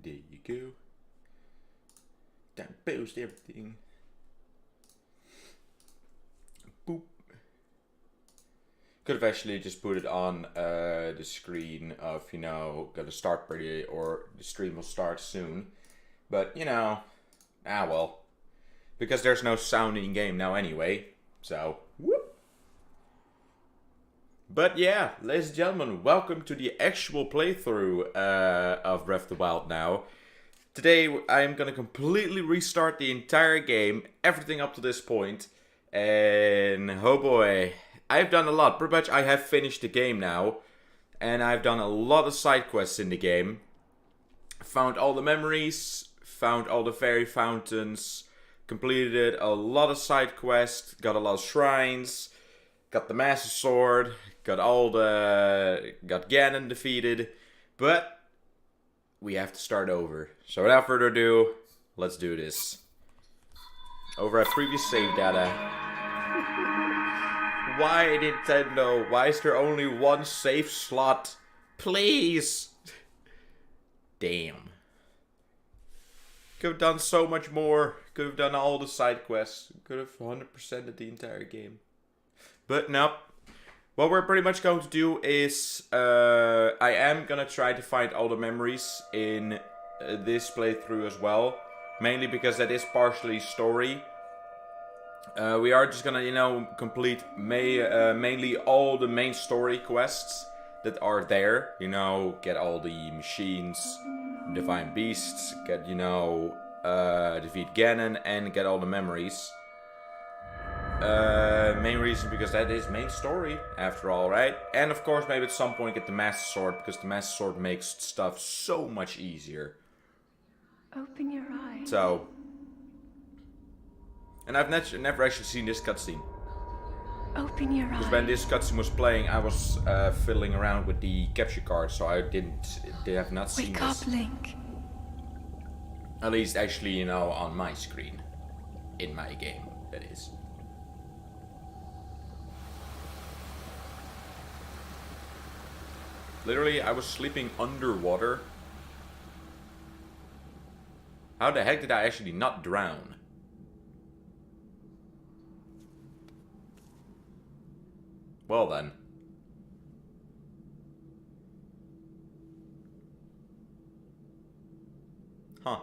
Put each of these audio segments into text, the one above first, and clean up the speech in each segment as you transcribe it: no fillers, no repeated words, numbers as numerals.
There you go. That post everything. Boop. Could have actually just put it on the screen of, you know, gonna start pretty, or the stream will start soon. But, you know, well. Because there's no sound in game now anyway. So, whoop. But yeah, ladies and gentlemen, welcome to the actual playthrough of Breath of the Wild now. Today I'm gonna completely restart the entire game, everything up to this point. And oh boy, I've done a lot. Pretty much I have finished the game now. And I've done a lot of side quests in the game. Found all the memories, found all the fairy fountains, completed a lot of side quests, got a lot of shrines, got the Master Sword, got Ganon defeated, but we have to start over. So without further ado, let's do this. Over at previous save data. Why Nintendo? Why is there only one save slot? Please! Damn. Could have done so much more. Could have done all the side quests. Could have 100%ed the entire game. But no. What we're pretty much going to do is... I am going to try to find all the memories in this playthrough as well. Mainly because that is partially story. We are just going to, you know, complete mainly all the main story quests that are there. You know, get all the machines, divine beasts, get, you know, defeat Ganon and get all the memories. Main reason because that is main story after all, right? And of course maybe at some point get the Master Sword, because the Master Sword makes stuff so much easier. Open your eyes. So, and I've never actually seen this cutscene. Open your eyes. Because when this cutscene was playing, I was fiddling around with the capture card, so I have not seen Wake this. up, Link. At least actually, you know, on my screen. In my game, that is. Literally, I was sleeping underwater. How the heck did I actually not drown? Well then. Huh.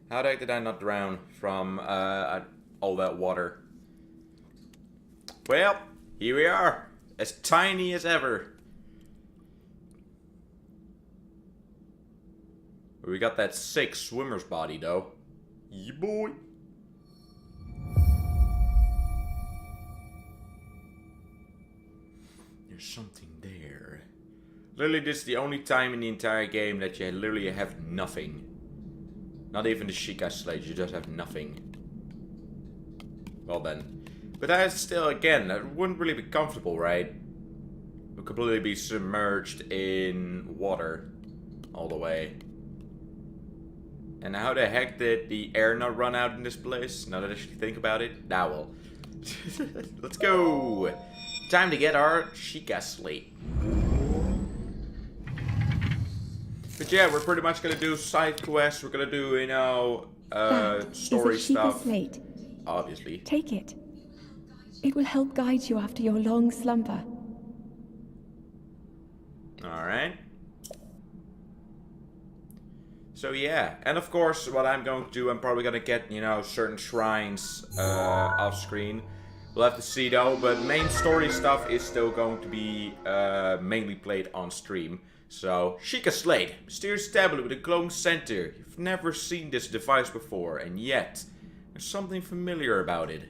How the heck did I not drown from all that water? Well, here we are. As tiny as ever. We got that sick swimmer's body though. Yeah, boy. There's something there. Literally, this is the only time in the entire game that you literally have nothing. Not even the Sheikah Slate, you just have nothing. Well then. But that is still, again, that wouldn't really be comfortable, right? Would completely be submerged in water. All the way. And how the heck did the air not run out in this place? Now that I actually think about it. Now well. Let's go! Time to get our Sheikah Slate. But yeah, we're pretty much gonna do side quests. We're gonna do, you know, story is a Sheikah stuff. Slate. Obviously. Take it. It will help guide you after your long slumber. Alright. So yeah, and of course what I'm going to do, I'm probably gonna get, you know, certain shrines off screen. We'll have to see though, but main story stuff is still going to be mainly played on stream. So, Sheikah Slate, mysterious tablet with a glowing center. You've never seen this device before, and yet there's something familiar about it.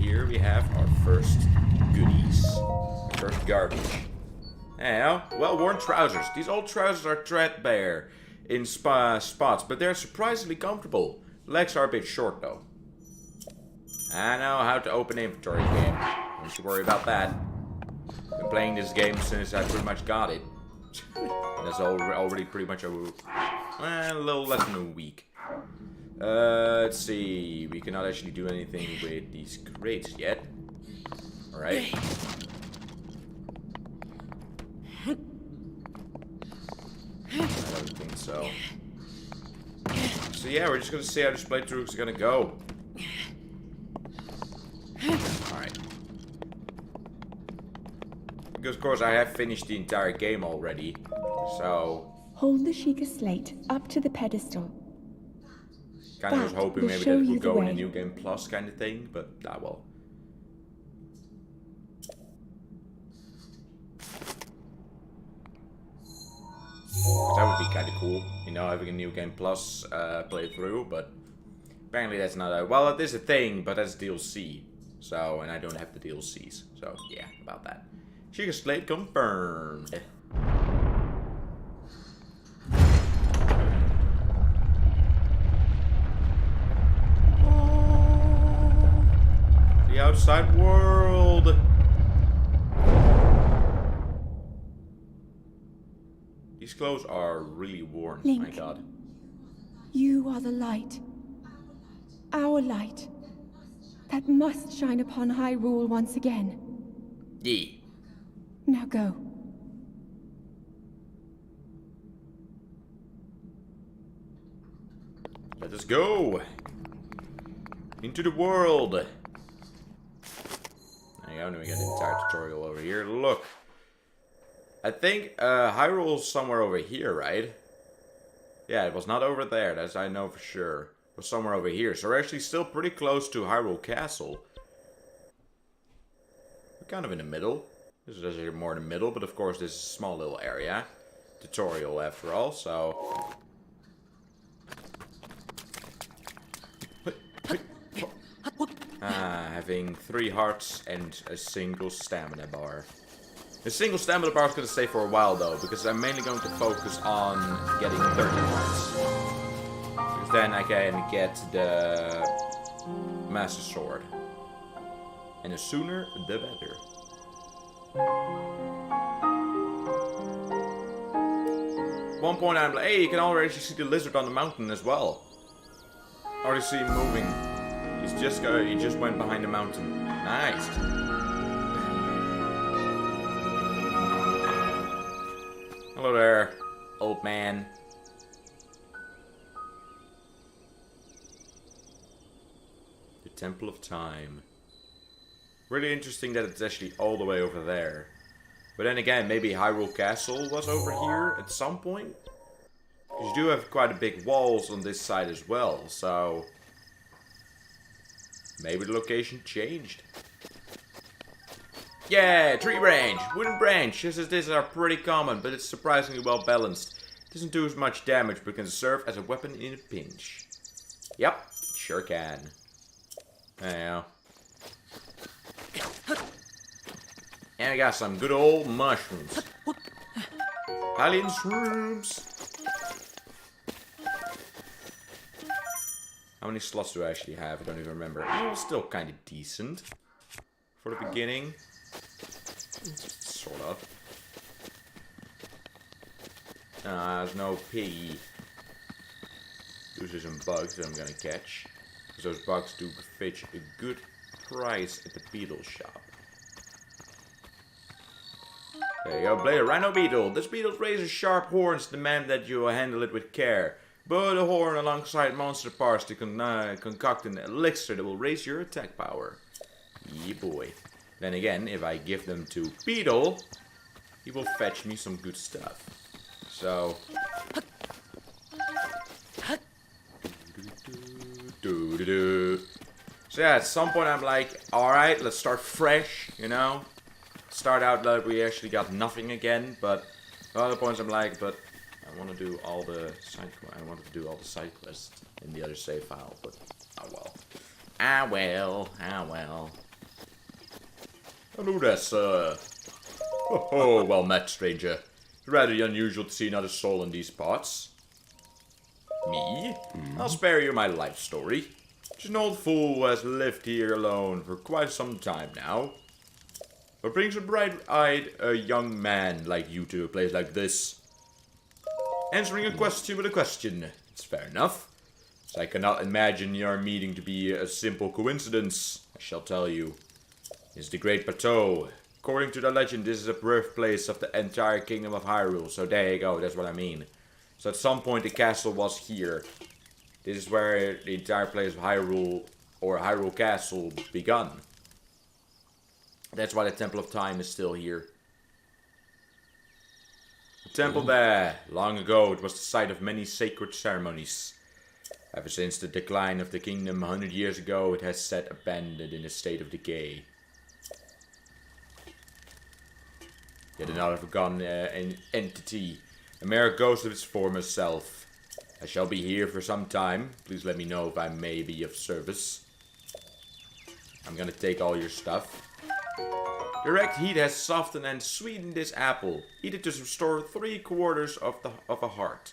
Here we have our first goodies. Our first garbage. Now, well-worn trousers. These old trousers are threadbare in spots, but they're surprisingly comfortable. Legs are a bit short though. I know how to open inventory game. Don't you worry about that. Been playing this game since I pretty much got it. And that's already pretty much a little less than a week. Let's see. We cannot actually do anything with these crates yet. Alright. I don't think so. So yeah, we're just gonna see how this playthrough is gonna go. Alright. Because of course I have finished the entire game already. So... Hold the Sheikah slate up to the pedestal. Kind of was hoping maybe that it would go in a New Game Plus kind of thing, but well. That would be kind of cool, you know, having a New Game Plus playthrough, but apparently that's not a... Well, it is a thing, but that's DLC. So, and I don't have the DLCs, so yeah, about that. Sheikah slate confirmed. The outside world. These clothes are really worn. Link, my god. You are the light. Our light. That must shine upon Hyrule once again. Yeah. Now go. Let us go. Into the world. There you go, now we got the entire tutorial over here. Look. I think Hyrule's somewhere over here, right? Yeah, it was not over there, that's I know for sure. It was somewhere over here. So we're actually still pretty close to Hyrule Castle. We're kind of in the middle. This is actually more in the middle, but of course this is a small little area. Tutorial after all, so... having 3 hearts and a single stamina bar. The single stamina bar is going to stay for a while though, because I'm mainly going to focus on getting 30 hearts. Because then I can get the Master Sword. And the sooner, the better. At one point I'm like, hey, you can already see the lizard on the mountain as well. Already see him moving. He just went behind the mountain. Nice. Hello there, old man. The Temple of Time. Really interesting that it's actually all the way over there. But then again, maybe Hyrule Castle was over here at some point. Because you do have quite a big walls on this side as well, so... maybe the location changed. Yeah, tree branch, wooden branch. Just as these are pretty common, but it's surprisingly well balanced. It doesn't do as much damage, but can serve as a weapon in a pinch. Yep, sure can. There you go. And I got some good old mushrooms. Hylian shrooms. How many slots do I actually have? I don't even remember. Oh, still kind of decent. For the beginning. Sort of. There's no piggy. Those are some bugs that I'm gonna catch. Because those bugs do fetch a good price at the beetle shop. There you go, Blade of Rhino Beetle. This beetle's razor sharp horns demand that you handle it with care. But a horn alongside monster parts to concoct an elixir that will raise your attack power. Yeah, boy. Then again, if I give them to Beetle, he will fetch me some good stuff. So... so yeah, at some point I'm like, alright, let's start fresh, you know? Start out like we actually got nothing again, but at other points I'm like, but I want to do all the side quests in the other save file, but oh well. Ah well. Hello there, sir. Oh, well met, stranger. It's rather unusual to see another soul in these parts. Me? I'll spare you my life story. Just an old fool who has lived here alone for quite some time now. What brings a bright-eyed young man like you to a place like this? Answering a question with a question. It's fair enough. So I cannot imagine your meeting to be a simple coincidence. I shall tell you. It's the Great Plateau. According to the legend, this is the birthplace of the entire kingdom of Hyrule. So there you go, that's what I mean. So at some point the castle was here. This is where the entire place of Hyrule, or Hyrule Castle, begun. That's why the Temple of Time is still here. The temple there. Long ago, it was the site of many sacred ceremonies. Ever since the decline of the kingdom 100 years ago, it has sat abandoned in a state of decay. Yet another forgotten entity, a mere ghost of its former self. I shall be here for some time. Please let me know if I may be of service. I'm gonna take all your stuff. Direct heat has softened and sweetened this apple. Eat it to restore 3/4 of a heart.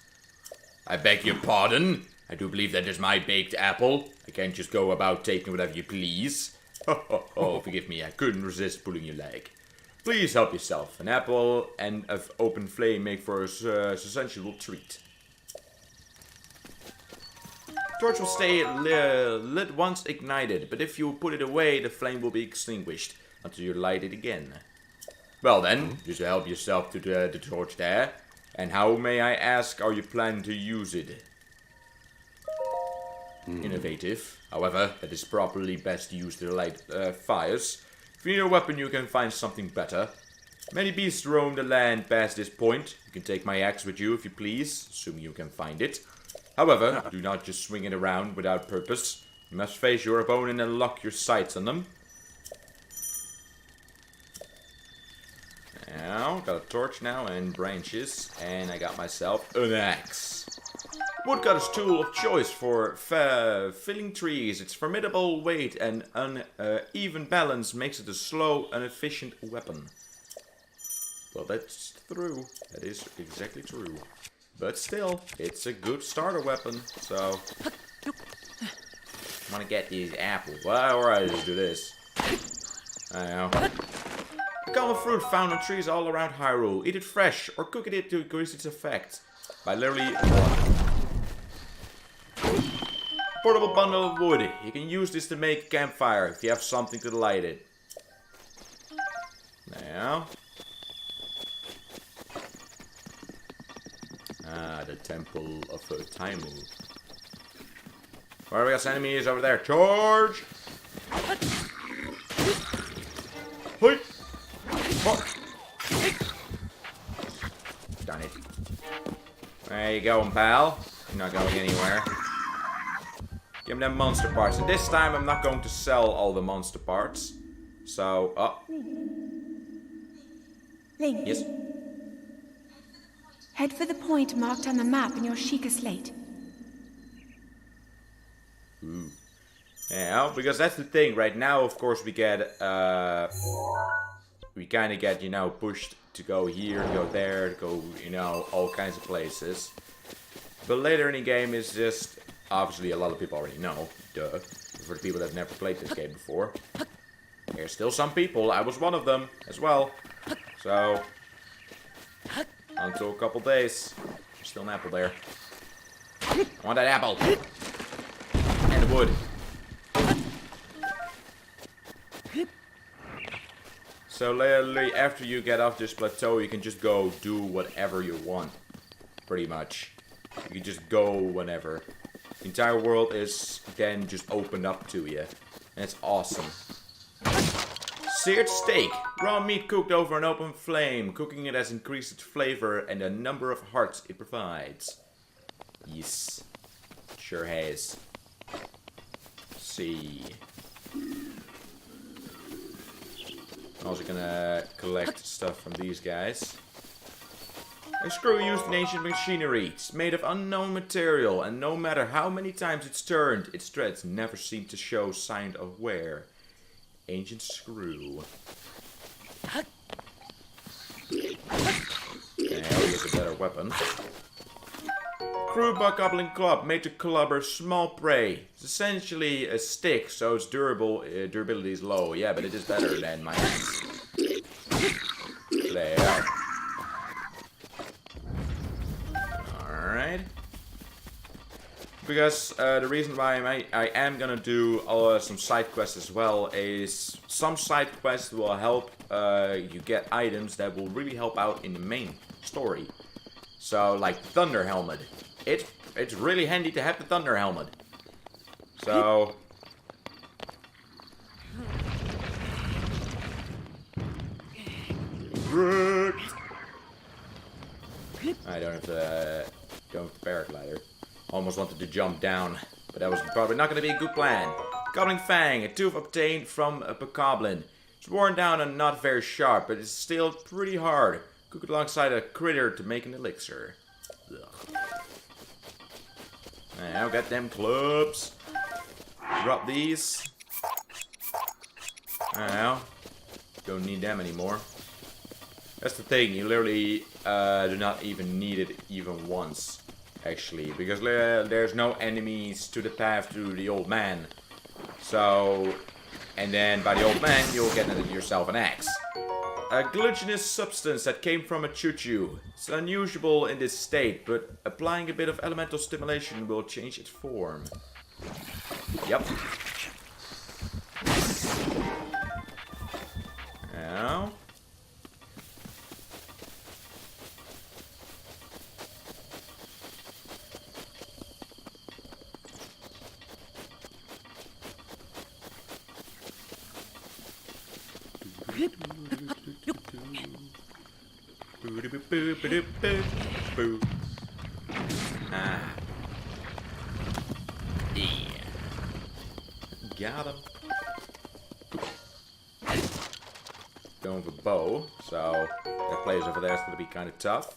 I beg your pardon. I do believe that is my baked apple. I can't just go about taking whatever you please. Oh, forgive me. I couldn't resist pulling your leg. Please help yourself. An apple and an open flame make for a sensual treat. Torch will stay lit once ignited, but if you put it away, the flame will be extinguished until you light it again. Well then, just help yourself to the torch there. And how, may I ask, are you planning to use it? Innovative. However, that is properly best used to light fires. If you need a weapon, you can find something better. Many beasts roam the land past this point. You can take my axe with you if you please, assuming you can find it. However, do not just swing it around without purpose. You must face your opponent and lock your sights on them. Now, got a torch now and branches, and I got myself an axe. Woodcutter's tool of choice for filling trees. Its formidable weight and uneven balance makes it a slow and efficient weapon. Well, that's true. That is exactly true. But still, it's a good starter weapon, so... I want to get these apples. Well, alright, let's do this. I know. Common fruit found on trees all around Hyrule. Eat it fresh, or cook it to increase its effect. By literally... Portable bundle of wood. You can use this to make a campfire if you have something to light it. Now... the Temple of Taimu. Where we got enemies over there? Charge! Hoi! Darn it. There you go, pal. You're not going anywhere. Give me them monster parts. And this time I'm not going to sell all the monster parts. So, Link. Yes? Head for the point marked on the map in your Sheikah slate. Ooh. Yeah, because that's the thing. Right now, of course, we get, we kind of get, you know, pushed to go here, to go there, to go, you know, all kinds of places. But later in the game is just, obviously a lot of people already know, duh. For the people that have never played this game before. There's still some people, I was one of them as well. So, until a couple days, there's still an apple there. I want that apple. And the wood. So literally after you get off this plateau, you can just go do whatever you want. Pretty much. You can just go whenever. The entire world is then just opened up to you. And it's awesome. Seared steak. Raw meat cooked over an open flame. Cooking it has increased its flavor and the number of hearts it provides. Yes. Sure has. See. I'm also gonna collect stuff from these guys. A screw used in ancient machinery. It's made of unknown material, and no matter how many times it's turned, its threads never seem to show sign of wear. Ancient screw. Okay, I'll use a better weapon. Crude Bokoblin Club, made to clubber small prey. It's essentially a stick, so its durability is low. Yeah, but it is better than my axe. There. Alright. Because the reason why I am gonna do some side quests as well is some side quests will help you get items that will really help out in the main story. So like Thunder Helmet, it's really handy to have the Thunder Helmet. So I don't have to go with the paraglider. Almost wanted to jump down, but that was probably not going to be a good plan. Goblin Fang, a tooth obtained from a bokoblin. It's worn down and not very sharp, but it's still pretty hard. Cook it alongside a critter to make an elixir. Ugh. Now got them clubs. Drop these. Now, don't need them anymore. That's the thing, you literally do not even need it even once. Actually, because there's no enemies to the path to the old man. So, and then by the old man, you'll get yourself an axe. A glutinous substance that came from a choo-choo. It's unusual in this state, but applying a bit of elemental stimulation will change its form. Yep. Now. Ah. Yeah. Got him. Going with a bow, so that plays over there is going to be kind of tough.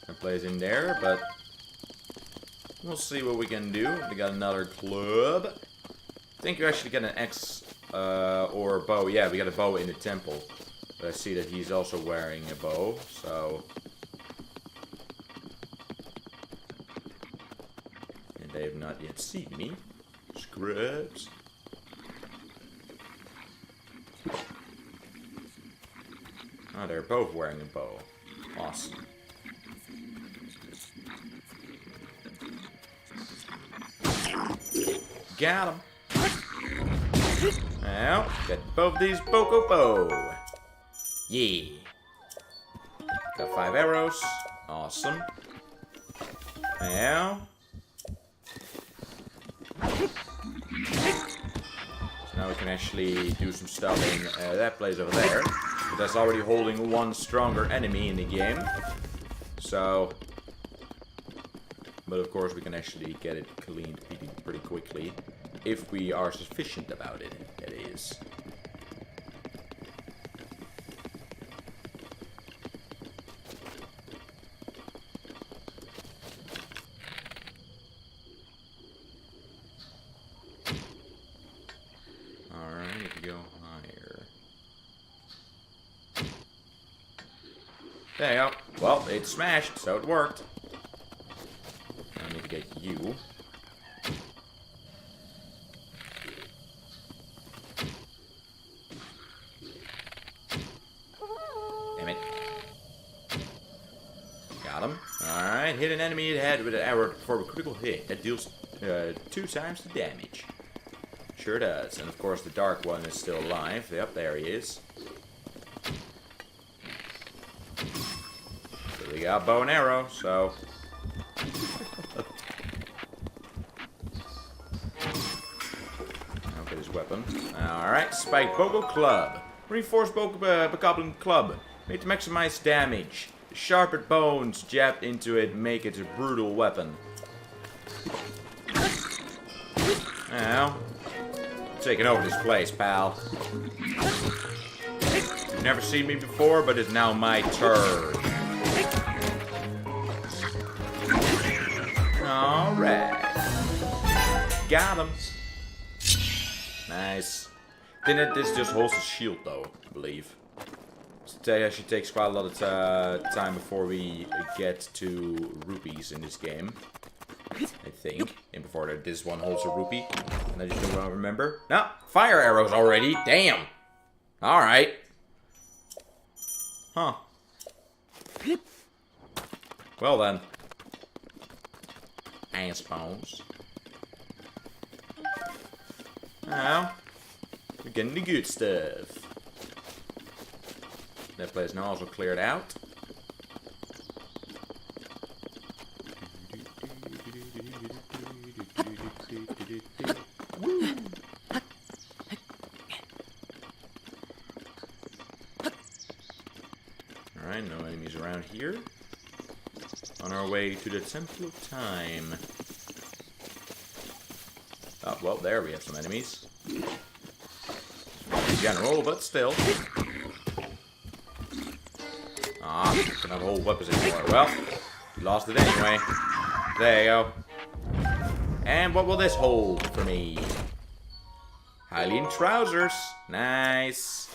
That plays in there, but we'll see what we can do. We got another club. I think you actually get an axe or a bow. Yeah, we got a bow in the temple. But I see that he's also wearing a bow, so... And they have not yet seen me. Scrubs. Oh, they're both wearing a bow. Awesome. Got him. Now, get both these Boko Bow. Yeah. Got 5 arrows. Awesome. Now. So now we can actually do some stuff in that place over there. But that's already holding one stronger enemy in the game. So. But of course we can actually get it cleaned pretty quickly. If we are sufficient about it, that is. Alright, go higher. There you go. Well, it smashed, so it worked. I need to get you. Damn it. Got him. Alright, hit an enemy in the head with an arrow for a critical hit. That deals 2 times the damage. Sure does. And of course the dark one is still alive. Yep, there he is. So we got bow and arrow, so... I'll get his weapon. Alright, Spike Bogo Club. Reinforced Bokoblin Club. Made to maximize damage. The sharpened bones jabbed into it make it a brutal weapon. Now, taking over this place, pal. You've never seen me before, but it's now my turn. Alright. Got him. Nice. Didn't this just holds his shield, though, I believe. It actually takes quite a lot of time before we get to rupees in this game. I think. And before that, this one holds a rupee. And I just don't remember. No, fire arrows already. Damn. Alright. Huh. Well then. I suppose. Now, we're getting the good stuff. That place now also cleared out. Alright, no enemies around here. On our way to the Temple of Time. Oh, well, there we have some enemies. In general, but still. Ah, cannot hold weapons anymore. Well, we lost it anyway. There you go. And what will this hold for me? Hylian trousers. Nice.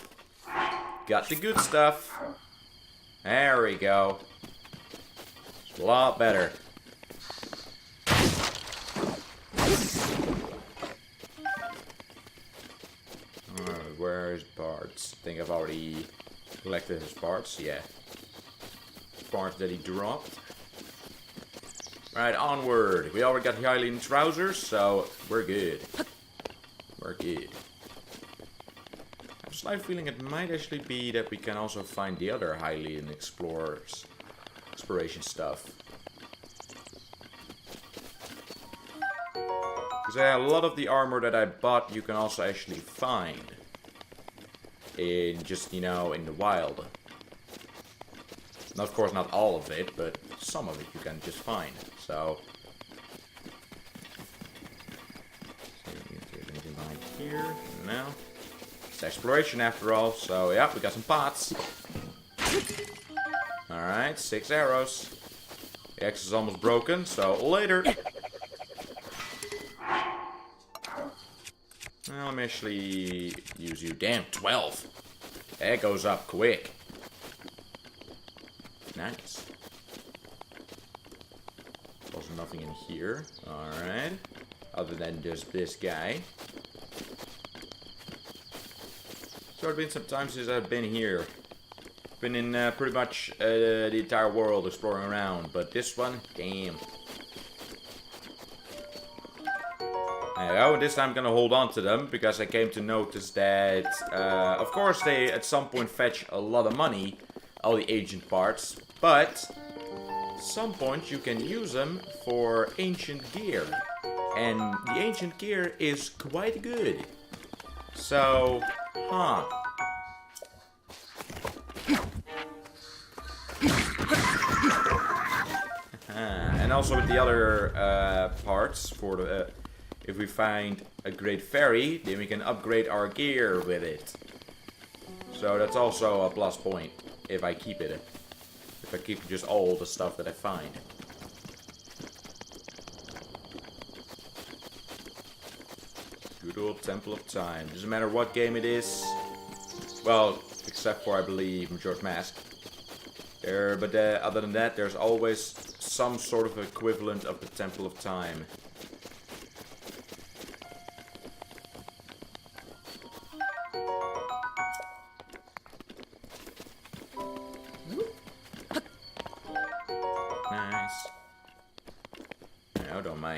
Got the good stuff. There we go. It's a lot better. Where's Bart's? I think I've already collected his parts. Yeah. Parts that he dropped. Right, onward. We already got the Hylian trousers, so we're good. We're good. I have a slight feeling it might actually be that we can also find the other Hylian exploration stuff. Because a lot of the armor that I bought you can also actually find. In just, you know, in the wild. Now, of course, not all of it, but some of it you can just find. So, if there's anything behind here, no. It's exploration after all, so yeah, we got some pots. Alright, 6 arrows. The axe is almost broken, so later. Well, let me actually use you. Damn, 12. That goes up quick. Nice. Also nothing in here. Alright. Other than just this guy. So it's been some time since I've been here. Been in pretty much the entire world exploring around. But this one, damn. There we go. This time I'm gonna hold on to them because I came to notice that, of course, they at some point fetch a lot of money, all the ancient parts, but at some point you can use them for ancient gear, and the ancient gear is quite good. So, huh. And also with the other parts for the. If we find a great fairy, then we can upgrade our gear with it. So that's also a plus point, if I keep it. If I keep just all the stuff that I find. Good old Temple of Time. Doesn't matter what game it is. Well, except for, I believe, Majora's Mask. But other than that, there's always some sort of equivalent of the Temple of Time.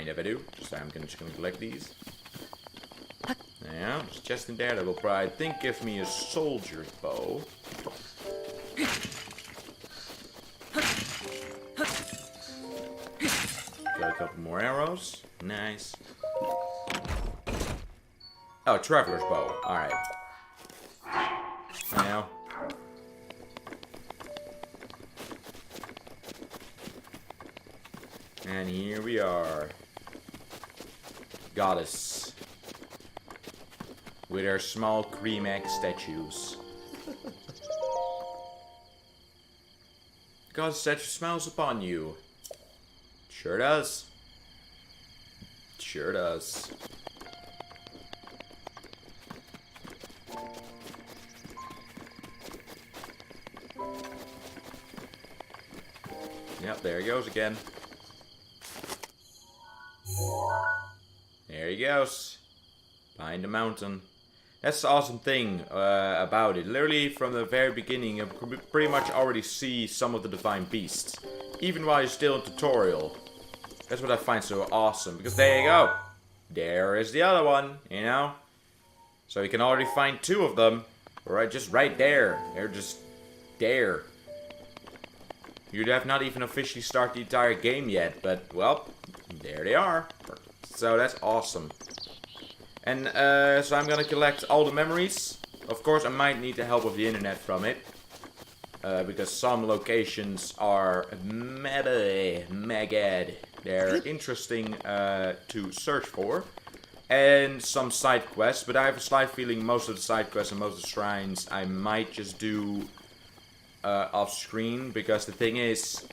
If I do, so I'm just gonna collect these. Yeah, there's a chest in there that will probably, I think, give me a soldier's bow. Got a couple more arrows. Nice. Oh, traveler's bow. Alright. Now. And here we are. Goddess. With her small cream egg statues. Goddess statue smiles upon you. Sure does. Sure does. Yep, there he goes again. There he goes. Behind the mountain. That's the awesome thing about it. Literally from the very beginning you can pretty much already see some of the divine beasts. Even while you're still in tutorial. That's what I find so awesome. Because there you go. There is the other one, you know? So you can already find 2 of them. Right, just right there. They're just there. You'd have not even officially started the entire game yet, but, well, there they are. So that's awesome. And, so I'm gonna collect all the memories. Of course, I might need the help of the internet from it. Because some locations are mega. They're interesting to search for. And some side quests, but I have a slight feeling most of the side quests and most of the shrines I might just do off screen, because the thing is,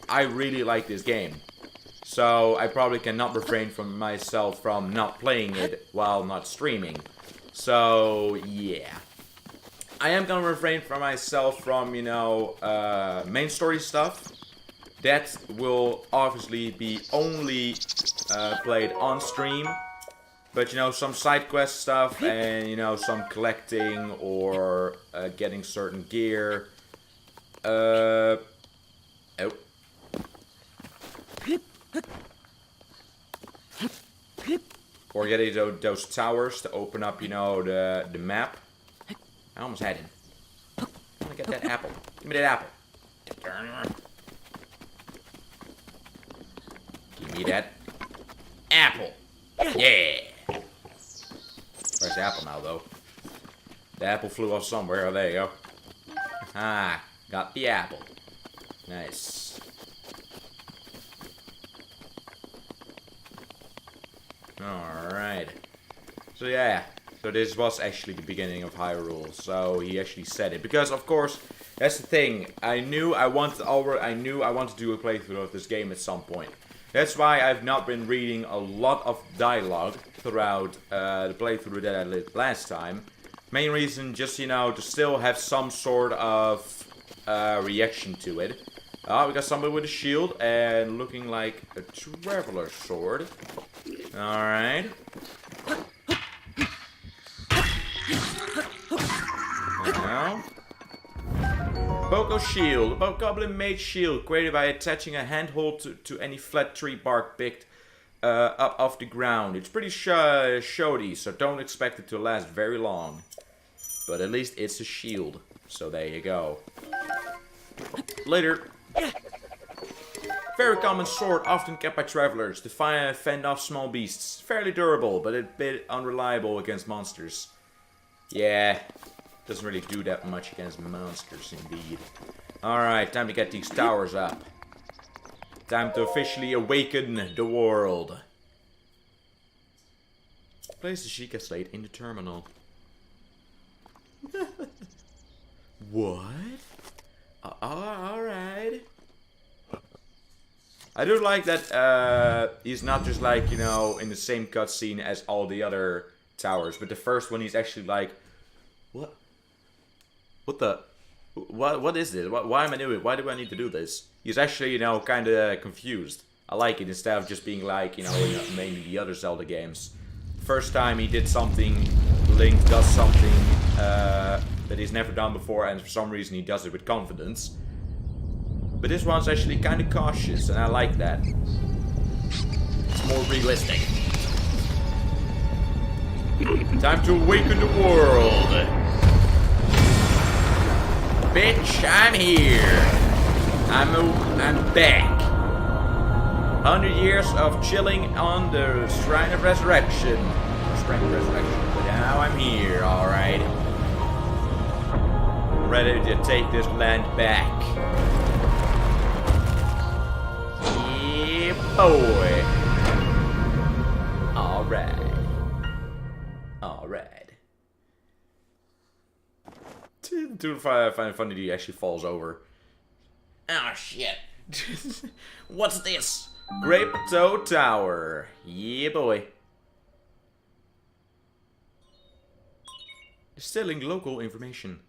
I really like this game. So I probably cannot refrain from myself from not playing it while not streaming. So yeah. I am gonna refrain from myself from, you know, main story stuff. That will obviously be only played on stream. But, you know, some side quest stuff and, you know, some collecting or getting certain gear. Oh. Or getting those towers to open up, you know, the map. I almost had him. I want to get that apple. Give me that apple. Give me that apple. Yeah. Where's the apple now, though? The apple flew off somewhere. Oh, there you go. Ah, got the apple. Nice. Alright. So, yeah. So, this was actually the beginning of Hyrule. So, he actually said it. Because, of course, that's the thing. I knew I wanted to do a playthrough of this game at some point. That's why I've not been reading a lot of dialogue throughout the playthrough that I did last time. Main reason, just, you know, to still have some sort of reaction to it. We got somebody with a shield and looking like a traveler's sword. Alright. Now. Boko Shield. A Bokoblin made shield created by attaching a handhold to any flat tree bark picked up off the ground. It's pretty shoddy, so don't expect it to last very long. But at least it's a shield. So there you go. Later. Very common sword, often kept by travelers to fend off small beasts. Fairly durable, but a bit unreliable against monsters. Yeah. Doesn't really do that much against monsters, indeed. Alright, time to get these towers up. Time to officially awaken the world. Place the Sheikah Slate in the terminal. What? Alright. I do like that he's not just like, you know, in the same cutscene as all the other towers. But the first one he's actually like, what? What the? What is this? Why am I doing it? Why do I need to do this? He's actually, you know, kind of confused. I like it instead of just being like, you know, mainly the other Zelda games. First time he did something, Link does something that he's never done before, and for some reason he does it with confidence. But this one's actually kind of cautious, and I like that. It's more realistic. Time to awaken the world. Bitch, I'm here. I'm back. 100 years of chilling on the Shrine of Resurrection. Shrine of Resurrection. But now I'm here, alright. Ready to take this land back. Yeah, boy. Alright. Alright. To find funny he actually falls over. Oh shit. What's this? Great Toe Tower. Yeah, boy. Distilling local information.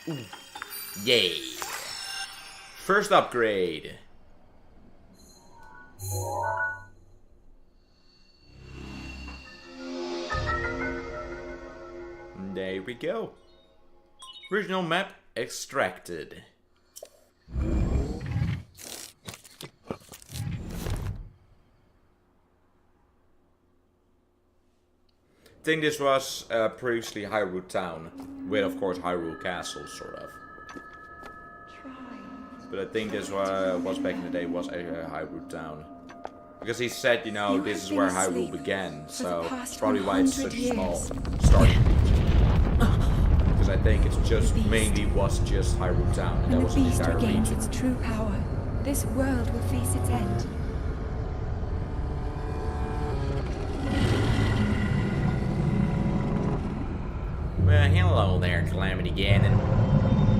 Ooh. Yay. First upgrade. There we go. Original map extracted. I think this was previously Hyrule Town, with of course Hyrule Castle, sort of. But I think this was back in the day was Hyrule Town. Because he said, you know, this is where Hyrule began, so that's probably why it's such a small starting point. Because I think it's just mainly was just Hyrule Town, and that was the entire region. When the beast regains its true power, this world will face its end. Well, hello there, Calamity Ganon.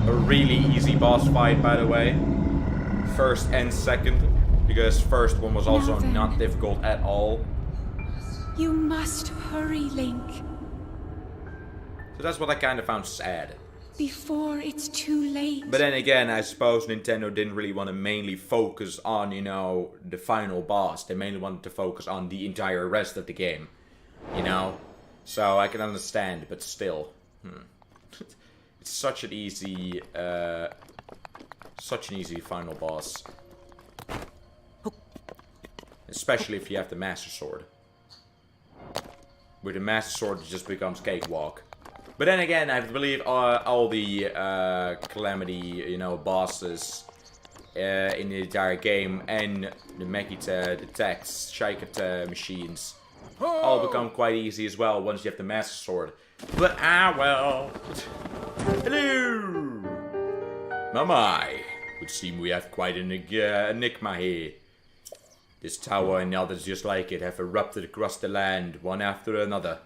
A really easy boss fight, by the way. First and second, because first one was also not difficult at all. You must hurry, Link. So that's what I kind of found sad. Before it's too late. But then again, I suppose Nintendo didn't really want to mainly focus on, you know, the final boss. They mainly wanted to focus on the entire rest of the game. You know? So I can understand, but still. It's such an easy final boss. Especially if you have the Master Sword. With the Master Sword, it just becomes cakewalk. But then again, I believe all the Calamity, you know, bosses in the entire game and the Mechita, the Tex, Shaikata machines all become quite easy as well once you have the Master Sword. But well. Hello! My. Would seem we have quite an enigma here. This tower and others just like it have erupted across the land, one after another.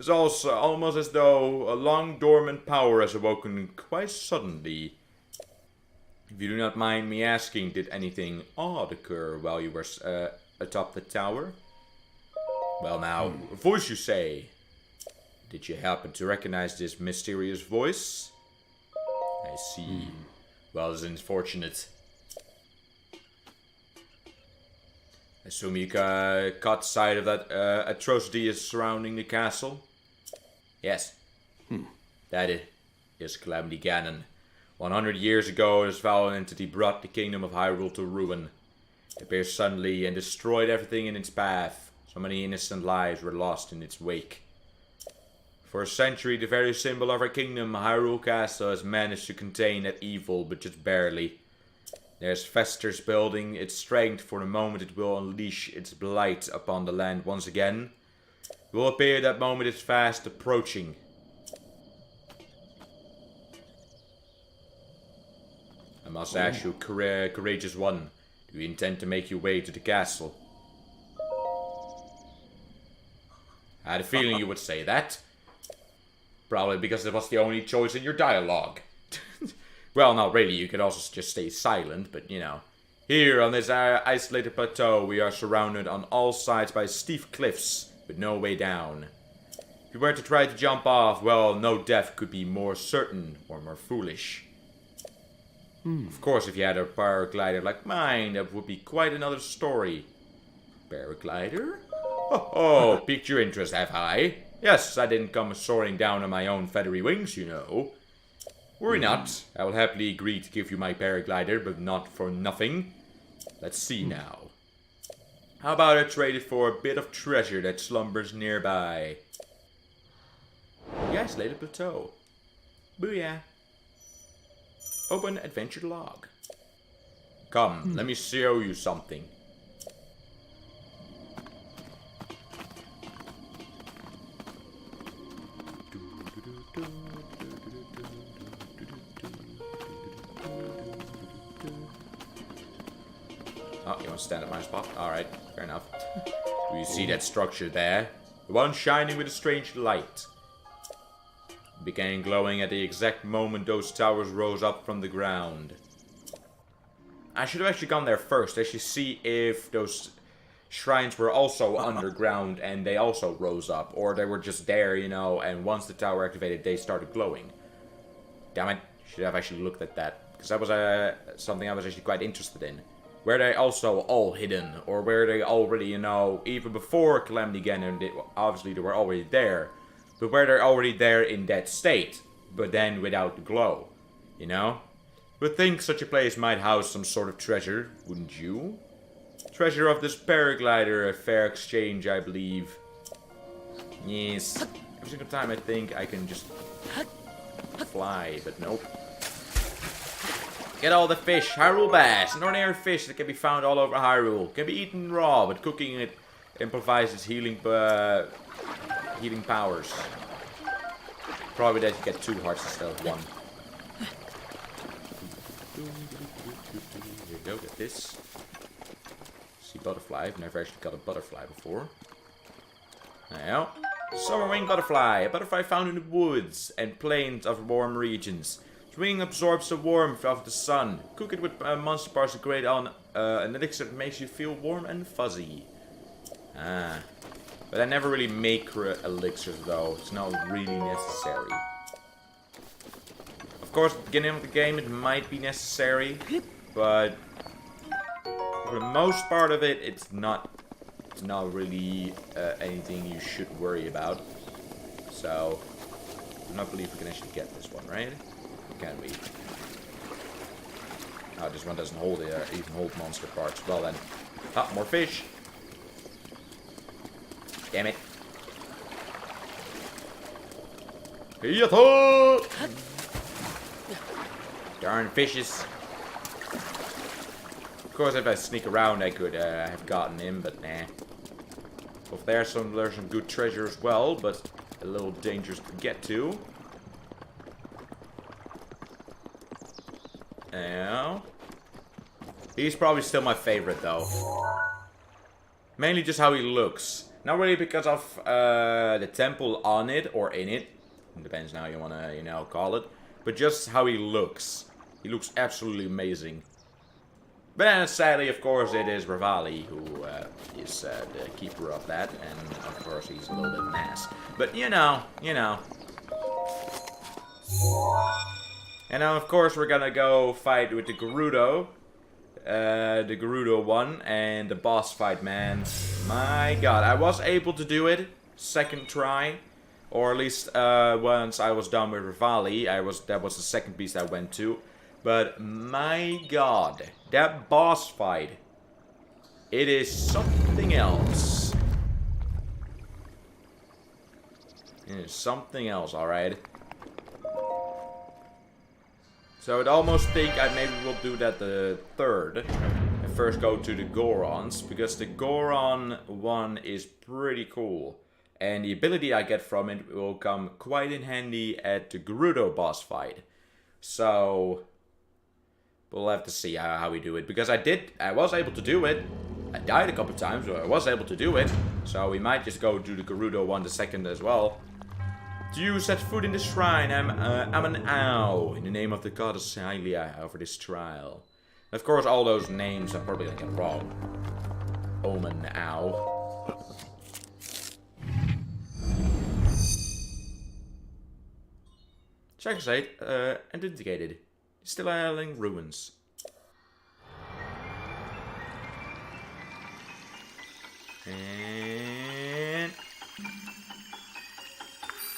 It's also almost as though a long dormant power has awoken quite suddenly. If you do not mind me asking, did anything odd occur while you were atop the tower? Well now, a voice you say. Did you happen to recognize this mysterious voice? I see. Well, it's unfortunate. I assume you caught sight of that atrocity surrounding the castle? Yes. That is Calamity Ganon. 100 years ago, this foul entity brought the kingdom of Hyrule to ruin. It appeared suddenly and destroyed everything in its path. So many innocent lives were lost in its wake. For a century, the very symbol of our kingdom, Hyrule Castle, has managed to contain that evil, but just barely. There's festers building its strength for the moment it will unleash its blight upon the land once again. It will appear that moment is fast approaching. I must ask you, courageous one, do you intend to make your way to the castle? I had a feeling you would say that. Probably because it was the only choice in your dialogue. Well, not really, you could also just stay silent, but you know. Here on this isolated plateau, we are surrounded on all sides by steep cliffs, with no way down. If you were to try to jump off, well, no death could be more certain or more foolish. Of course, if you had a paraglider like mine, that would be quite another story. Paraglider? Oh, piqued your interest, have I? Yes, I didn't come soaring down on my own feathery wings, you know. Worry not, I will happily agree to give you my paraglider, but not for nothing. Let's see now. How about I trade it for a bit of treasure that slumbers nearby? The isolated plateau. Booyah. Open adventure log. Come, let me show you something. Oh, you want to stand at my spot? Alright, fair enough. Do you see that structure there? The one shining with a strange light. It began glowing at the exact moment those towers rose up from the ground. I should have actually gone there first, actually see if those shrines were also underground and they also rose up. Or they were just there, you know, and once the tower activated, they started glowing. Damn it, should have actually looked at that. Because that was something I was actually quite interested in. Were they also all hidden? Or were they already, you know, even before Calamity Ganon, obviously they were already there. But were they already there in that state? but then without the glow, you know? Would think such a place might house some sort of treasure, wouldn't you? Treasure of this paraglider, a fair exchange, I believe. Yes. Every single time I think I can just fly, but nope. Get all the fish, Hyrule bass, an ordinary fish that can be found all over Hyrule. Can be eaten raw, but cooking it improvises healing powers. Probably that you get 2 hearts instead of 1. Here we go, get this. See butterfly, I've never actually got a butterfly before. Now, summer winged butterfly, a butterfly found in the woods and plains of warm regions. Its wing absorbs the warmth of the sun. Cook it with monster parts to create an elixir that makes you feel warm and fuzzy. Ah. But I never really make elixirs though, it's not really necessary. Of course, at the beginning of the game it might be necessary, but for the most part of it, it's not really anything you should worry about. So, I do not believe we can actually get this one, right? Can we? Oh, this one doesn't hold even hold monster parts. Well then. Ah, more fish. Damn it. Darn fishes. Of course, if I sneak around, I could have gotten him, but nah. Well, there's some good treasure as well, but a little dangerous to get to. Now, he's probably still my favorite, though. Mainly just how he looks. Not really because of the temple on it or in it. It depends on how you wanna, call it. But just how he looks. He looks absolutely amazing. But then, sadly, of course, it is Revali who is the keeper of that, and of course he's a little bit an ass. But you know. And now, of course, we're gonna go fight with the Gerudo. The Gerudo one, and the boss fight, man. My god, I was able to do it, second try. Or at least once I was done with Revali, that was the second beast I went to. But my god, that boss fight, it is something else. It is something else, alright. So I'd almost think I maybe will do that the third. And first go to the Gorons, because the Goron one is pretty cool. And the ability I get from it will come quite in handy at the Gerudo boss fight. So we'll have to see how we do it. Because I was able to do it. I died a couple times, but I was able to do it. So we might just go do the Gerudo one the second as well. To you set foot in the shrine, I'm an owl. In the name of the goddess Hylia, I offer this trial. Of course, all those names I'm probably gonna get wrong. Omen owl. Check site, identified. Still island ruins. And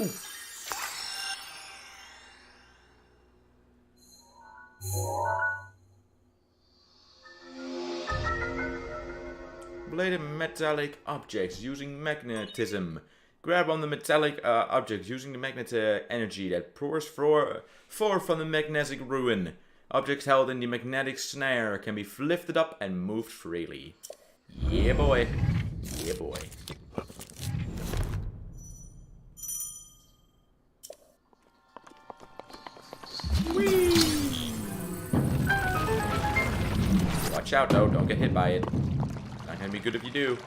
ooh. Bladed metallic objects using magnetism. Grab on the metallic objects using the magnetic energy that pours forth from the magnetic ruin. Objects held in the magnetic snare can be lifted up and moved freely. Yeah, boy. Yeah, boy. Whee! Watch out, though. Don't get hit by it. Not gonna be good if you do.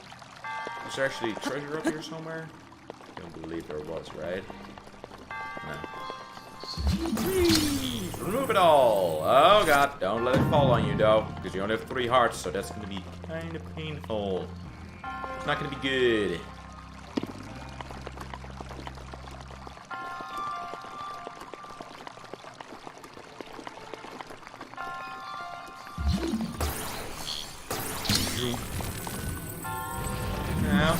Is there actually treasure up here somewhere? I don't believe there was, right? No. Whee! Remove it all! Oh god, don't let it fall on you, though. Because you only have 3 hearts, so that's gonna be kind of painful. It's not gonna be good. Now,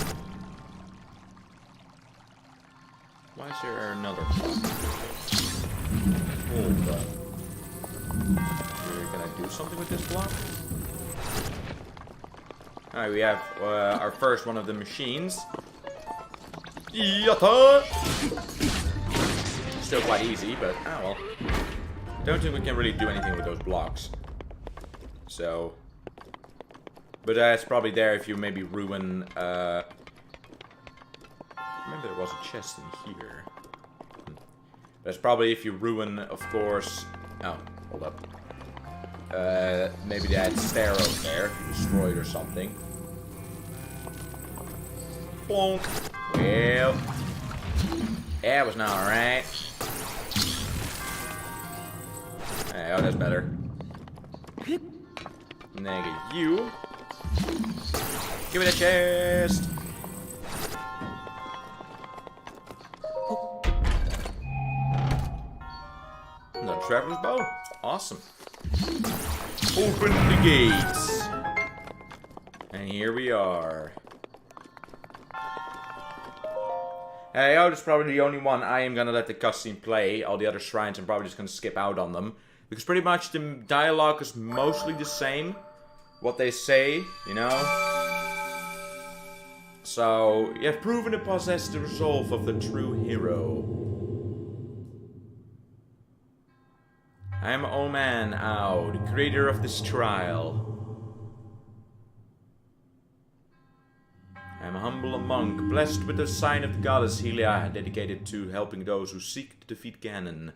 why is there another one? but we're gonna do something with this block. Alright, we have our first one of the machines. Yatta! Still quite easy, but ah well. Don't think we can really do anything with those blocks. So, but it's probably there if you maybe ruin. Remember there was a chest in here. That's probably if you ruin, of course. Oh, hold up. Maybe that stair over there destroyed or something. Bonk. Well, that was not alright. Hey, oh, that's better. Nigga, you. Give me the chest. The traveler's bow. Awesome. Open the gates. And here we are. Hey, oh, this is probably the only one I am gonna let the cutscene play. All the other shrines I'm probably just gonna skip out on them. Because pretty much the dialogue is mostly the same. What they say, you know? So, you have proven to possess the resolve of the true hero. I am Oman Ao, the creator of this trial. I am a humble monk, blessed with the sign of the goddess Helia, dedicated to helping those who seek to defeat Ganon.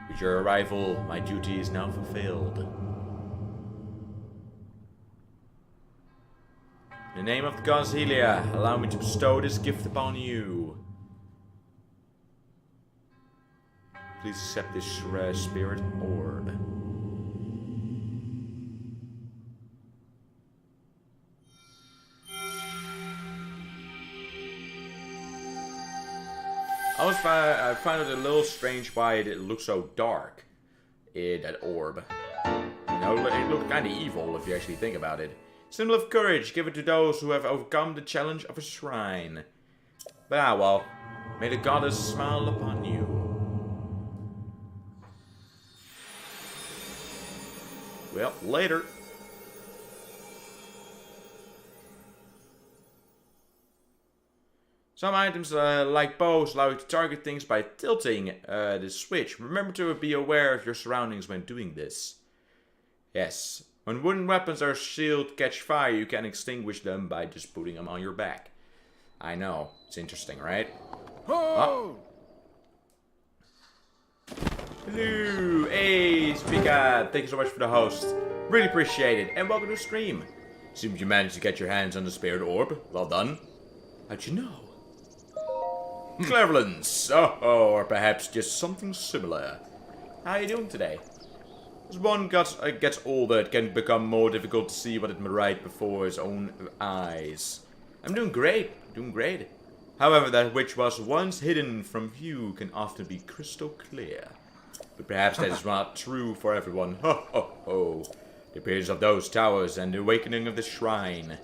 With your arrival, my duty is now fulfilled. In the name of the goddess Helia, allow me to bestow this gift upon you. Please accept this spirit orb. I find it a little strange why it looks so dark. That orb. You know, it looked kind of evil if you actually think about it. Symbol of courage, given to those who have overcome the challenge of a shrine. But ah well, may the goddess smile upon you. Well, later. Some items, like bows, allow you to target things by tilting the switch. Remember to be aware of your surroundings when doing this. Yes. When wooden weapons or shield catch fire, you can extinguish them by just putting them on your back. I know. It's interesting, right? Oh. Hello. Hey, Speaker. Thank you so much for the host. Really appreciate it. And welcome to the stream. Seems you managed to get your hands on the spirit orb. Well done. How'd you know? Cleverlands. Oh, or perhaps just something similar. How are you doing today? As one gets older, it can become more difficult to see what is right before his own eyes. I'm doing great, doing great. However, that which was once hidden from view can often be crystal clear. But perhaps that is not true for everyone. Ho ho ho. The appearance of those towers and the awakening of the shrine.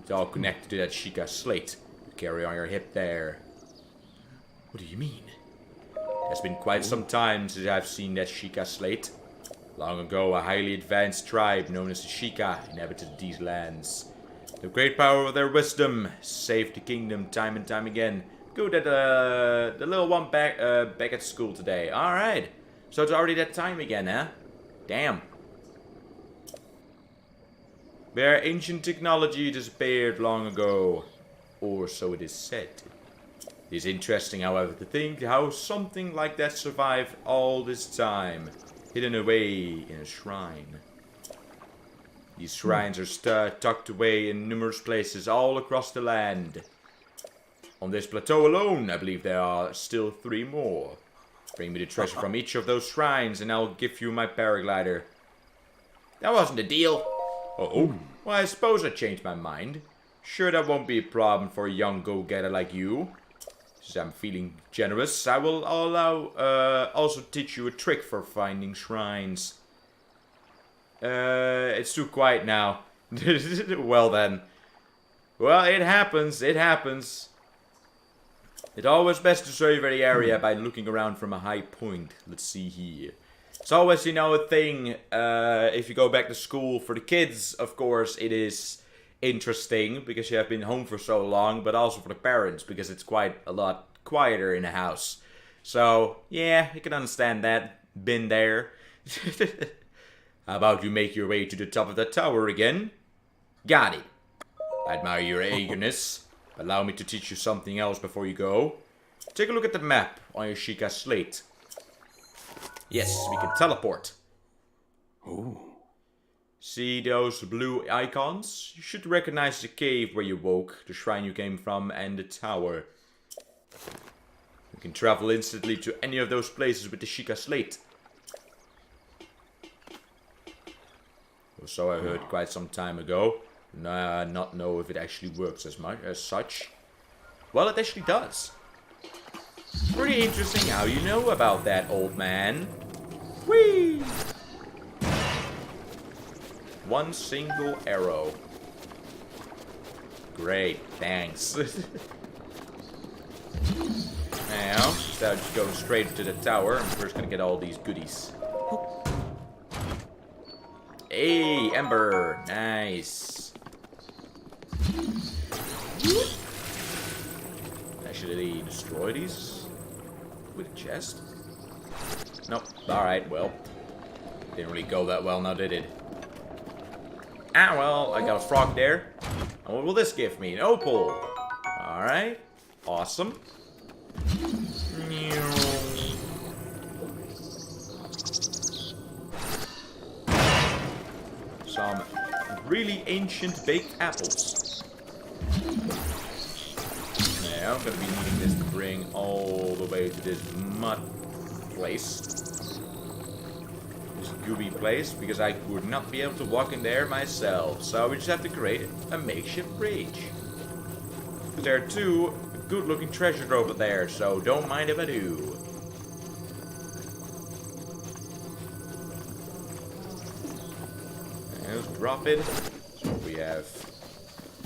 It's all connected to that Sheikah slate you carry on your hip there. What do you mean? It's been quite some time since I've seen that Sheikah slate. Long ago, a highly advanced tribe known as the Sheikah inhabited these lands. The great power of their wisdom saved the kingdom time and time again. Good that the little one back at school today. Alright. So it's already that time again, huh? Damn. Their ancient technology disappeared long ago. Or so it is said. It is interesting, however, to think how something like that survived all this time, hidden away in a shrine. These shrines are tucked away in numerous places all across the land. On this plateau alone, I believe there are still 3 more. Bring me the treasure from each of those shrines and I'll give you my paraglider. That wasn't a deal. Oh, well, I suppose I changed my mind. Sure, that won't be a problem for a young go-getter like you. Since I'm feeling generous, I will also teach you a trick for finding shrines. It's too quiet now. Well then. Well, it happens, it happens. It's always best to survey the area by looking around from a high point. Let's see here. It's always, you know, a thing, if you go back to school. For the kids, of course, it is interesting because you have been home for so long, but also for the parents because it's quite a lot quieter in the house. So, yeah, you can understand that. Been there. How about you make your way to the top of the tower again? Got it. I admire your eagerness. Allow me to teach you something else before you go. Take a look at the map on your Sheikah slate. Yes, we can teleport. Ooh. See those blue icons? You should recognize the cave where you woke, the shrine you came from, and the tower. You can travel instantly to any of those places with the Sheikah slate. Or so I heard quite some time ago. Not know if it actually works as much as such. Well, it actually does. Pretty interesting how you know about that, old man. Whee! One single arrow. Great, thanks. Now, instead of just going straight to the tower, I'm first gonna get all these goodies. Hey, Ember! Nice. Actually, destroy these with a chest? Nope. Alright, well. Didn't really go that well now, did it? Ah, well, I got a frog there. And what will this give me? An opal. Alright. Awesome. Some really ancient baked apples. Now, I'm gonna be needing this to bring all the way to this mud place. This gooey place, because I would not be able to walk in there myself. So we just have to create a makeshift bridge. But there are two good looking treasures over there, so don't mind if I do. And let's drop it. So we have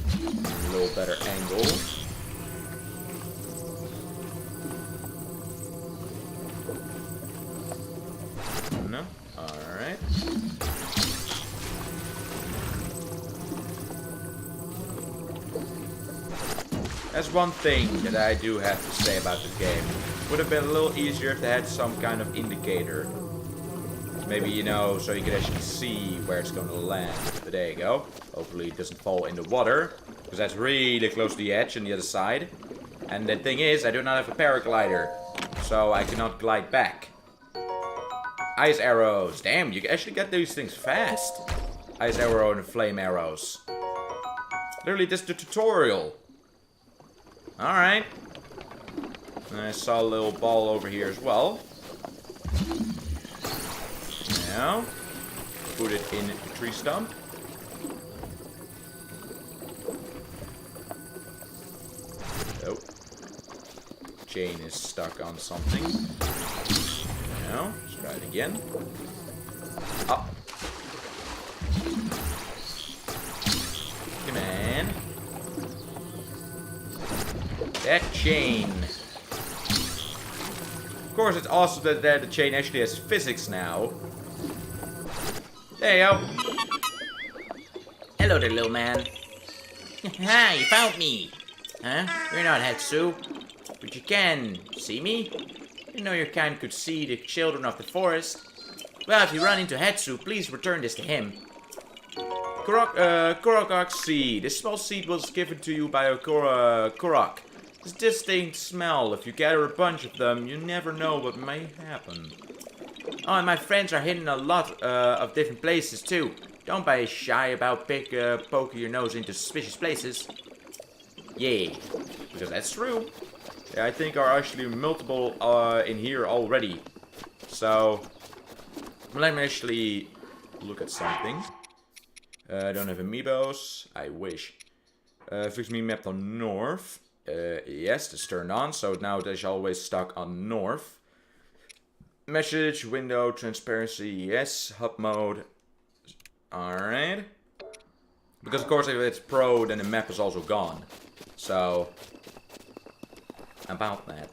a little better angle. No? Alright. That's one thing that I do have to say about this game. Would have been a little easier if they had some kind of indicator. Maybe, you know, so you could actually see where it's going to land. But there you go. Hopefully it doesn't fall in the water. Because that's really close to the edge on the other side. And the thing is, I do not have a paraglider. So I cannot glide back. Ice arrows. Damn, you can actually get these things fast. Ice arrow and flame arrows. Literally, this is the tutorial. Alright. I saw a little ball over here as well. Now, put it in the tree stump. Oh. Chain is stuck on something. Now, let's try it again. Up. Come on. That chain. Of course, it's awesome that the chain actually has physics now. There you go. Hello there, little man. Hi, you found me. Huh? You're not Hetsu, but you can see me. You know your kind could see the children of the forest. Well, if you run into Hetsu, please return this to him. Korok seed. This small seed was given to you by a Korok. This distinct smell. If you gather a bunch of them, you never know what may happen. Oh, and my friends are hidden a lot of different places too. Don't be shy about poking your nose into suspicious places. Yeah, because that's true. Yeah, I think are actually multiple in here already. So, let me actually look at something. I don't have amiibos. I wish. Fix me map on north. Yes, it's turned on, so now it is always stuck on north. Message, window, transparency, yes. Hub mode. Alright. Because of course if it's pro, then the map is also gone. So, about that.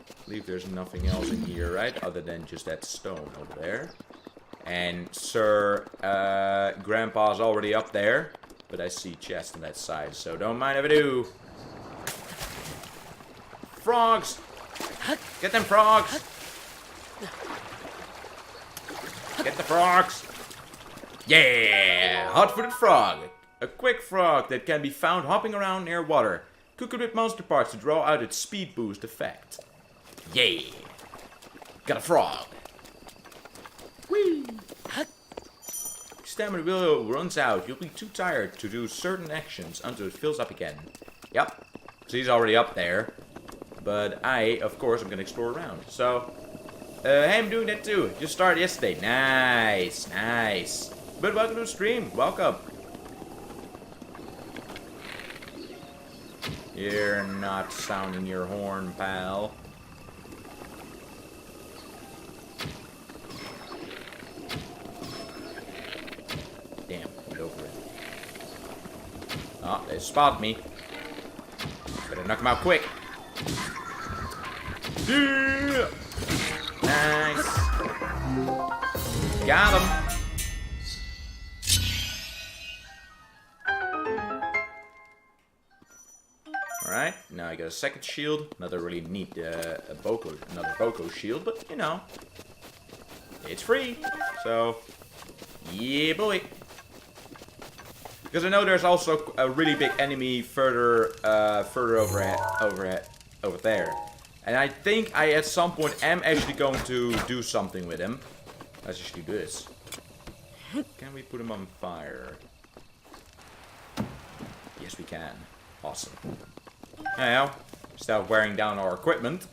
I believe there's nothing else in here, right? Other than just that stone over there. And Sir Grandpa's already up there. But I see chest on that side, so don't mind if I do. Frogs! Get them frogs! Get the frogs! Yeah! Hot-footed frog! A quick frog that can be found hopping around near water. Cook it with monster parts to draw out its speed boost effect. Yeah! Got a frog! Whee! Stamina will runs out. You'll be too tired to do certain actions until it fills up again. Yep. So he's already up there. But I, of course, am going to explore around. So, hey, I'm doing that too. Just started yesterday. Nice, nice. But welcome to the stream. Welcome. You're not sounding your horn, pal. Damn, get over it. Oh, they spotted me. Better knock them out quick. Yeah. Nice. Got him. Alright, now I got a second shield. Another really neat another Boko shield, but you know, it's free. So, yeah, boy. Because I know there's also a really big enemy further over there. And I think I at some point am actually going to do something with him. Let's just do this. Can we put him on fire? Yes, we can. Awesome. Now, start wearing down our equipment.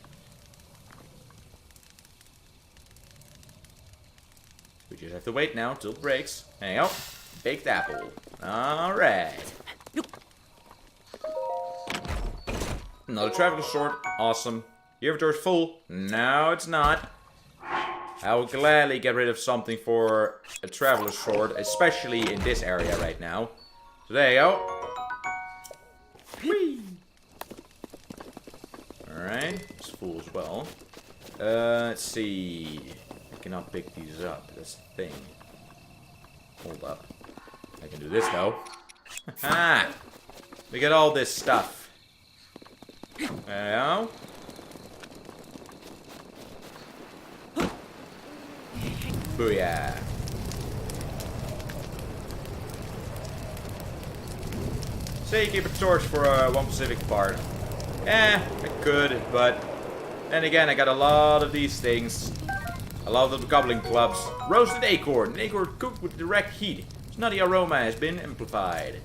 We just have to wait now till it breaks. There you go. Baked apple. Alright. Another traveler sword. Awesome. Your inventory's full. No, it's not. I will gladly get rid of something for a traveler sword, especially in this area right now. So there you go. Whee! Alright, it's full as well. Let's see. I cannot pick these up. That's the thing. Hold up. I can do this though. Ha! We got all this stuff. There we go. Booyah. Say you keep a torch for one specific part. I could, but then again, I got a lot of these things. A lot of the goblin clubs. Roasted acorn. An acorn cooked with direct heat. Its nutty aroma has been amplified.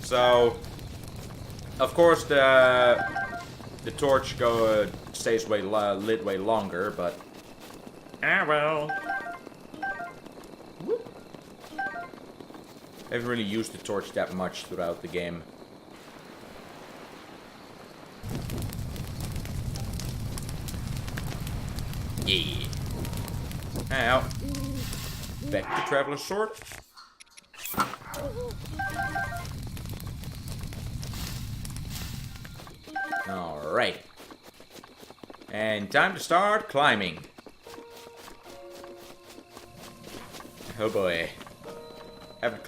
So, of course, the torch stays lit way longer, but well. I haven't really used the torch that much throughout the game. Yeah. Now, back to Traveler's Sword. Alright. And time to start climbing. Oh boy. Haven't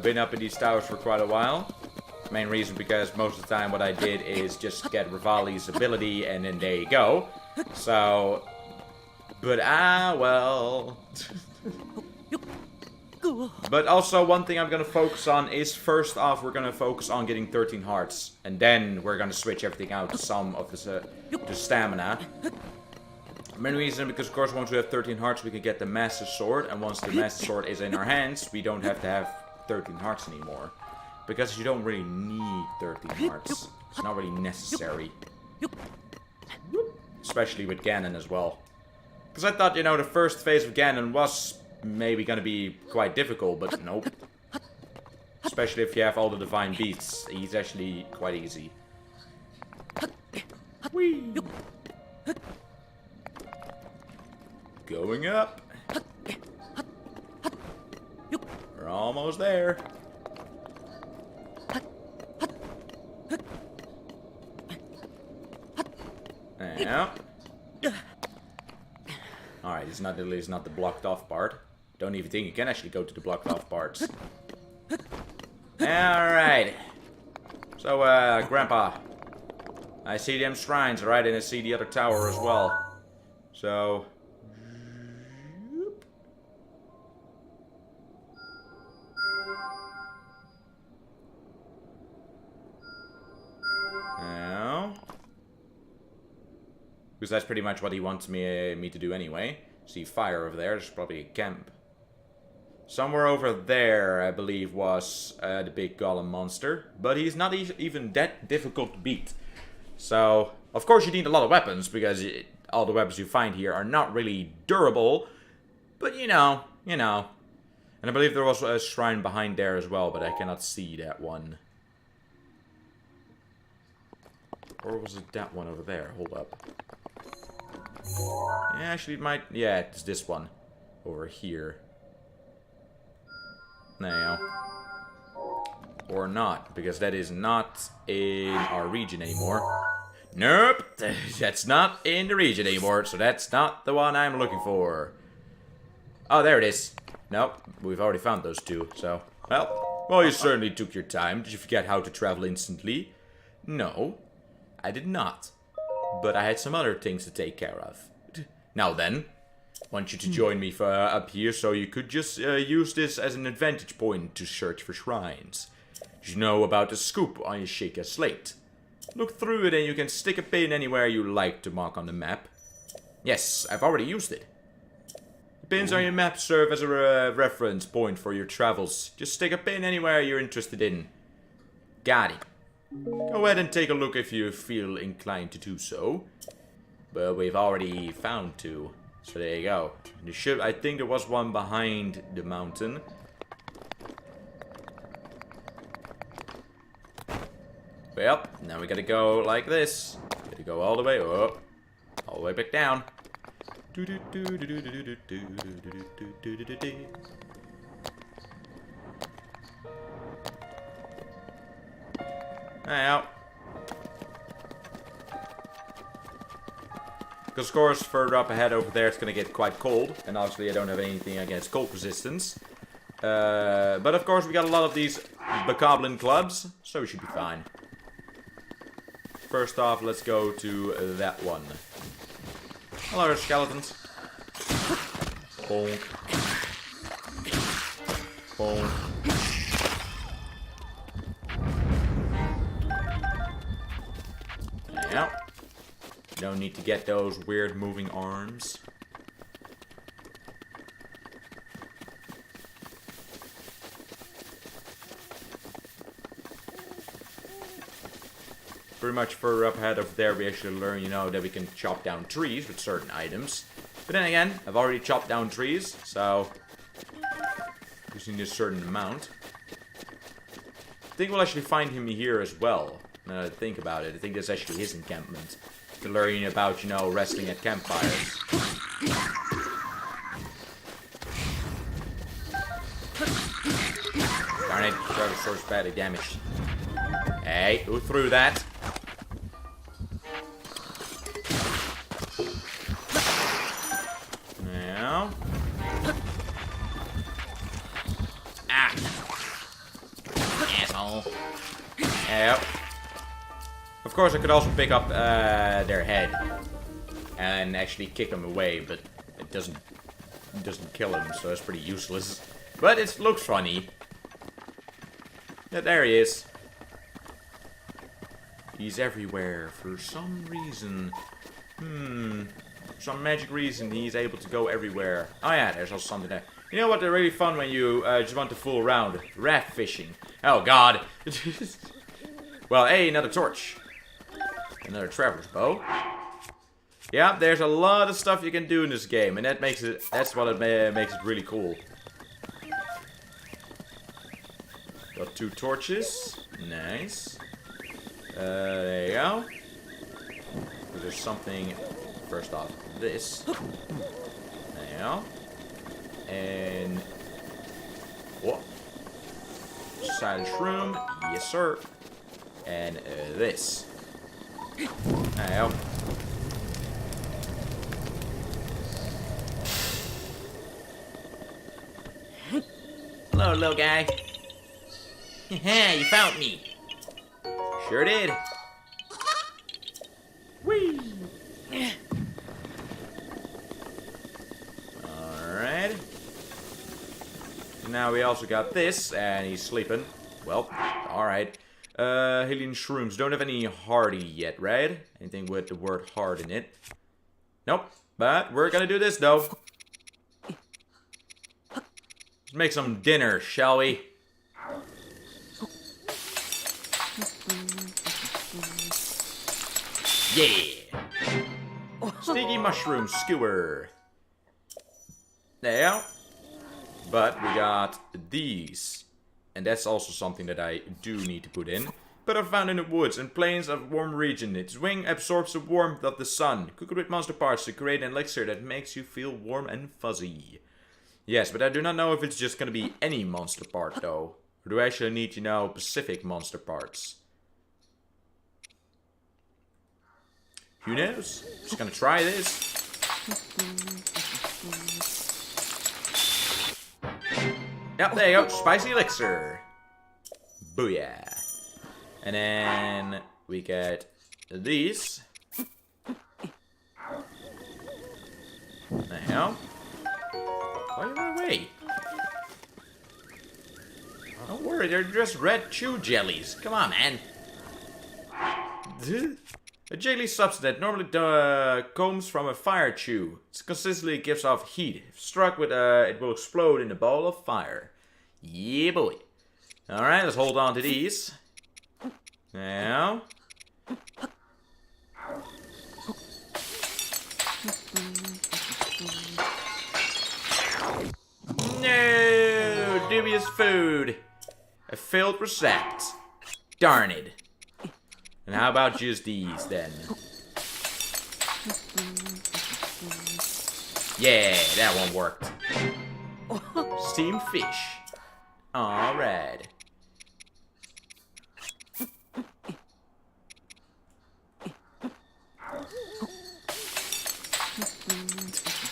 been up in these towers for quite a while. Main reason because most of the time what I did is just get Revali's ability and then there you go. So, but well. But also one thing I'm gonna focus on is first off we're gonna focus on getting 13 hearts. And then we're gonna switch everything out to some of the stamina. Main reason because of course once we have 13 hearts we can get the Master Sword, and once the Master Sword is in our hands we don't have to have 13 hearts anymore. Because you don't really need 13 hearts. It's not really necessary. Especially with Ganon as well. Because I thought, you know, the first phase of Ganon was maybe gonna be quite difficult, but nope. Especially if you have all the Divine Beasts. He's actually quite easy. Whee! Going up. We're almost there. Yeah. Alright, it's not the blocked off part. Don't even think you can actually go to the blocked off parts. Alright. So, Grandpa. I see them shrines, right? And I see the other tower as well. So... Now... Because that's pretty much what he wants me to do anyway. See fire over there, there's probably a camp. Somewhere over there, I believe, was the big golem monster. But he's not even that difficult to beat. So, of course you need a lot of weapons, because all the weapons you find here are not really durable. But you know. And I believe there was a shrine behind there as well, but I cannot see that one. Or was it that one over there? Hold up. Yeah, actually it might... Yeah, it's this one. Over here. Now. Or not, because that is not in our region anymore. Nope, that's not in the region anymore, so that's not the one I'm looking for. Oh, there it is. Nope, we've already found those two, so... Well, you certainly took your time. Did you forget how to travel instantly? No, I did not. But I had some other things to take care of. Now then, I want you to join me up here so you could just use this as an advantage point to search for shrines. Did you know about the scoop on your Sheikah slate? Look through it and you can stick a pin anywhere you like to mark on the map. Yes, I've already used it. The pins on your map serve as a reference point for your travels. Just stick a pin anywhere you're interested in. Got it. Go ahead and take a look if you feel inclined to do so. But we've already found two. So there you go. I think there was one behind the mountain. Well, now we gotta go like this. Gotta go all the way up. All the way back down. Now. Because of course, further up ahead over there, it's going to get quite cold. And obviously, I don't have anything against cold resistance. But of course, we got a lot of these Bokoblin clubs, so we should be fine. First off, let's go to that one. Hello, skeletons. Bonk. Bonk. Yeah. Don't need to get those weird moving arms. Pretty much further up ahead over there, we actually learn, you know, that we can chop down trees with certain items. But then again, I've already chopped down trees, so just need a certain amount. I think we'll actually find him here as well. Now that I think about it, I think that's actually his encampment. To learn about, you know, resting at campfires. Darn it, Trevor Sword's badly damaged. Hey, who threw that? Now. Ah! Asshole. Yep. Of course, I could also pick up their head and actually kick them away, but it doesn't kill him, so it's pretty useless. But it looks funny. Yeah, there he is. He's everywhere for some reason. For some magic reason, he's able to go everywhere. Oh yeah, there's also something there. You know what? They're really fun when you just want to fool around. Raft fishing. Oh god. Well, hey, another torch. Another traveler's bow. Yeah, there's a lot of stuff you can do in this game, and that's what it makes it really cool. Got 2 torches. Nice. There you go. There's something, first off, this. There you go. And what? Silent shroom. Yes, sir. And this. There you go. Hello, little guy. Haha, you found me. Sure did. Whee! Alright. Now we also got this, and he's sleeping. Well, alright. Hylian shrooms don't have any hardy yet, right? Anything with the word hard in it. Nope. But we're gonna do this, though. Let's make some dinner, shall we? Yeah! Sticky mushroom skewer. There you go. But we got these. And that's also something that I do need to put in. But are found in the woods and plains of a warm region. Its wing absorbs the warmth of the sun. Cook it with monster parts to create an elixir that makes you feel warm and fuzzy. Yes, but I do not know if it's just gonna be any monster part though. Or do I actually need, you know, specific monster parts? Who knows? Just gonna try this. Yep, there you go. Spicy elixir. Booyah. And then we get these. There you go. Why are you run away? Don't worry, they're just red chew jellies. Come on, man. A jelly substance that normally comes from a fire chew. It consistently gives off heat. If struck with it will explode in a ball of fire. Yeah, boy. Alright, let's hold on to these. Now. No! Dubious food. A failed recept. Darn it. And how about just these, then? Yeah, that one worked. Steamed fish. Alright.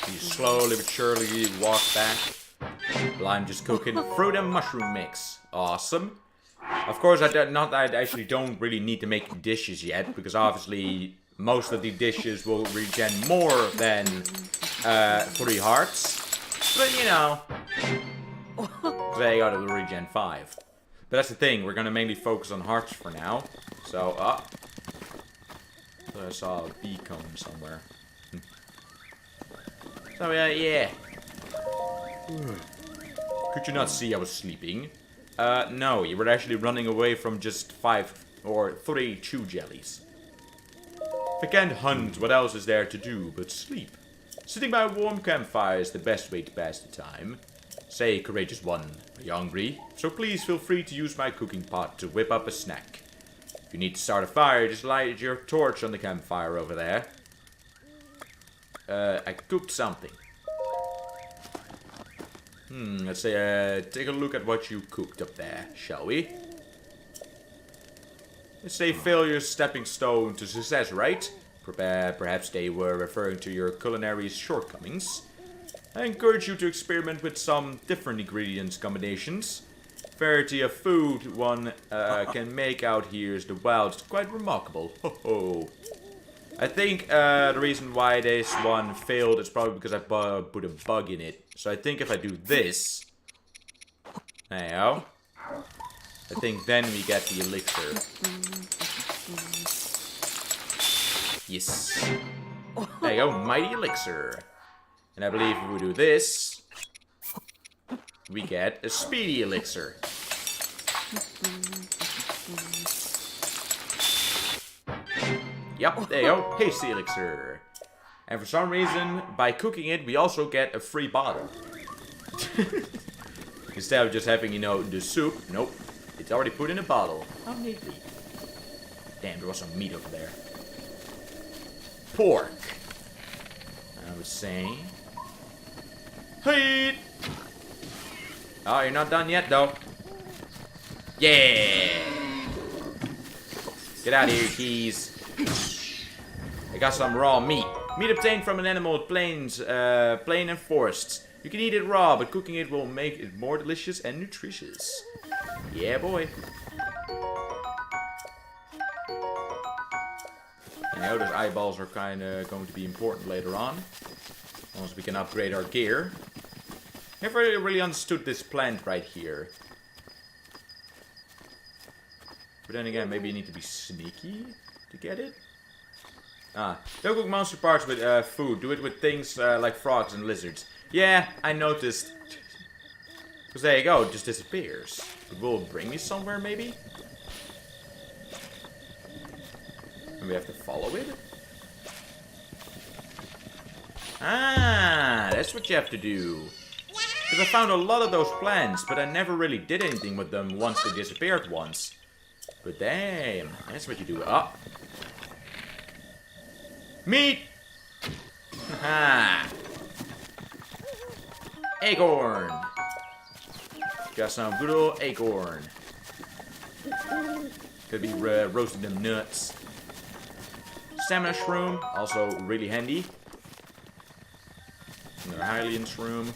You slowly but surely walk back. Well, I'm just cooking fruit and mushroom mix. Awesome. Of course, I actually don't really need to make dishes yet, because obviously most of the dishes will regen more than 3 hearts. But you know, they got to regen 5. But that's the thing, we're gonna mainly focus on hearts for now. So, I saw a bee coming somewhere. So yeah. Could you not see I was sleeping? No, you were actually running away from just 5 or 3 chew jellies. If I can't hunt, what else is there to do but sleep? Sitting by a warm campfire is the best way to pass the time. Say, courageous one, are you hungry? So please feel free to use my cooking pot to whip up a snack. If you need to start a fire, just light your torch on the campfire over there. I cooked something. Let's say, take a look at what you cooked up there, shall we? Let's say failure's stepping stone to success, right? Perhaps they were referring to your culinary shortcomings. I encourage you to experiment with some different ingredients combinations. Variety of food one can make out here is the wild. It's quite remarkable. Ho ho. I think the reason why this one failed is probably because I put a bug in it. So I think if I do this, there you go. I think then we get the elixir. Yes. There you go, mighty elixir. And I believe if we do this, we get a speedy elixir. Yep, there you go, hasty elixir. And for some reason, by cooking it, we also get a free bottle. Instead of just having, you know, the soup, nope. It's already put in a bottle. How neatly. Damn, there was some meat over there. Pork. I was saying. Hey! Oh, you're not done yet, though. Yeah! Get out of here, keys. I got some raw meat. Meat obtained from an animal at plain and forests. You can eat it raw, but cooking it will make it more delicious and nutritious. Yeah, boy. I know those eyeballs are kind of going to be important later on. Once we can upgrade our gear. Never really understood this plant right here. But then again, maybe you need to be sneaky to get it. Ah, don't cook monster parts with food. Do it with things like frogs and lizards. Yeah, I noticed. Because there you go, it just disappears. It will bring me somewhere, maybe? And we have to follow it? Ah, that's what you have to do. Because I found a lot of those plants, but I never really did anything with them once they disappeared once. But damn, that's what you do. Oh. Meat! Haha! Acorn! Got some good old acorn. Could be roasting them nuts. Stamina shroom, also really handy. Another Hylian shroom.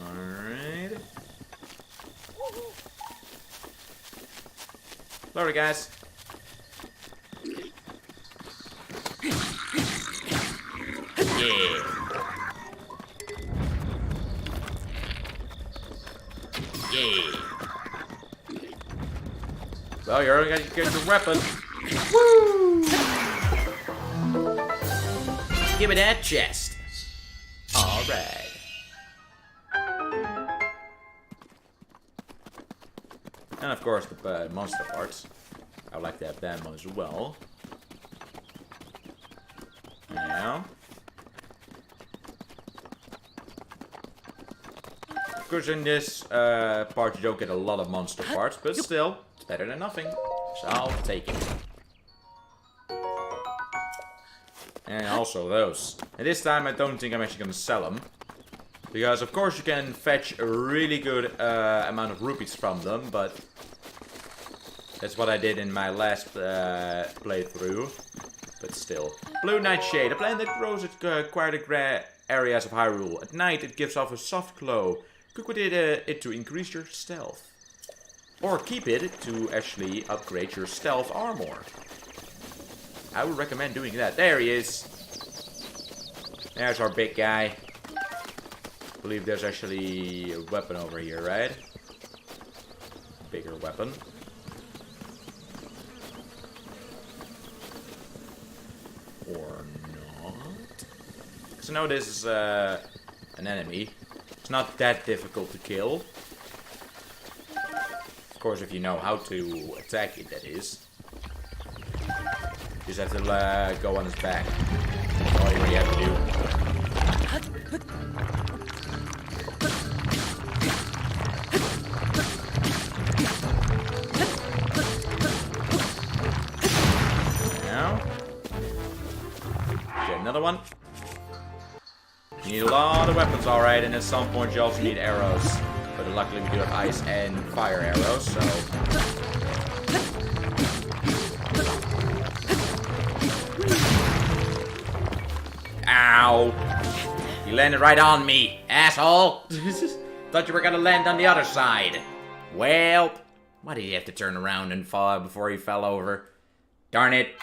Alright. Sorry, guys. Yeah. Yeah. Well, you're only gonna get your weapon. Woo! Give me that chest. Alright. And of course the monster parts. I would like to have them as well. Now. Of course in this part you don't get a lot of monster parts, but still, it's better than nothing. So I'll take it. And also those. And this time I don't think I'm actually going to sell them. Because of course you can fetch a really good amount of rupees from them, but that's what I did in my last playthrough. But still. Blue Nightshade, a plant that grows at quite a areas of Hyrule. At night it gives off a soft glow. Cook with it to increase your stealth. Or keep it to actually upgrade your stealth armor. I would recommend doing that. There he is. There's our big guy. I believe there's actually a weapon over here, right? Bigger weapon. Or not? So now this is an enemy. It's not that difficult to kill. Of course, if you know how to attack it, that is. You just have to go on his back. That's all you really have to do. Now. Get another one. You need a lot of weapons, alright, and at some point you also need arrows. But luckily we do have ice and fire arrows, so... Ow! You landed right on me, asshole! Thought you were gonna land on the other side. Well, why did you have to turn around and fall before he fell over? Darn it.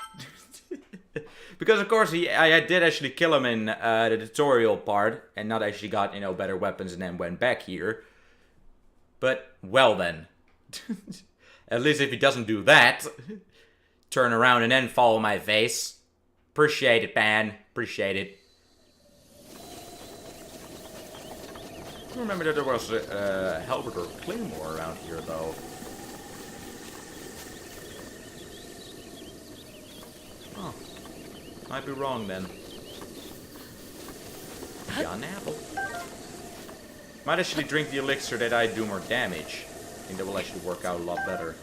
Because of course I did actually kill him in the tutorial part, and not actually got, you know, better weapons and then went back here. But, well then. At least if he doesn't do that, turn around and then fall on my face. Appreciate it, man. Appreciate it. I remember that there was a halberd or claymore around here, though. Oh. Might be wrong then. Got an apple. Might actually drink the elixir that I do more damage. I think that will actually work out a lot better.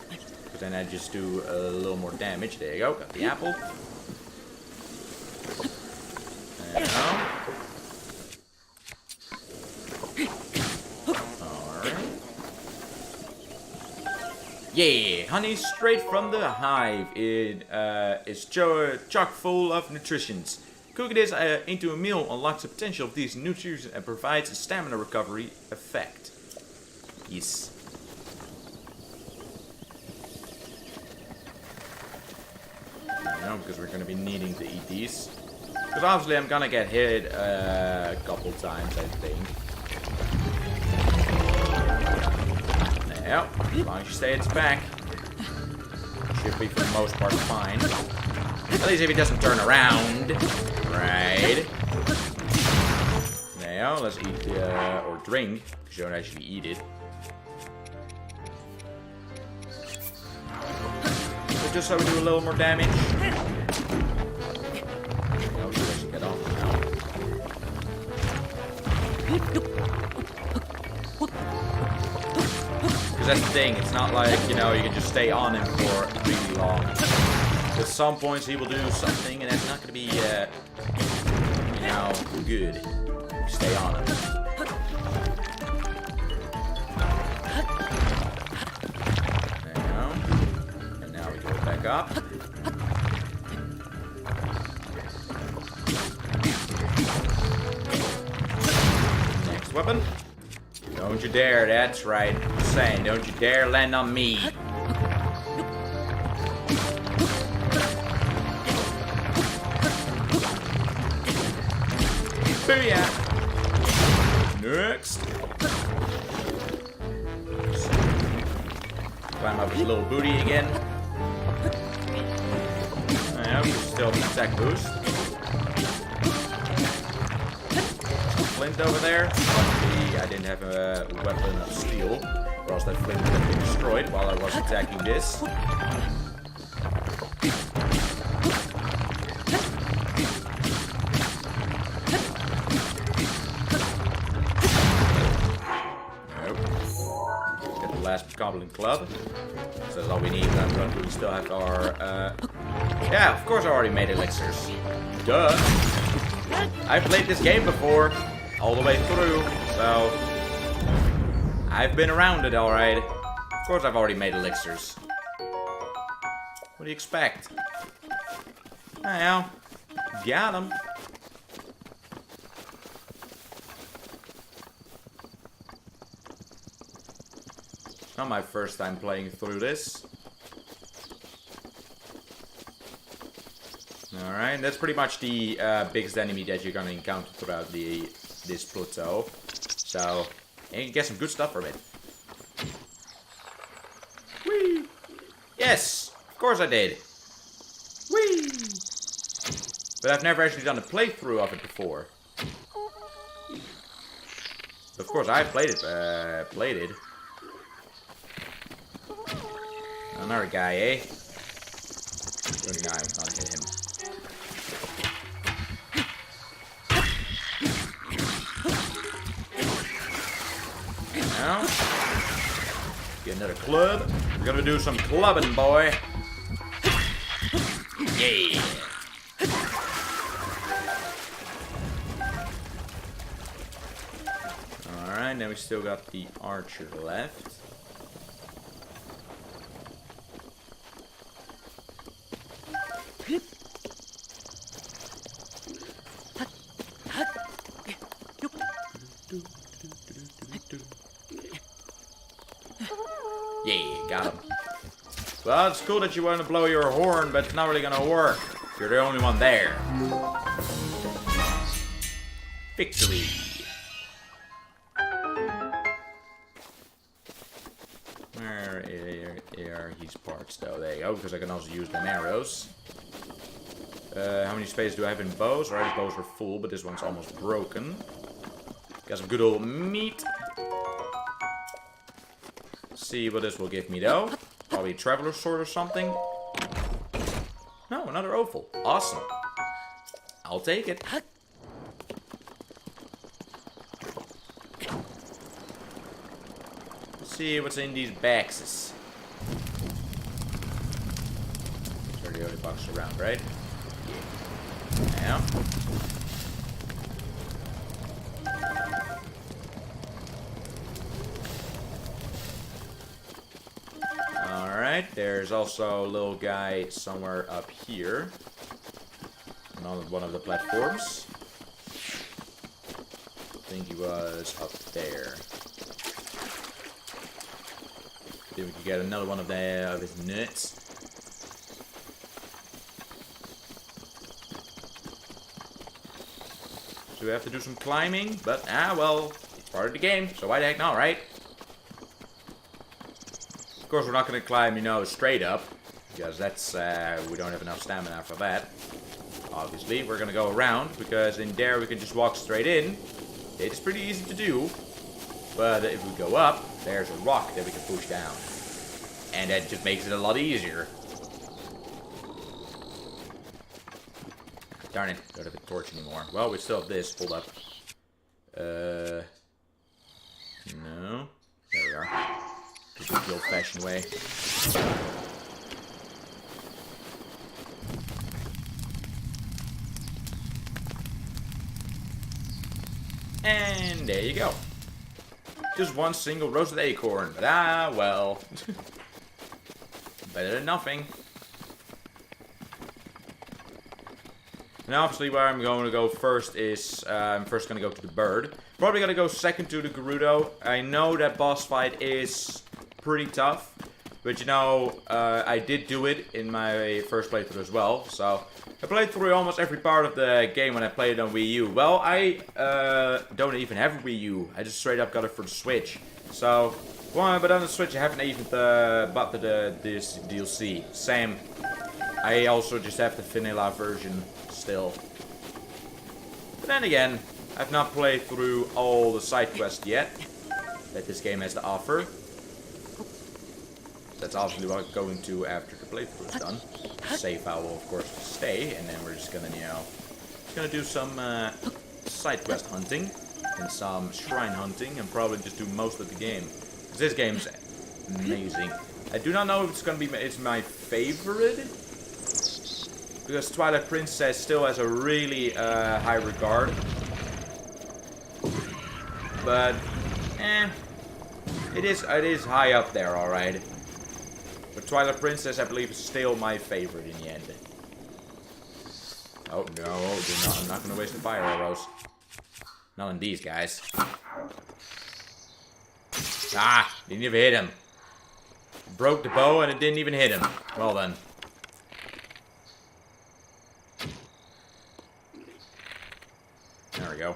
Because then I just do a little more damage. There you go. Got the apple. There you go. Alright. Yeah, honey straight from the hive. It is chock full of nutrients. Cooking this into a meal unlocks the potential of these nutrients and provides a stamina recovery effect. Yes. No, because we're going to be needing to eat these. Because obviously I'm going to get hit a couple times, I think. Now, as long as you stay at its back, should be for the most part fine. At least if he doesn't turn around. Right. Now, let's eat or drink, because you don't actually eat it. But just so we do a little more damage. No, we should get off now. Because that's the thing, it's not like, you know, you can just stay on him for really long. At some points he will do something and that's not going to be, you know, good. Stay on him. There you go. And now we go back up. Next weapon. Don't you dare, that's right. I'm saying, don't you dare land on me. Booyah! Next. Climb up his little booty again. Now, still an attack boost. Flint over there. Luckily, I didn't have a weapon of steel, or else that flint would have been destroyed while I was attacking this. Goblin Club. So that's all we need. But we still have our, yeah, of course I already made elixirs. Duh. I've played this game before, all the way through, so I've been around it alright. Of course I've already made elixirs. What do you expect? Well, got him. Not my first time playing through this. Alright, that's pretty much the biggest enemy that you're gonna encounter throughout this plateau. So, you can get some good stuff from it. Whee! Yes! Of course I did! Whee! But I've never actually done a playthrough of it before. Of course, I've played it. Another guy, eh? Good guy, I'm gonna hit him. Now, get another club. We're gonna do some clubbing, boy. Yeah. Alright, now we still got the archer left. Yeah, got him. Well, it's cool that you want to blow your horn, but it's not really gonna work. You're the only one there. Victory. Where are his parts, though? There you go, because I can also use them arrows. How many space do I have in bows? Alright, bows were full, but this one's almost broken. Got some good old meat. See what this will give me, though. Probably a traveler's sword or something. No, another offal. Awesome. I'll take it. See what's in these boxes. These are the only boxes around, right? Yeah. Now. There's also a little guy somewhere up here. On one of the platforms. I think he was up there. Then we can get another one of his nuts. So we have to do some climbing, but well, it's part of the game, so why the heck not, right? Of course, we're not going to climb, you know, straight up, because that's, we don't have enough stamina for that. Obviously, we're going to go around, because in there we can just walk straight in. It's pretty easy to do, but if we go up, there's a rock that we can push down. And that just makes it a lot easier. Darn it, don't have a torch anymore. Well, we still have this. Hold up. No. There we are. The old-fashioned way. And there you go. Just one single roasted acorn. But well. Better than nothing. And obviously where I'm going to go first is, I'm first going to go to the bird. Probably going to go second to the Gerudo. I know that boss fight is pretty tough. But you know, I did do it in my first playthrough as well. So, I played through almost every part of the game when I played it on Wii U. Well, I don't even have a Wii U. I just straight up got it for the Switch. So, well, but on the Switch I haven't even bought this DLC. Same. I also just have the vanilla version still. But then again, I've not played through all the side quests yet that this game has to offer. That's obviously what I'm going to after the playthrough is done. Save file will of course stay, and then we're just gonna, you know, do some side quest hunting and some shrine hunting, and probably just do most of the game. 'Cause this game's amazing. I do not know if it's gonna be my favorite, because Twilight Princess still has a really high regard. But it is high up there, all right. But Twilight Princess, I believe, is still my favorite in the end. Oh no, I'm not gonna waste the fire arrows. Not on these guys. Ah, didn't even hit him. Broke the bow and it didn't even hit him. Well done. There we go.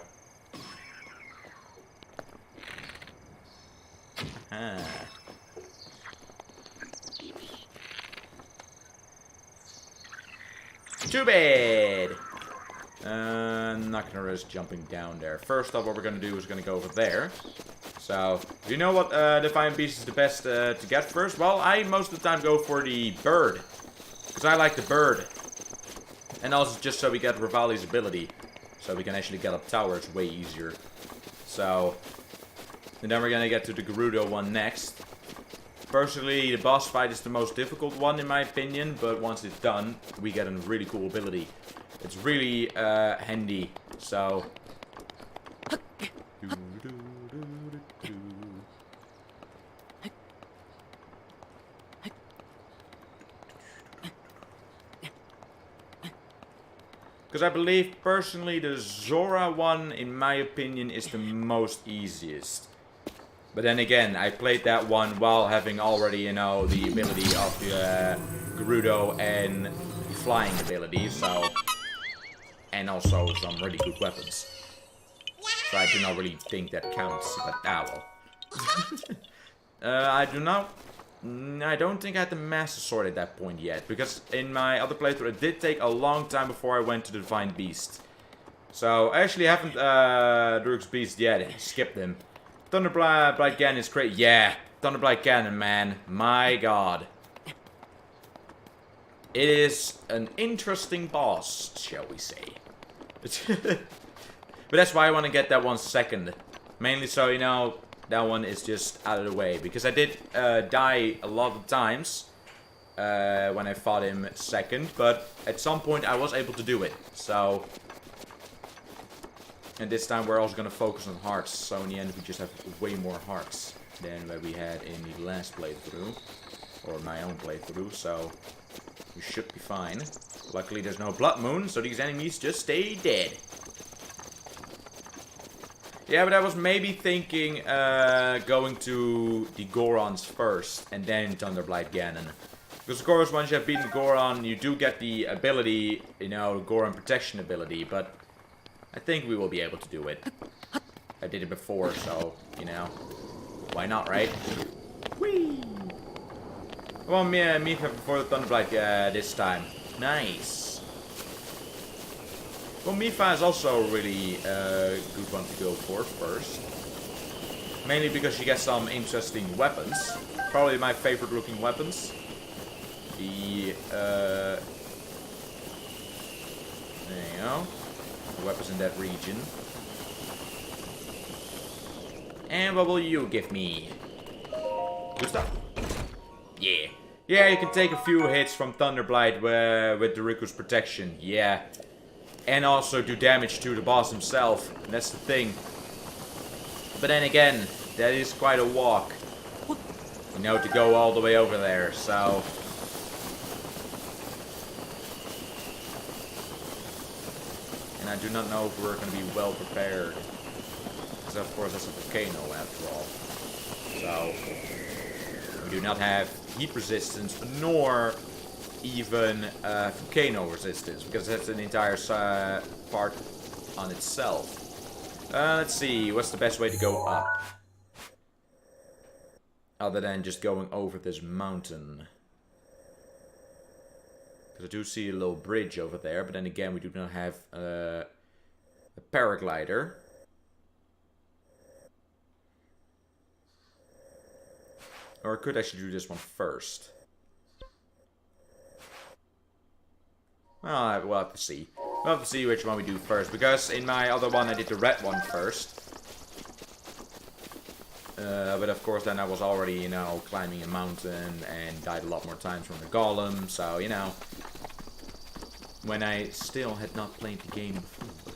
Ah. Too bad. I'm not gonna risk jumping down there. First off, what we're gonna do is gonna go over there. So, you know what Defiant Beast is the best to get first? Well, I most of the time go for the bird. Because I like the bird. And also just so we get Revali's ability. So we can actually get up towers way easier. So, and then we're gonna get to the Gerudo one next. Personally, the boss fight is the most difficult one in my opinion, but once it's done, we get a really cool ability. It's really handy, so... Because I believe, personally, the Zora one, in my opinion, is the most easiest. But then again, I played that one while having already, you know, the ability of the Gerudo and the flying ability, so... And also some really good weapons. So I do not really think that counts, but well. I don't think I had the Master Sword at that point yet, because in my other playthrough it did take a long time before I went to the Divine Beast. So I actually haven't Druk's Beast yet, skipped him. Thunderblight Ganon is great. Yeah, Thunderblight Ganon, man. My god. It is an interesting boss, shall we say. But that's why I want to get that one second. Mainly so, you know, that one is just out of the way. Because I did die a lot of times when I fought him second. But at some point I was able to do it. So... And this time we're also going to focus on hearts. So in the end we just have way more hearts than what we had in the last playthrough. or my own playthrough, so we should be fine. Luckily, there's no blood moon, so these enemies just stay dead. Yeah, but I was maybe thinking going to the Gorons first, and then Thunderblight Ganon. Because of course, once you have beaten Goron, you do get the ability, you know, Goron protection ability, but I think we will be able to do it. I did it before, so, you know, why not, right? Whee! Well, me for the Thunderblight this time. Nice. Well, Mipha is also really a good one to go for first. Mainly because you get some interesting weapons. Probably my favorite looking weapons. The, there you go. The weapons in that region. And what will you give me? Good stuff. Yeah. Yeah, you can take a few hits from Thunderblight with Dariku's protection. Yeah. And also do damage to the boss himself. That's the thing. But then again, that is quite a walk. You know, to go all the way over there, so... And I do not know if we're going to be well prepared. Because of course that's a volcano after all. So... We do not have heat resistance, nor even volcano resistance, because that's an entire part on itself. Let's see, what's the best way to go up? Other than just going over this mountain. Because I do see a little bridge over there, but then again we do not have a paraglider. Or I could actually do this one first. Well, we'll have to see. We'll have to see which one we do first. Because in my other one I did the red one first. But of course then I was already, you know, climbing a mountain and died a lot more times from the golem. So, you know. When I still had not played the game before.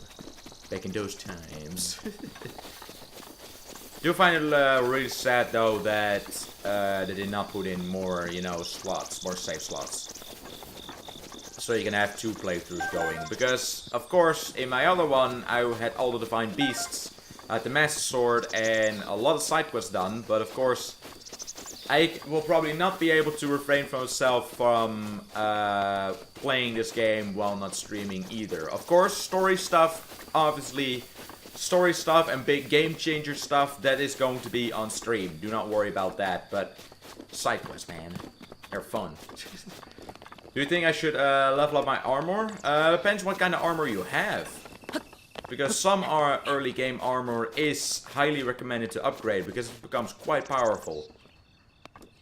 Back in those times. I do find it really sad though that they did not put in more, you know, slots, more save slots. So you can have 2 playthroughs going. Because, of course, in my other one, I had all the Divine Beasts, the Master Sword, and a lot of side quests done. But, of course, I will probably not be able to refrain from myself from playing this game while not streaming either. Of course, story stuff, obviously... Story stuff and big game changer stuff, that is going to be on stream. Do not worry about that, but side quests, man, they're fun. Do you think I should level up my armor? Depends what kind of armor you have. Because some early game armor is highly recommended to upgrade, because it becomes quite powerful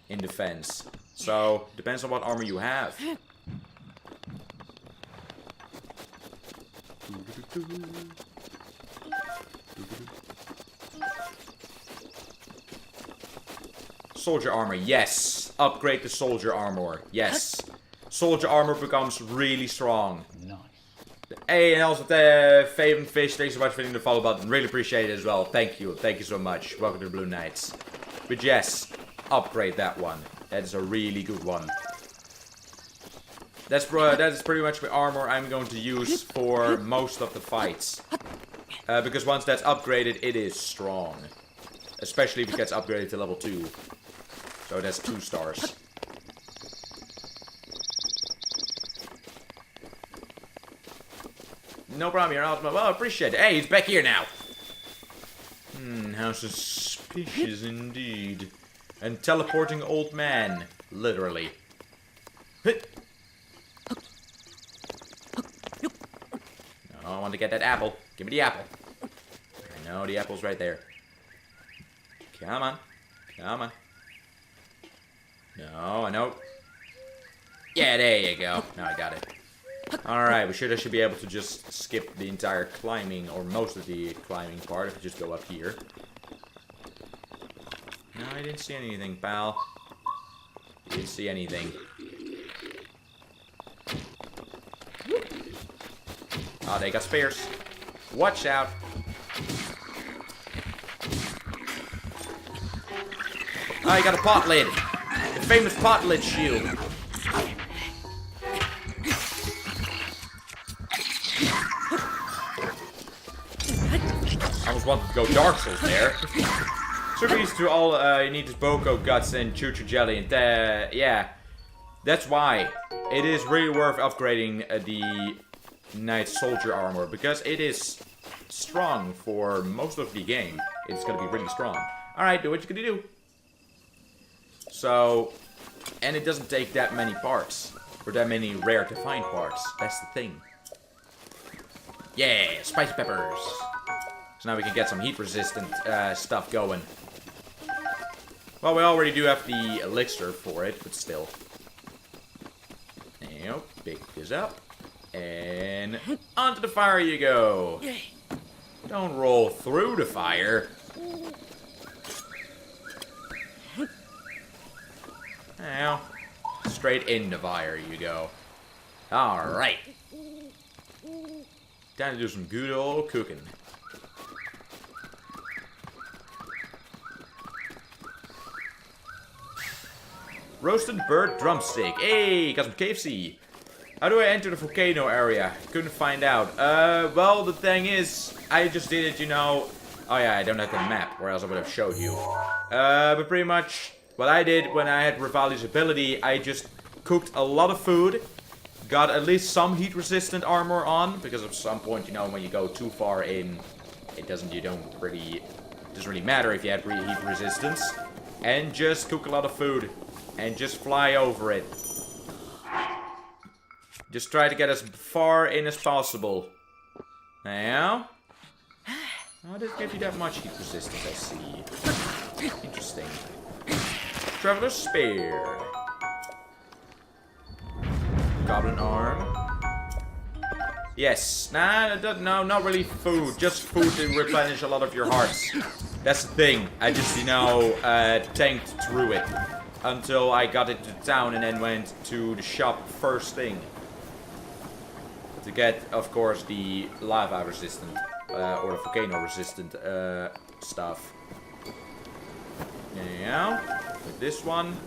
in defense. So, depends on what armor you have. Soldier armor, yes. Upgrade the soldier armor, yes. Soldier armor becomes really strong. Nice. Hey, and also Faven Fish, thanks so much for hitting the follow button. Really appreciate it as well. Thank you so much. Welcome to the Blue Knights. But yes, upgrade that one. That is a really good one. That is pretty much the armor I'm going to use for most of the fights. Because once that's upgraded, it is strong. Especially if it gets upgraded to level 2. So that's 2 stars. No problem, you're out. Well, I appreciate it. Hey, he's back here now. How suspicious indeed. And teleporting old man. Literally. No, I want to get that apple. Give me the apple. I know the apple's right there. Come on. Come on. No, I know. Yeah, there you go. Now I got it. Alright, I should be able to just skip the entire climbing, or most of the climbing part, if we just go up here. No, I didn't see anything, pal. Didn't see anything. Oh, they got spears. Watch out. Oh, you got a pot lid. famous potlet shield. I almost wanted to go Dark Souls there. Super easy to all, you need is Boko Guts and Choo Choo Jelly, and yeah. That's why it is really worth upgrading the Knight Soldier armor, because it is strong for most of the game. It's gonna be really strong. Alright, do what you're gonna do. So, and it doesn't take that many parts, or that many rare to find parts. That's the thing. Yeah, spicy peppers. So now we can get some heat resistant stuff going. Well, we already do have the elixir for it, but still. Now, pick this up. And onto the fire you go. Don't roll through the fire. Now, straight in the fire you go. Alright. Time to do some good old cooking. Roasted bird drumstick. Hey, got some KFC. How do I enter the volcano area? Couldn't find out. Well, the thing is, I just did it, you know. Oh yeah, I don't have the map, or else I would have showed you. But pretty much, what I did when I had Revali's ability, I just cooked a lot of food. Got at least some heat-resistant armor on, because at some point, you know, when you go too far in, it doesn't really matter if you have heat resistance. And just cook a lot of food. And just fly over it. Just try to get as far in as possible. Now. How did it give you that much heat resistance, I see. Interesting. Traveler's Spear. Goblin Arm. Yes. Nah, no, not really food. Just food to replenish a lot of your hearts. That's the thing. I just, you know, tanked through it. Until I got into town and then went to the shop first thing. To get, of course, the lava resistant, or the volcano resistant stuff. Yeah, with this one.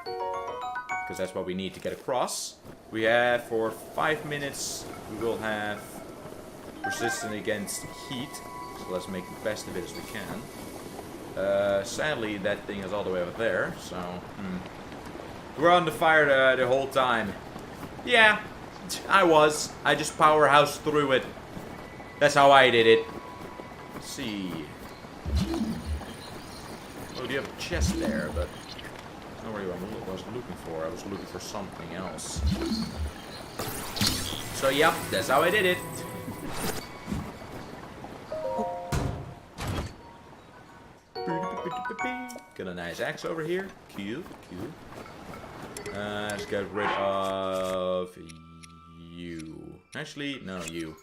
Because that's what we need to get across. We have, for 5 minutes, we will have resistance against heat. So let's make the best of it as we can. Sadly, that thing is all the way over there, so... We're on the fire the whole time. Yeah, I was. I just powerhoused through it. That's how I did it. Let's see. Oh, do you have a chest there, but... That's not really what I was looking for. I was looking for something else. So, yep, that's how I did it. Got a nice axe over here. Cute, cute. Let's get rid of you. Actually, no, you.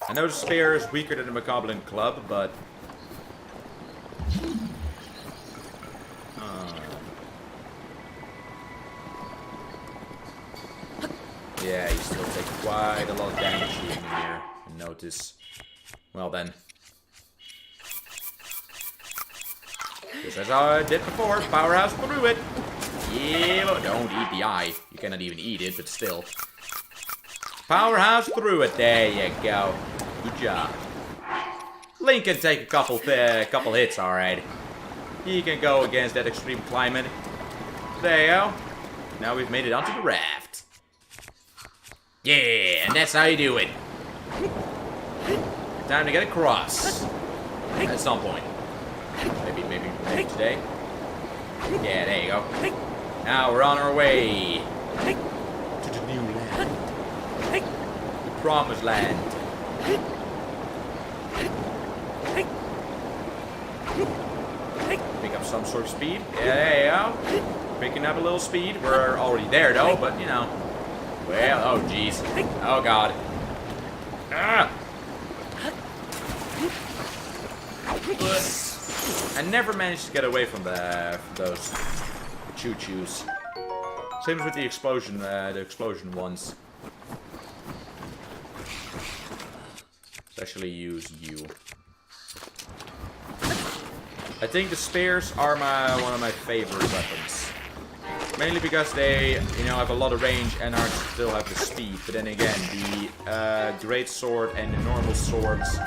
I know the spear is weaker than the Macaulin Club, but... Yeah, you still take quite a lot of damage here. And notice. Well then. Just as I did before, powerhouse through it. Yeah, but don't eat the eye. You cannot even eat it, but still. Powerhouse through it. There you go. Good job. Link can take a couple hits, alright. He can go against that extreme climate. There you go. Now we've made it onto the raft. Yeah, and that's how you do it. Time to get across. At some point. Maybe today. Yeah, there you go. Now we're on our way to the new land. The promised land. Pick up some sort of speed. Yeah, there you go. Picking up a little speed. We're already there though, but you know. Well, oh jeez. Oh god. Ah! I never managed to get away from those choo-choos. Same as with the explosion ones. Especially use you. I think the spears are one of my favorite weapons. Mainly because they, have a lot of range and still have the speed. But then again, the Great Sword and the normal swords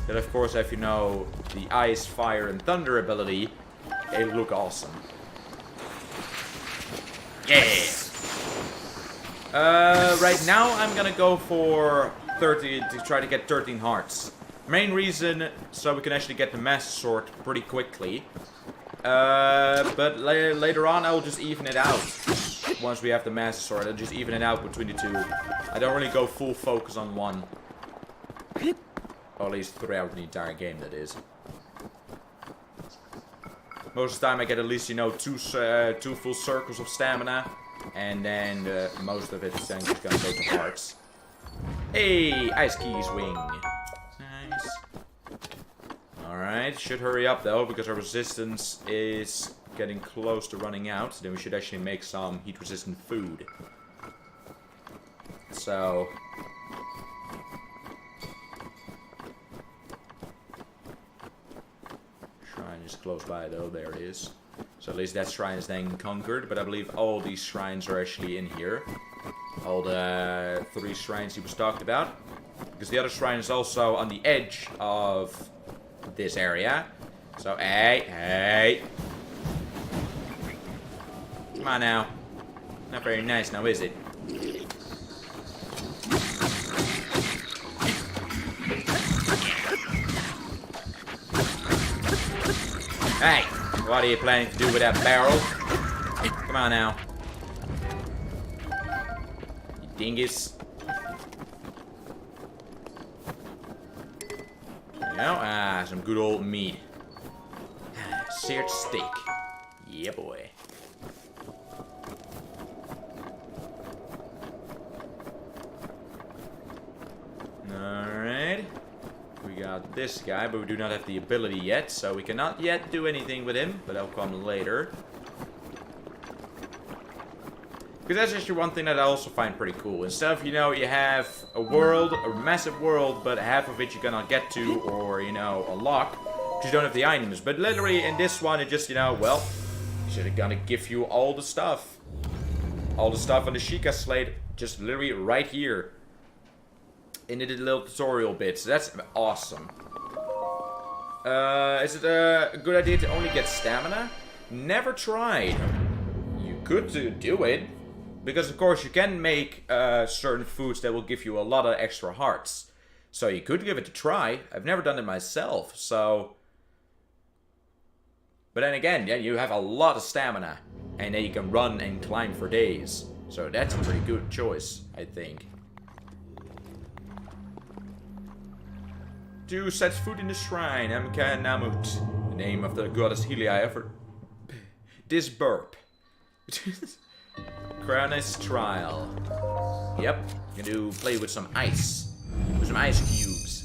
that of course have, the ice, fire, and thunder ability, they look awesome. Yeah! Right now I'm gonna go for 30 to try to get 13 hearts. Main reason, so we can actually get the Master Sword pretty quickly. But later on I'll just even it out. Once we have the Master Sword, I'll just even it out between the two. I don't really go full focus on one. Or at least throughout the entire game, that is. Most of the time I get at least, two full circles of stamina. And then most of it is then just gonna go to hearts. Hey, Ice Keys Wing. Nice. Alright, should hurry up though, because our resistance is getting close to running out. Then we should actually make some heat-resistant food. So... Shrine is close by though, there it is. So at least that shrine is then conquered, but I believe all these shrines are actually in here. All the 3 shrines he was talked about. Because the other shrine is also on the edge of this area. So, hey. Come on now. Not very nice now, is it? Hey, what are you planning to do with that barrel? Come on now. You dingus. Some good old meat. Seared steak. Yeah, boy. Alright. We got this guy, but we do not have the ability yet, so we cannot yet do anything with him, but that'll come later. Because that's actually one thing that I also find pretty cool. Instead of, you have a world, a massive world, but half of it you cannot get to, or, unlock, because you don't have the items. But literally in this one, it just, well, it's just gonna give you all the stuff. All the stuff on the Sheikah Slate, just literally right here. In the little tutorial bits. That's awesome. Is it a good idea to only get stamina? Never tried. You could do it. Because of course you can make certain foods that will give you a lot of extra hearts. So you could give it a try. I've never done it myself, so... But then again, yeah, you have a lot of stamina. And then you can run and climb for days. So that's a pretty good choice, I think. To set food in the shrine, Amka Namut. The name of the goddess Helia for this burp. Cronus Trial. Yep, you can do play with some ice. With some ice cubes.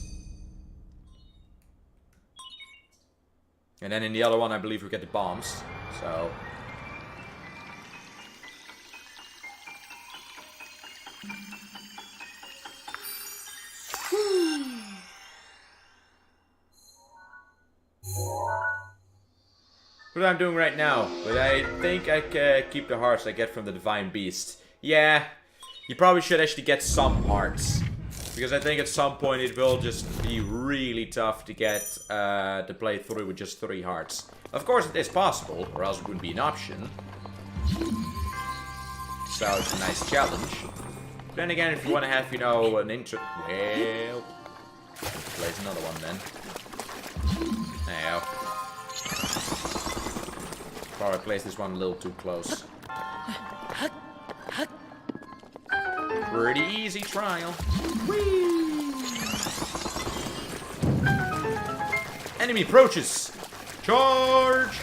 And then in the other one I believe we get the bombs. So what I'm doing right now, but I think I can keep the hearts I get from the Divine Beast. Yeah, you probably should actually get some hearts. Because I think at some point it will just be really tough to get to play through with just 3 hearts. Of course it is possible, or else it wouldn't be an option. So it's a nice challenge. But then again, if you want to have, an intro... Well... Place another one then. Now. Probably placed this one a little too close. Pretty easy trial. Whee! Enemy approaches. Charge!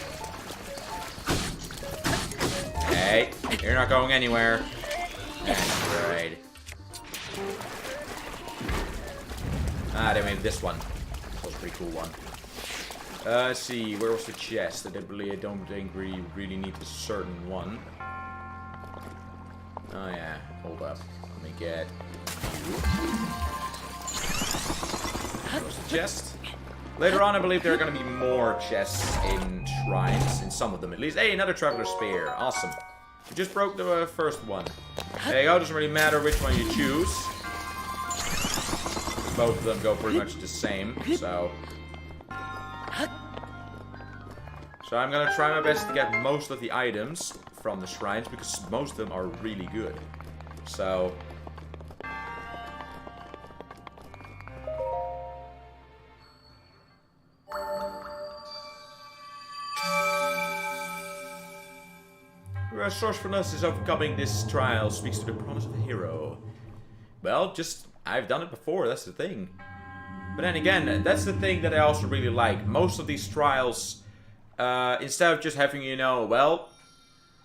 Hey, you're not going anywhere. That's right. Then we have this one. That was a pretty cool one. Let's see, where was the chest? I don't think we really need a certain one. Oh yeah, hold up. Let me get you. Where's the chest? Later on, I believe there are going to be more chests in shrines, in some of them at least. Hey, another Traveler Spear. Awesome. You just broke the first one. There you go, doesn't really matter which one you choose. Both of them go pretty much the same, so... So I'm gonna try my best to get most of the items from the shrines, because most of them are really good. So... Resourcefulness is overcoming this trial speaks to the promise of a hero. Well, I've done it before, that's the thing. But then again, that's the thing that I also really like. Most of these trials, instead of just having, you know, well,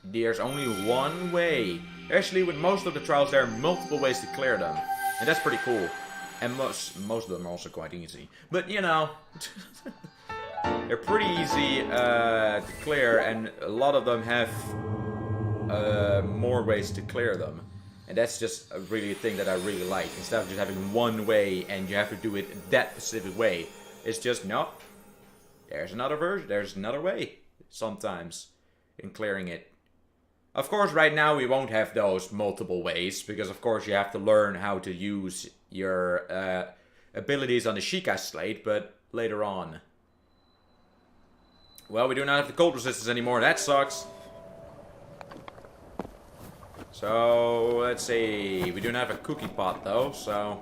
there's only one way. Actually, with most of the trials, there are multiple ways to clear them. And that's pretty cool. And most of them are also quite easy. But, you know, they're pretty easy to clear, and a lot of them have more ways to clear them. And that's just a really thing that I really like. Instead of just having one way and you have to do it that specific way. It's just, no, there's another version, there's another way sometimes in clearing it. Of course, right now we won't have those multiple ways, because of course you have to learn how to use your abilities on the Sheikah Slate, but later on. Well, we do not have the cold resistance anymore, that sucks. So, let's see, we do not have a cookie pot though, so...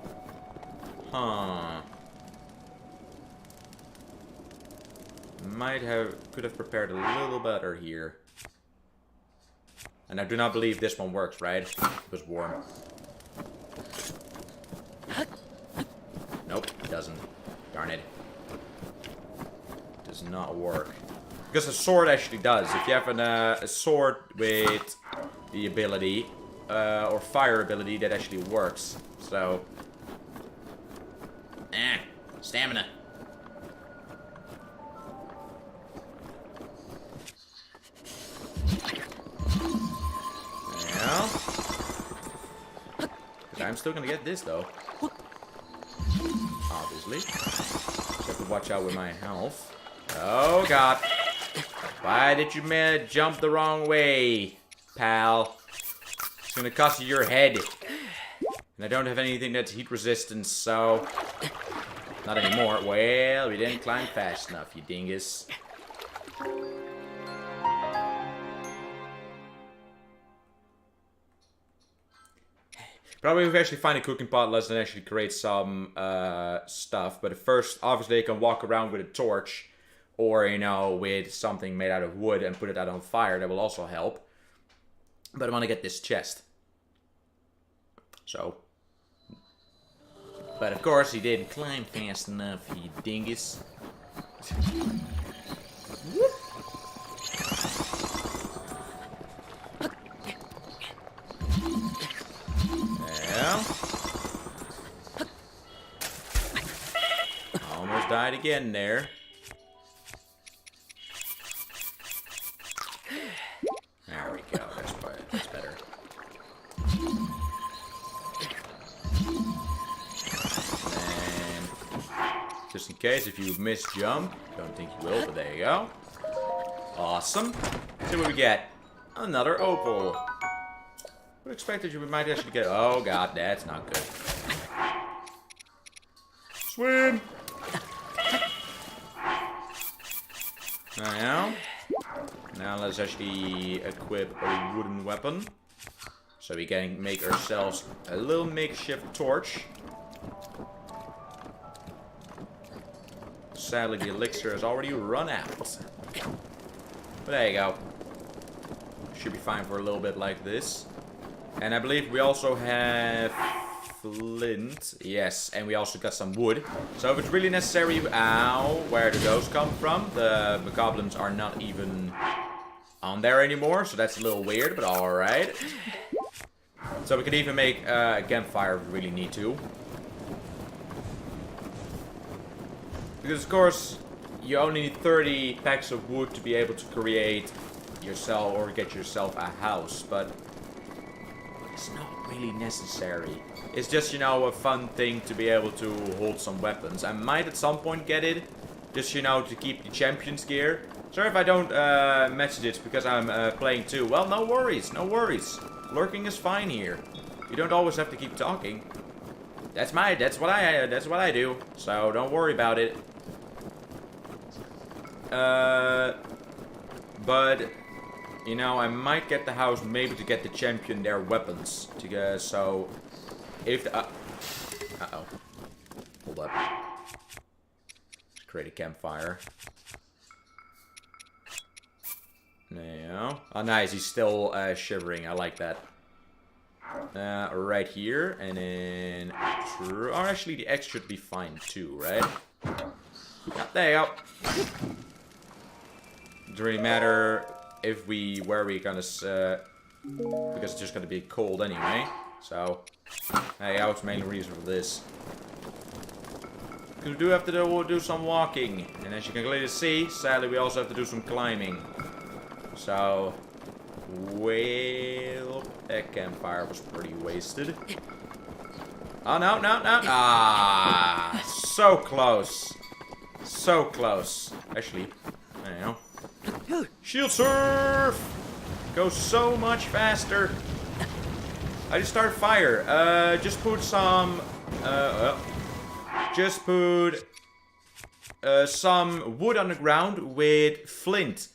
Could have prepared a little better here. And I do not believe this one works, right? It was warm. Nope, it doesn't. Darn it. Does not work. Because a sword actually does. If you have a sword with the ability, or fire ability, that actually works. So... Stamina. Yeah. I'm still gonna get this though. Obviously. Just have to watch out with my health. Oh god. Why did you jump the wrong way, pal? It's gonna cost you your head. And I don't have anything that's heat resistant, so... Not anymore. Well, we didn't climb fast enough, you dingus. Probably if we actually find a cooking pot, let's then actually create some stuff. But at first, obviously, I can walk around with a torch. Or, you know, with something made out of wood and put it out on fire. That will also help. But I want to get this chest. So. But of course, he didn't climb fast enough, you dingus. Yeah. Almost died again there. There we go. That's better. And just in case if you miss jump, don't think you will, but there you go. Awesome. See what we get. Another opal. Would expected you might actually get. Oh god, that's not good. Swim. Now let's actually equip a wooden weapon. So we can make ourselves a little makeshift torch. Sadly, the elixir has already run out. But there you go. Should be fine for a little bit like this. And I believe we also have flint. Yes, and we also got some wood. So if it's really necessary... Ow, where do those come from? The goblins are not even on there anymore, so that's a little weird, but alright. So we could even make a campfire if we really need to. Because of course, you only need 30 packs of wood to be able to create yourself or get yourself a house, but it's not really necessary. It's just, you know, a fun thing to be able to hold some weapons. I might at some point get it, just, you know, to keep the champion's gear. Sorry if I don't message it because I'm playing too. Well, no worries, no worries. Lurking is fine here. You don't always have to keep talking. That's what I do. So don't worry about it. But you know, I might get the house maybe to get the champion their weapons. So if the, uh-oh. Hold up. Let's create a campfire. There you go. Oh, nice. He's still shivering. I like that. Right here. And then... Oh, actually, the X should be fine too, right? Yeah, there you go. Doesn't really matter if where we gonna... because it's just gonna be cold anyway. So... Hey, that was the main reason for this. Because we do have to do some walking. And as you can clearly see, sadly we also have to do some climbing. So, well, that campfire was pretty wasted. Oh, no. Ah, so close. So close. Actually, I don't know. Shield surf! Goes so much faster. I just started fire. Just put some, just put some wood on the ground with flint.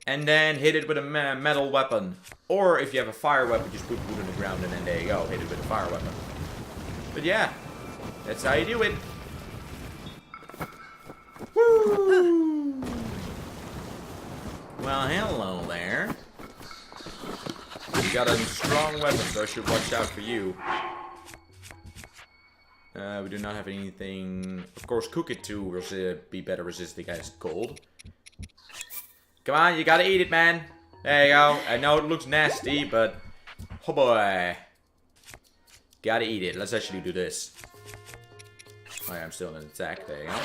And then hit it with a metal weapon. Or if you have a fire weapon, just put wood on the ground and then there you go. Hit it with a fire weapon. But yeah, that's how you do it. Woo! Well, hello there. You got a strong weapon, so I should watch out for you. We do not have anything... Of course, cook it too, will be better resisting against cold. Come on, you gotta eat it, man. There you go. I know it looks nasty, but... Oh boy. Gotta eat it. Let's actually do this. Oh yeah, I'm still in an attack. There you go.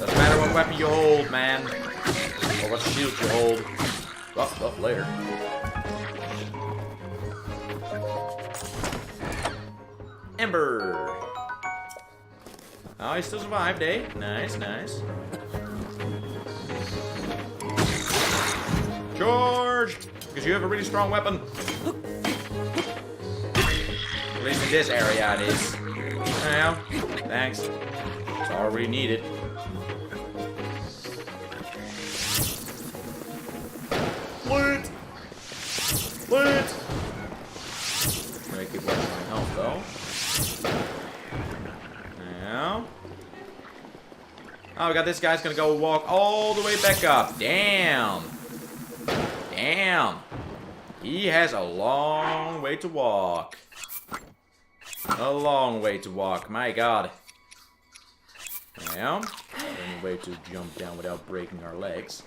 Doesn't matter what weapon you hold, man. Or what shield you hold. Oh, later. Ember. Oh, he still survived, eh? Nice. Charge! Because you have a really strong weapon. At least in this area it is. Now, thanks. It's all we needed. Flint! I'm gonna keep watching my health, though. Now. Oh, we got this guy's gonna go walk all the way back up. Damn. He has a long way to walk. A long way to walk. My God. Now. Any way to jump down without breaking our legs?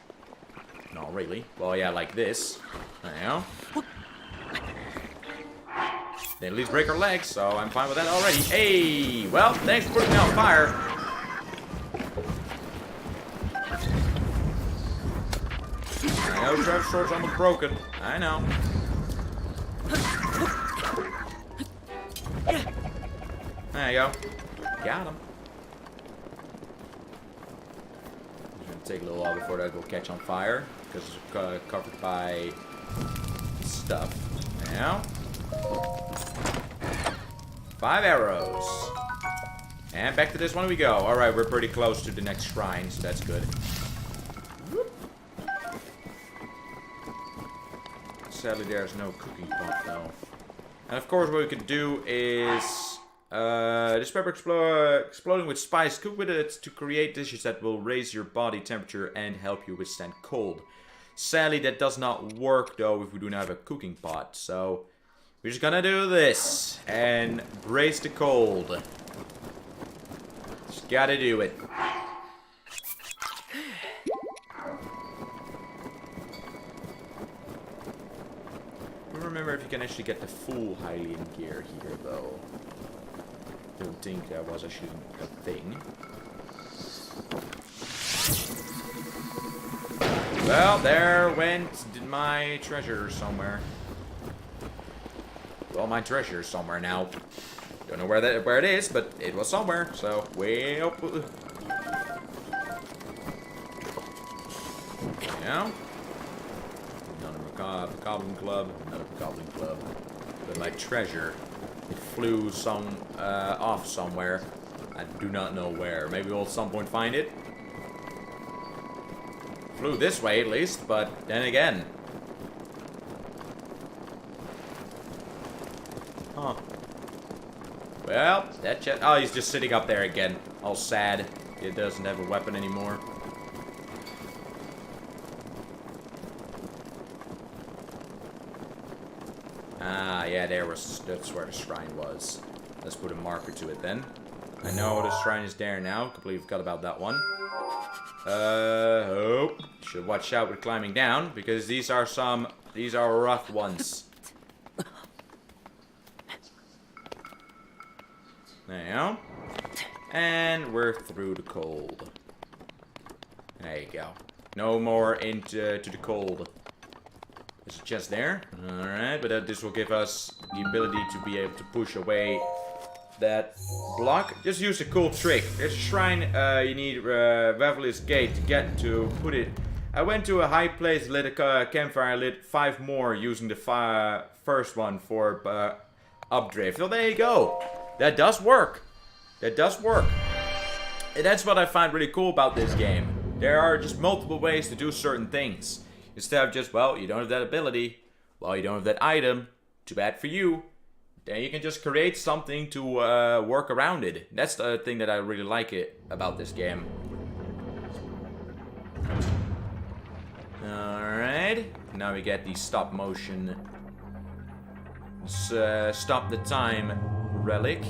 Not really. Well, yeah, like this. Now. They at least break our legs, so I'm fine with that already. Hey! Well, thanks for putting me on fire. I know Trevor's sword's almost broken. I know. There you go. Got him. It's gonna take a little while before that will catch on fire, because it's covered by stuff. Now. 5 arrows. And back to this one we go. Alright, we're pretty close to the next shrine, so that's good. Sadly, there's no cooking pot, though. And of course, what we can do is... this pepper exploding with spice. Cook with it to create dishes that will raise your body temperature and help you withstand cold. Sadly, that does not work, though, if we do not have a cooking pot. So... we're just gonna do this and brace the cold. Just gotta do it. I don't remember if you can actually get the full Hylian gear here, though. Don't think that was actually a thing. Well, there went my treasure somewhere. Well, my treasure is somewhere now. Don't know where it is, but it was somewhere. So, way up. Yeah. Another Goblin Club. Another Goblin Club. But my treasure, it flew off somewhere. I do not know where. Maybe we'll at some point find it. Flew this way at least, but then again. Huh. Well, that chest. Oh, he's just sitting up there again. All sad. He doesn't have a weapon anymore. Ah, yeah, that's where the shrine was. Let's put a marker to it then. I know the shrine is there now. Completely forgot about that one. Oh. Should watch out with climbing down, because these are rough ones. There you go. And we're through the cold. There you go. No more into the cold. There's a chest there. Alright, but this will give us the ability to be able to push away that block. Just use a cool trick. There's a shrine, you need Revelio's Gate to get to put it. I went to a high place, lit a campfire, lit 5 more using the first one for updrift. So there you go. That does work. That does work. And that's what I find really cool about this game. There are just multiple ways to do certain things. Instead of just, well, you don't have that ability. Well, you don't have that item. Too bad for you. Then you can just create something to work around it. That's the thing that I really like about this game. Alright. Now we get the stop motion. Stop the time relic.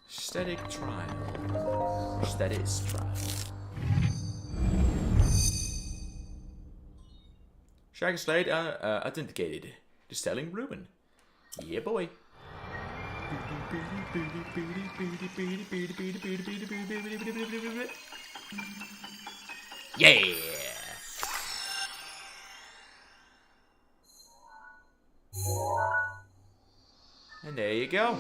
Static trial. Status trial. Shaggy Slade authenticated. Dispelling Ruin. Yeah, boy. Yeah. And there you go.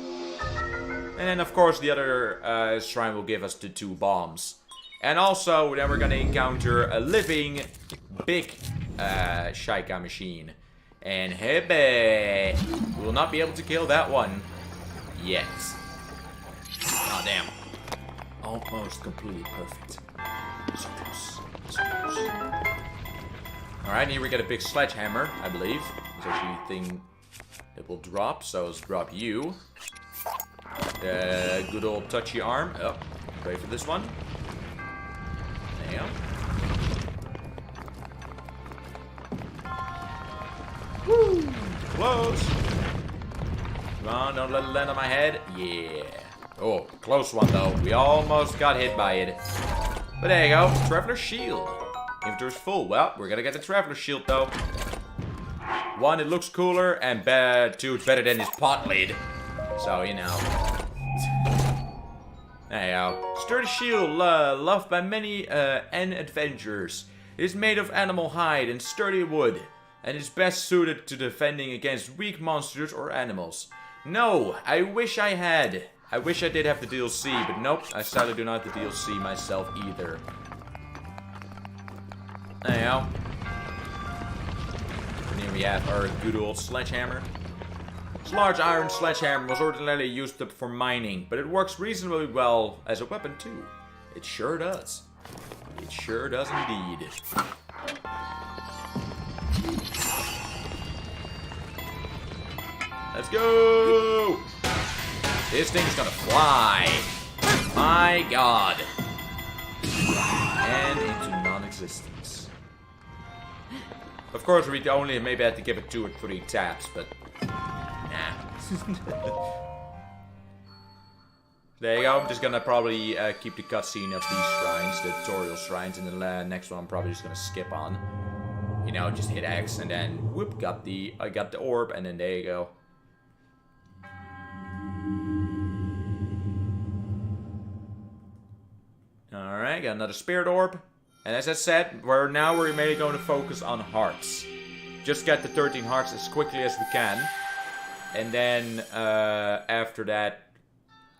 And then, of course, the other shrine will give us the 2 bombs. And also, then we're gonna encounter a living big Shaika machine. And hey, we will not be able to kill that one yet. Oh, damn. Almost completely perfect. So close. So close. Alright, here we get a big sledgehammer, I believe. It's actually a thing that will drop, so let's drop you. The good old touchy arm. Oh, wait for this one. There you go. Woo! Close! Come on, don't let it land on my head. Yeah. Oh, close one though. We almost got hit by it. But there you go. Traveler Shield. Inventory's full. Well, we're gonna get the Traveler Shield though. 1, it looks cooler, and 2, it's better than his pot lid. So, you know. There you go. Sturdy shield, loved by many adventurers. It is made of animal hide and sturdy wood, and is best suited to defending against weak monsters or animals. No, I wish I had. I wish I did have the DLC, but nope, I sadly do not have the DLC myself either. There you go. And here we have our good old sledgehammer. This large iron sledgehammer was ordinarily used for mining, but it works reasonably well as a weapon too. It sure does. It sure does indeed. Let's go! This thing's gonna fly. My god. And into non-existence. Of course, we only maybe had to give it 2 or 3 taps, but there you go. I'm just gonna probably keep the cutscene of these shrines, the tutorial shrines, and the next one I'm probably just gonna skip on. You know, just hit X and then whoop, I got the orb, and then there you go. Alright, got another spirit orb. And as I said, we're mainly going to focus on hearts. Just get the 13 hearts as quickly as we can. And then, after that,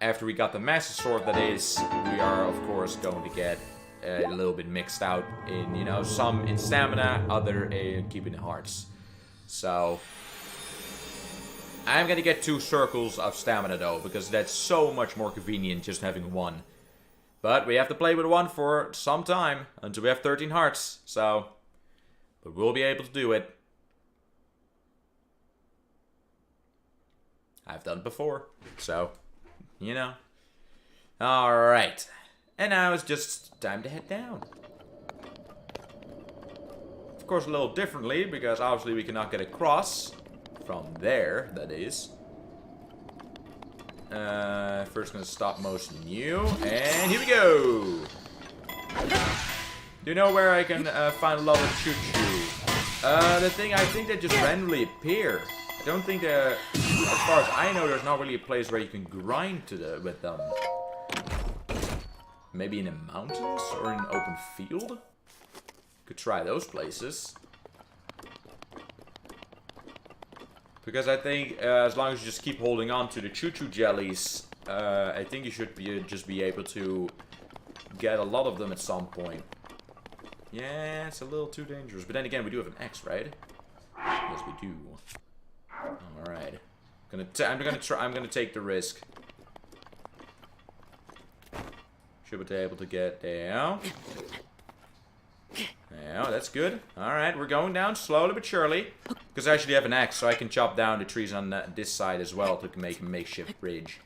after we got the Master Sword, that is, we are, of course, going to get a little bit mixed out in, you know, some in stamina, other in keeping the hearts. So, I'm gonna get 2 circles of stamina, though, because that's so much more convenient just having 1. But we have to play with 1 for some time, until we have 13 hearts, so... But we'll be able to do it. I've done it before, so, you know. Alright. And now it's just time to head down. Of course, a little differently, because obviously we cannot get across. From there, that is. First gonna stop motion you, and here we go! Do you know where I can find a lot of choo-choo? The thing, I think they just randomly appear. I don't think as far as I know, there's not really a place where you can grind with them. Maybe in the mountains or in an open field? Could try those places. Because I think as long as you just keep holding on to the choo-choo jellies, I think you should just be able to get a lot of them at some point. Yeah, it's a little too dangerous. But then again, we do have an X, right? Yes, we do. Alright. I'm gonna take the risk. Should be able to get down. Yeah, that's good. Alright, we're going down slowly but surely. Because I actually have an axe, so I can chop down the trees on this side as well to make a makeshift bridge.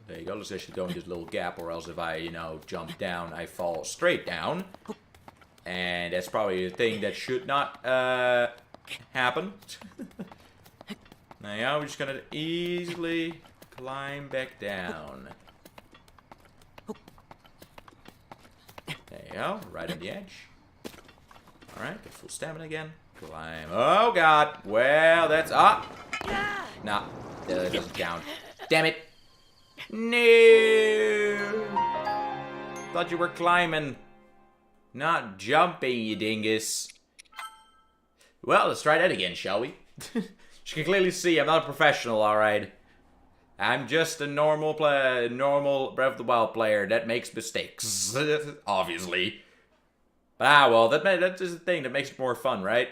There you go, let's actually go in this little gap, or else if I, you know, jump down, I fall straight down. And that's probably a thing that should not happen. Now we're just gonna easily climb back down. There you go, right on the edge. Alright, get full stamina again. Climb. Oh god! Well, that's up. Nah, that doesn't count. Damn it! No! Thought you were climbing, not jumping, you dingus. Well, let's try that again, shall we? You can clearly see I'm not a professional, alright? I'm just a normal Breath of the Wild player that makes mistakes, obviously. But well, that's just the thing that makes it more fun, right?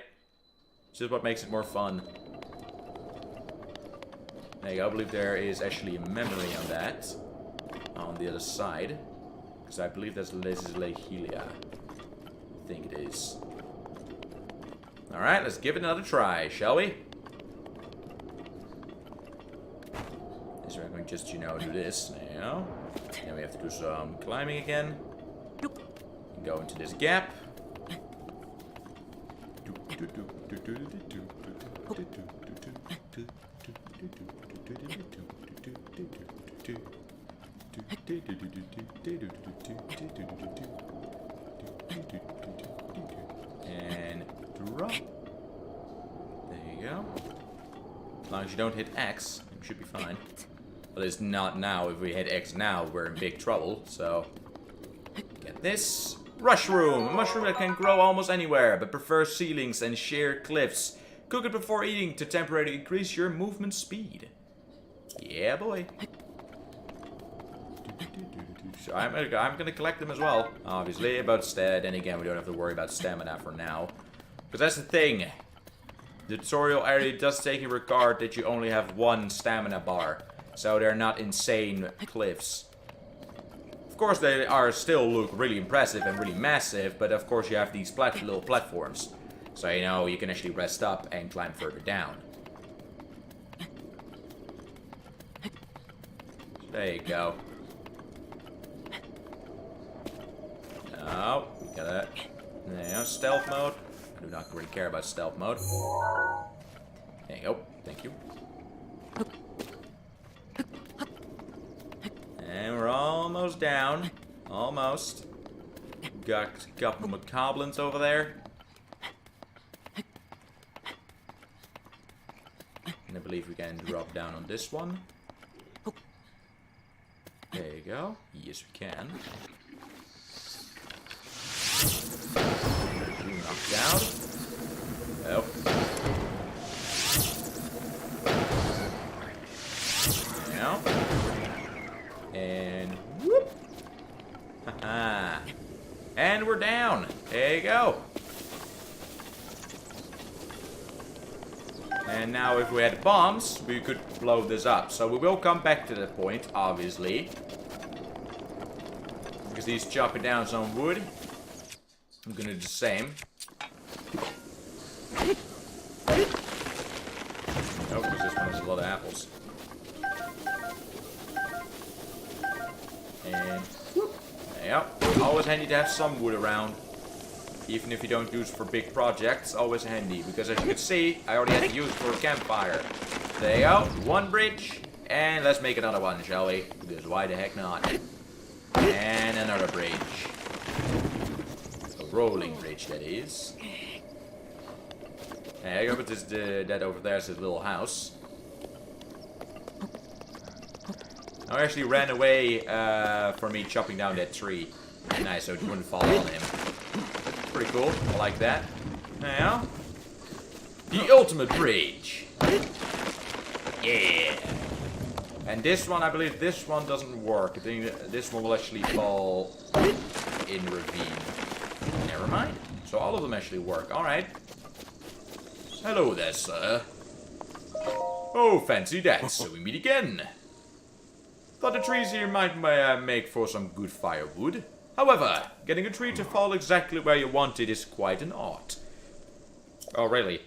It's just what makes it more fun. There you go, I believe there is actually a memory on that. On the other side. Because I believe this is Lehelia. I think it is. Alright, let's give it another try, shall we? So we're going to just, you know, do this now. Then we have to do some climbing again. Go into this gap. And drop. There you go. As long as you don't hit X, you should be fine. But it's not now. If we hit X now, we're in big trouble. So, get this. Rushroom! A mushroom that can grow almost anywhere, but prefers ceilings and sheer cliffs. Cook it before eating to temporarily increase your movement speed. Yeah, boy. So I'm gonna collect them as well, obviously. But then again, we don't have to worry about stamina for now. Because that's the thing. The tutorial area does take into regard that you only have 1 stamina bar. So they're not insane cliffs. Of course, they are still look really impressive and really massive, but of course you have these little platforms. So, you know, you can actually rest up and climb further down. There you go. Oh, we gotta... Now, stealth mode. I do not really care about stealth mode. There you go. Thank you. And we're almost down. Almost. Got a couple of goblins over there. And I believe we can drop down on this one. There you go. Yes, we can. Knocked down. Oh. Ah. And we're down. There you go. And now if we had bombs, we could blow this up. So we will come back to that point, obviously. Because he's chopping down some wood. I'm gonna do the same. Oh, because this one has a lot of apples. And yeah, always handy to have some wood around. Even if you don't use it for big projects, always handy. Because as you can see, I already had to use it for a campfire. There you go, one bridge. And let's make another one, shall we? Because why the heck not? And another bridge. A rolling bridge, that is. There you go, but that over there is a little house. I actually ran away from me chopping down that tree. Nice, so it wouldn't fall on him. That's pretty cool. I like that. Now, the ultimate bridge. Yeah. And this one, I believe this one doesn't work. I think this one will actually fall in ravine. Never mind. So all of them actually work. Alright. Hello there, sir. Oh, fancy that. So we meet again. Thought the trees here might make for some good firewood. However, getting a tree to fall exactly where you want it is quite an art. Oh, really?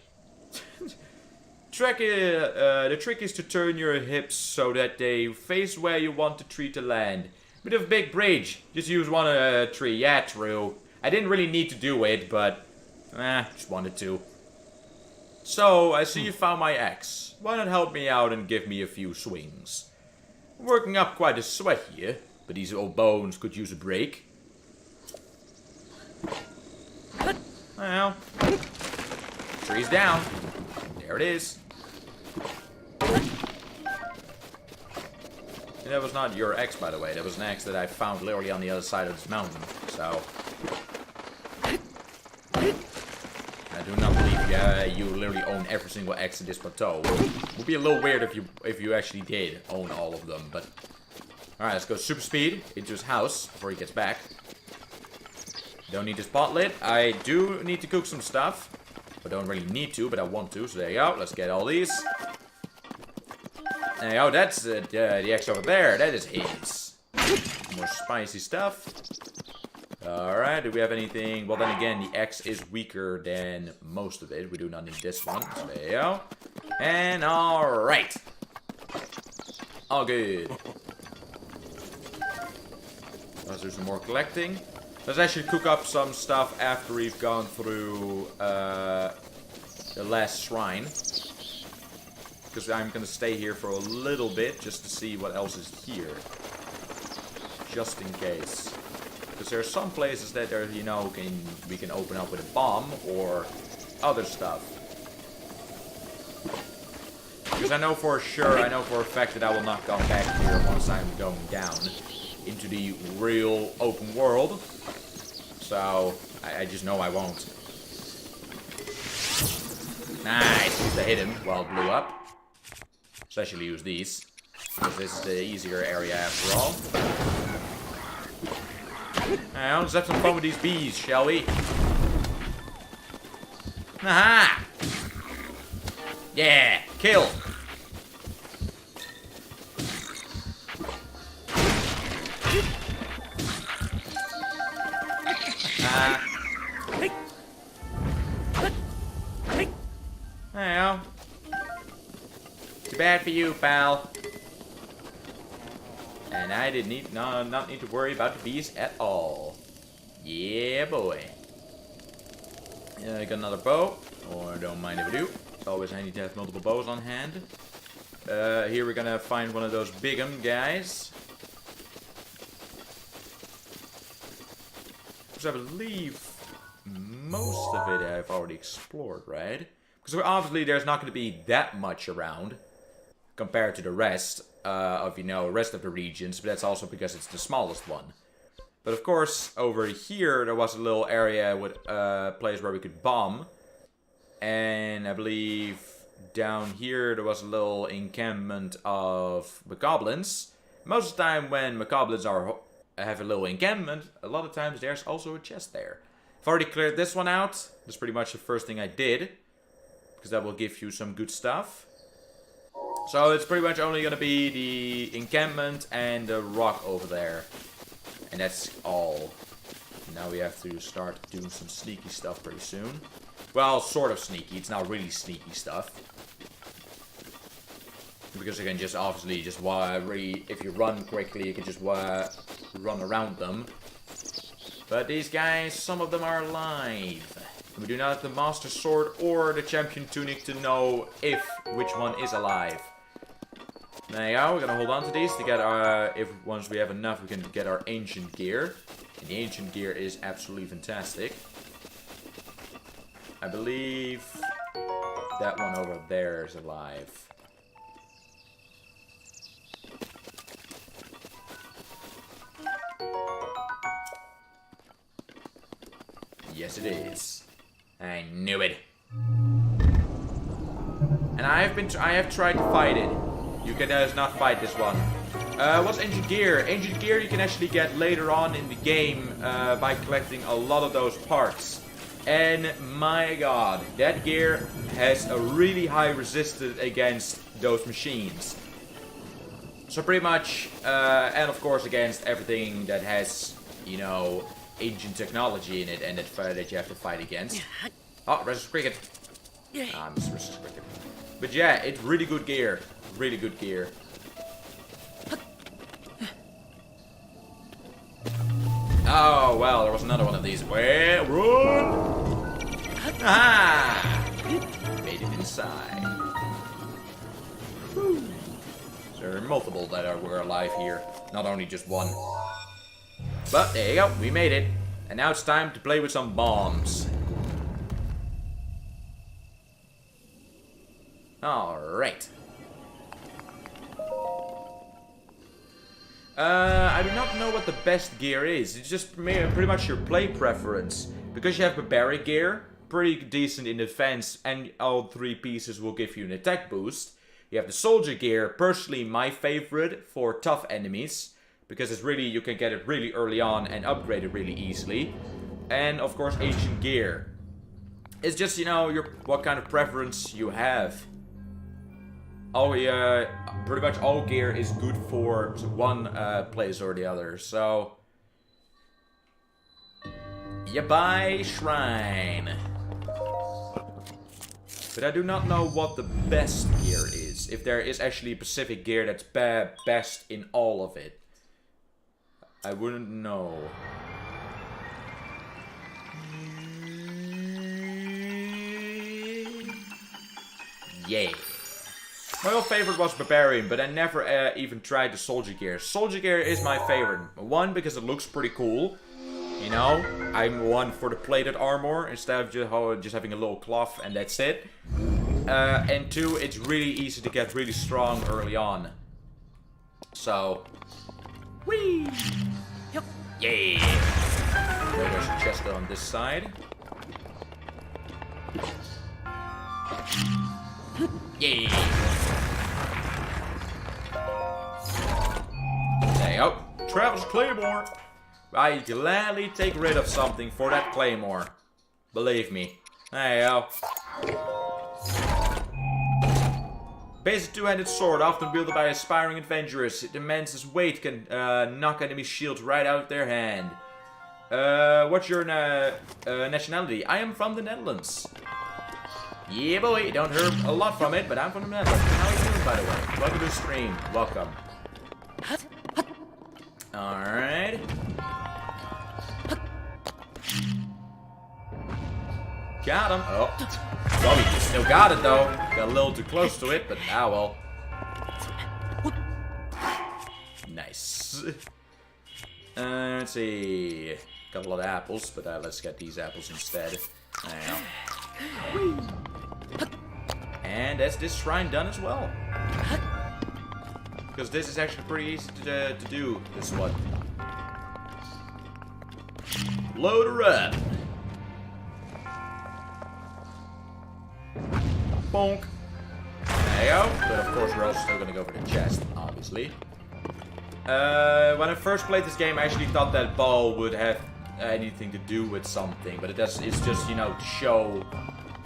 The trick is to turn your hips so that they face where you want the tree to land. Bit of a big bridge. Just use one tree. Yeah, true. I didn't really need to do it, but just wanted to. So, I see you found my axe. Why not help me out and give me a few swings? I'm working up quite a sweat here, but these old bones could use a break. Well, tree's down. There it is. And that was not your axe, by the way. That was an axe that I found literally on the other side of this mountain. So, I do not believe you literally own every single axe in this plateau. It would be a little weird if you actually did own all of them, but... Alright, let's go super speed into his house before he gets back. Don't need the spotlight. I do need to cook some stuff. I don't really need to, but I want to, so there you go. Let's get all these. There you go, that's the axe over there. That is his. More spicy stuff. Alright, do we have anything? Well, then again, the axe is weaker than most of it. We do not need this one. So there you go. And alright. All good. Let's do some more collecting. Let's actually cook up some stuff after we've gone through the last shrine. Because I'm going to stay here for a little bit just to see what else is here. Just in case. Because there are some places that are, you know, we can open up with a bomb or other stuff. Because I know for sure, I know for a fact that I will not come back here once I'm going down into the real open world. So, I just know I won't. Nice, used to hit him while it blew up. Especially use these. Because this is the easier area after all. Now, let's have some fun with these bees, shall we? Aha! Yeah, kill! Well, too bad for you, pal. And I did not need to worry about the bees at all. Yeah, boy. I got another bow, or don't mind if I do. It's always handy to have multiple bows on hand. Here we're gonna find one of those big'em guys. Because I believe most of it I've already explored, right? Because obviously there's not going to be that much around compared to the rest of, you know, rest of the regions, but that's also because it's the smallest one. But of course, over here there was a little area with a place where we could bomb. And I believe down here there was a little encampment of Mokoblins. Most of the time when Mokoblins are have a little encampment, a lot of times there's also a chest there. I've already cleared this one out. That's pretty much the first thing I did. Because that will give you some good stuff. So it's pretty much only going to be the encampment and the rock over there. And that's all. Now we have to start doing some sneaky stuff pretty soon. Well, sort of sneaky. It's not really sneaky stuff. Because you can just obviously just if you run quickly, you can just run around them. But these guys, some of them are alive. We do not have the Master Sword or the Champion Tunic to know which one is alive. There you go, we're gonna hold on to these to get our, once we have enough, we can get our Ancient Gear. And the Ancient Gear is absolutely fantastic. I believe that one over there is alive. Yes, it is. I knew it. And I have tried to fight it. You can not fight this one. What's Ancient Gear? Ancient Gear you can actually get later on in the game by collecting a lot of those parts. And my god, that gear has a really high resistance against those machines. So pretty much, and of course against everything that has, you know, ancient technology in it and that you have to fight against. Oh, Resistance Cricket. Ah, Mr. Resistance Cricket. But yeah, it's really good gear. Really good gear. Oh, well, there was another one of these. Where? Run! Ah! Made it inside. Whew. There are multiple that were alive here. Not only just one. But there you go, we made it. And now it's time to play with some bombs. Alright. I do not know what the best gear is. It's just pretty much your play preference. Because you have barbaric gear, pretty decent in defense, and all three pieces will give you an attack boost. You have the soldier gear, personally my favorite for tough enemies. Because it's really, you can get it really early on and upgrade it really easily. And of course, Ancient Gear. It's just, you know, what kind of preference you have. Pretty much all gear is good for one place or the other. So, you buy Shrine. But I do not know what the best gear is. If there is actually a specific gear that's best in all of it. I wouldn't know. Yeah. My old favorite was Barbarian, but I never even tried the Soldier Gear. Soldier Gear is my favorite. One, because it looks pretty cool. You know, I'm one for the plated armor instead of just having a little cloth and that's it. And two, it's really easy to get really strong early on. So, whee! Yep. Yeah! There's a chest on this side. Yeah! There you go. Travis Claymore! I gladly take rid of something for that Claymore. Believe me. There you go. Basic two-handed sword, often wielded by aspiring adventurers. It demands its weight can knock enemy shields right out of their hand. What's your nationality? I am from the Netherlands. Yeah, boy, don't hear a lot from it, but I'm from the Netherlands. How are you doing, by the way? Welcome to the stream. Welcome. Alright. Got him. Oh. Bobby still got it, though. Got a little too close to it, but ah, well. Nice. Let's see. Got a lot of apples, but let's get these apples instead. There you go. And that's this shrine done as well. Because this is actually pretty easy to do, this one. Load her up. Bonk. There you go. But of course we're also still going to go for the chest, obviously. When I first played this game, I actually thought that ball would have anything to do with something, but it's just, you know, to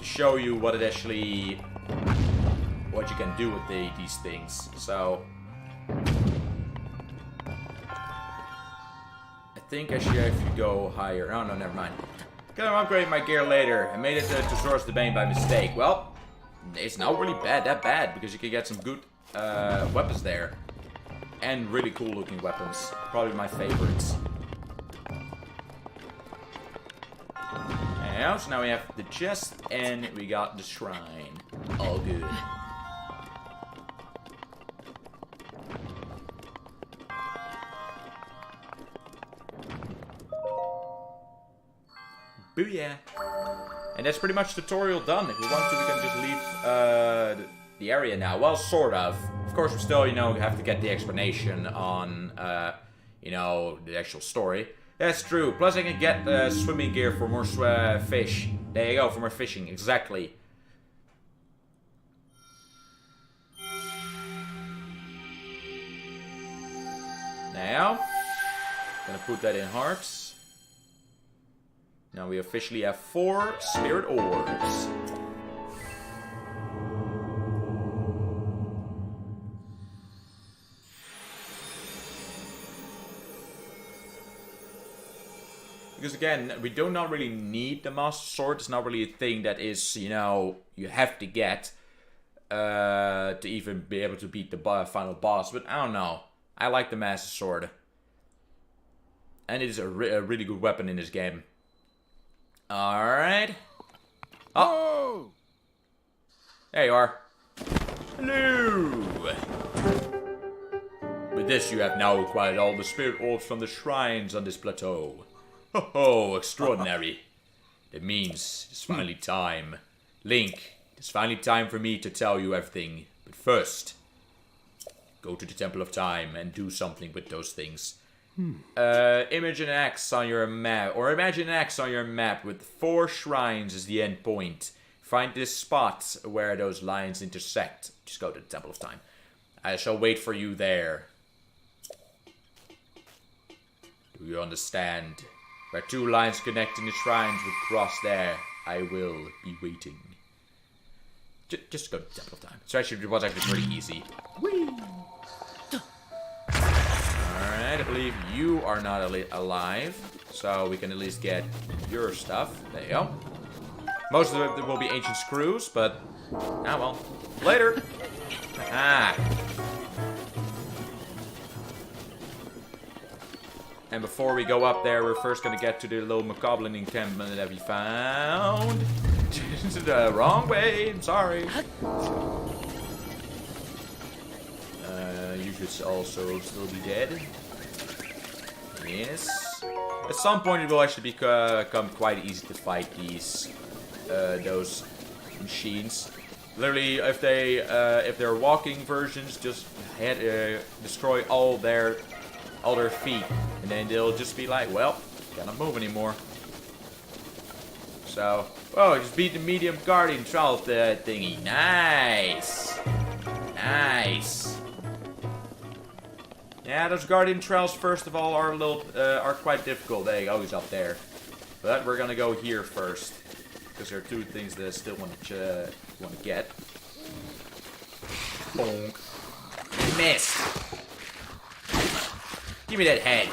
show you what it actually, what you can do with these things. So I think I should actually go higher. Oh no, never mind. Gonna upgrade my gear later. I made it to Source Domain by mistake. Well, it's not really that bad, because you can get some good weapons there. And really cool looking weapons. Probably my favorites. And so now we have the chest and we got the shrine. All good. Booyah! And that's pretty much tutorial done. If we want to, we can just leave the area now. Well, sort of. Of course, we still, you know, have to get the explanation on, you know, the actual story. That's true. Plus, I can get swimming gear for more fish. There you go, for more fishing. Exactly. Now, gonna put that in hearts. Now we officially have 4 spirit orbs. Because again, we do not really need the Master Sword. It's not really a thing that is, you know, you have to get to even be able to beat the final boss. But I don't know. I like the Master Sword. And it is a really good weapon in this game. Alright. Oh! There you are. Hello! With this, you have now acquired all the spirit orbs from the shrines on this plateau. Ho ho, extraordinary. That means it's finally time. Link, it's finally time for me to tell you everything. But first, go to the Temple of Time and do something with those things. Imagine an X on your map, or imagine an X on your map with 4 shrines as the end point. Find this spot where those lines intersect. Just go to the Temple of Time. I shall wait for you there. Do you understand? Where 2 lines connecting the shrines would cross there, I will be waiting. Just go to the Temple of Time. So actually, it was actually pretty easy. Whee! Alright, I believe you are not alive. So we can at least get your stuff. There you go. Most of it will be ancient screws, but... ah, well. Later! Ah. And before we go up there, we're first gonna get to the little Mokoblin encampment that we found. The wrong way, I'm sorry. You should also still be dead. Yes. At some point it will actually become quite easy to fight these, those machines. Literally, if they're walking versions, just destroy all their feet, and then they'll just be like, well, can't move anymore. So, oh, just beat the medium guardian trial thingy. Nice, nice. Yeah, those guardian trials, first of all, are quite difficult. There you go, he's up there. But we're gonna go here first, because there are 2 things that I still want to get. Bonk. Missed. Give me that head.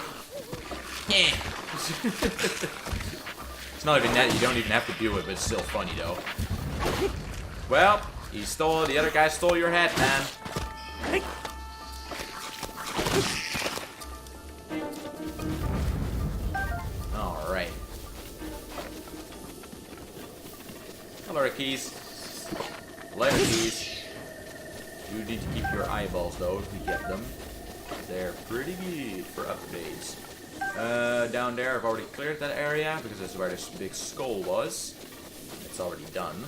It's not even that, you don't even have to do it, but it's still funny though. Well, the other guy stole your head, man. Alright. Hello, Keys. Later, Keys. You need to keep your eyeballs though, if we get them. They're pretty good for upgrades. Down there, I've already cleared that area because that's where this big skull was. It's already done.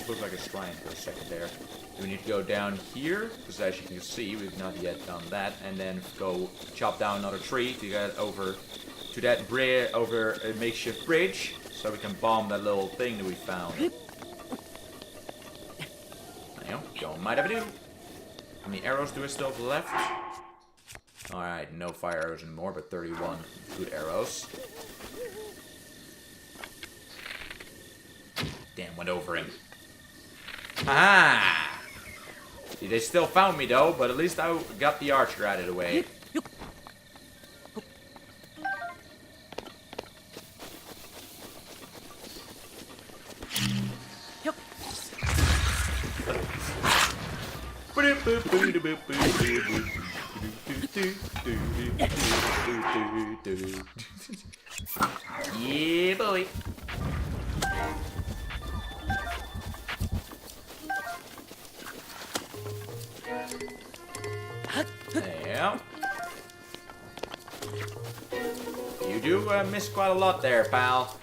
Looked like a shrine for a second there. We need to go down here because, as you can see, we've not yet done that, and then go chop down another tree to get over to that over a makeshift bridge. so we can bomb that little thing that we found. There you go. Don't mind if I do. How many arrows do I still have left? Alright, no fire arrows anymore, but 31 good arrows. Damn, went over him. Aha! See, they still found me though, but at least I got the archer out of the way. Yeah, boy. Yeah. You do miss quite a lot there, pal.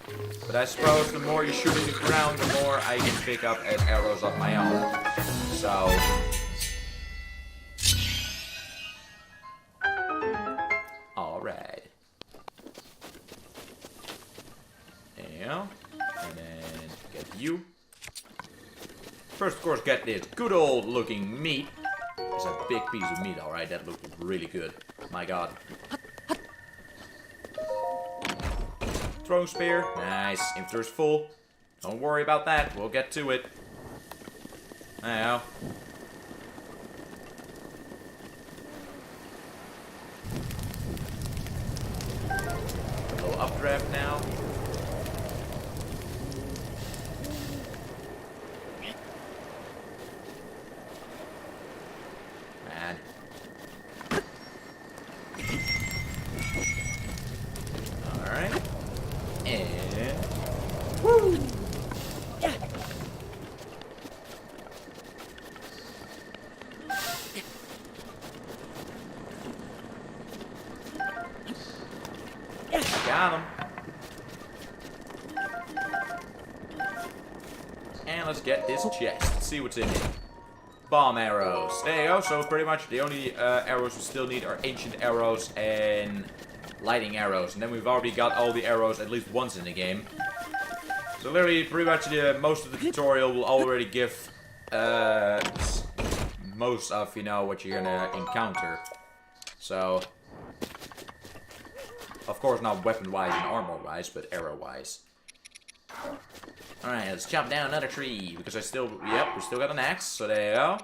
But I suppose the more you shoot in the ground, the more I can pick up as arrows of my own. So... Alright. Yeah. And then get you. First, of course, get this good old looking meat. It's a big piece of meat, alright. That looked really good. My god. Throwing spear. Nice. Inventory's full. Don't worry about that. We'll get to it. Now. A little updraft now. Man. Alright. And... Woo! Got him. And let's get this chest. Let's see what's in it. Bomb arrows. There you go. So pretty much the only arrows we still need are ancient arrows and lighting arrows. And then we've already got all the arrows at least once in the game. So literally pretty much most of the tutorial will already give most of, you know, what you're gonna encounter. So... Of course, not weapon-wise and armor-wise, but arrow-wise. Alright, let's chop down another tree, because we still got an axe, so there you go.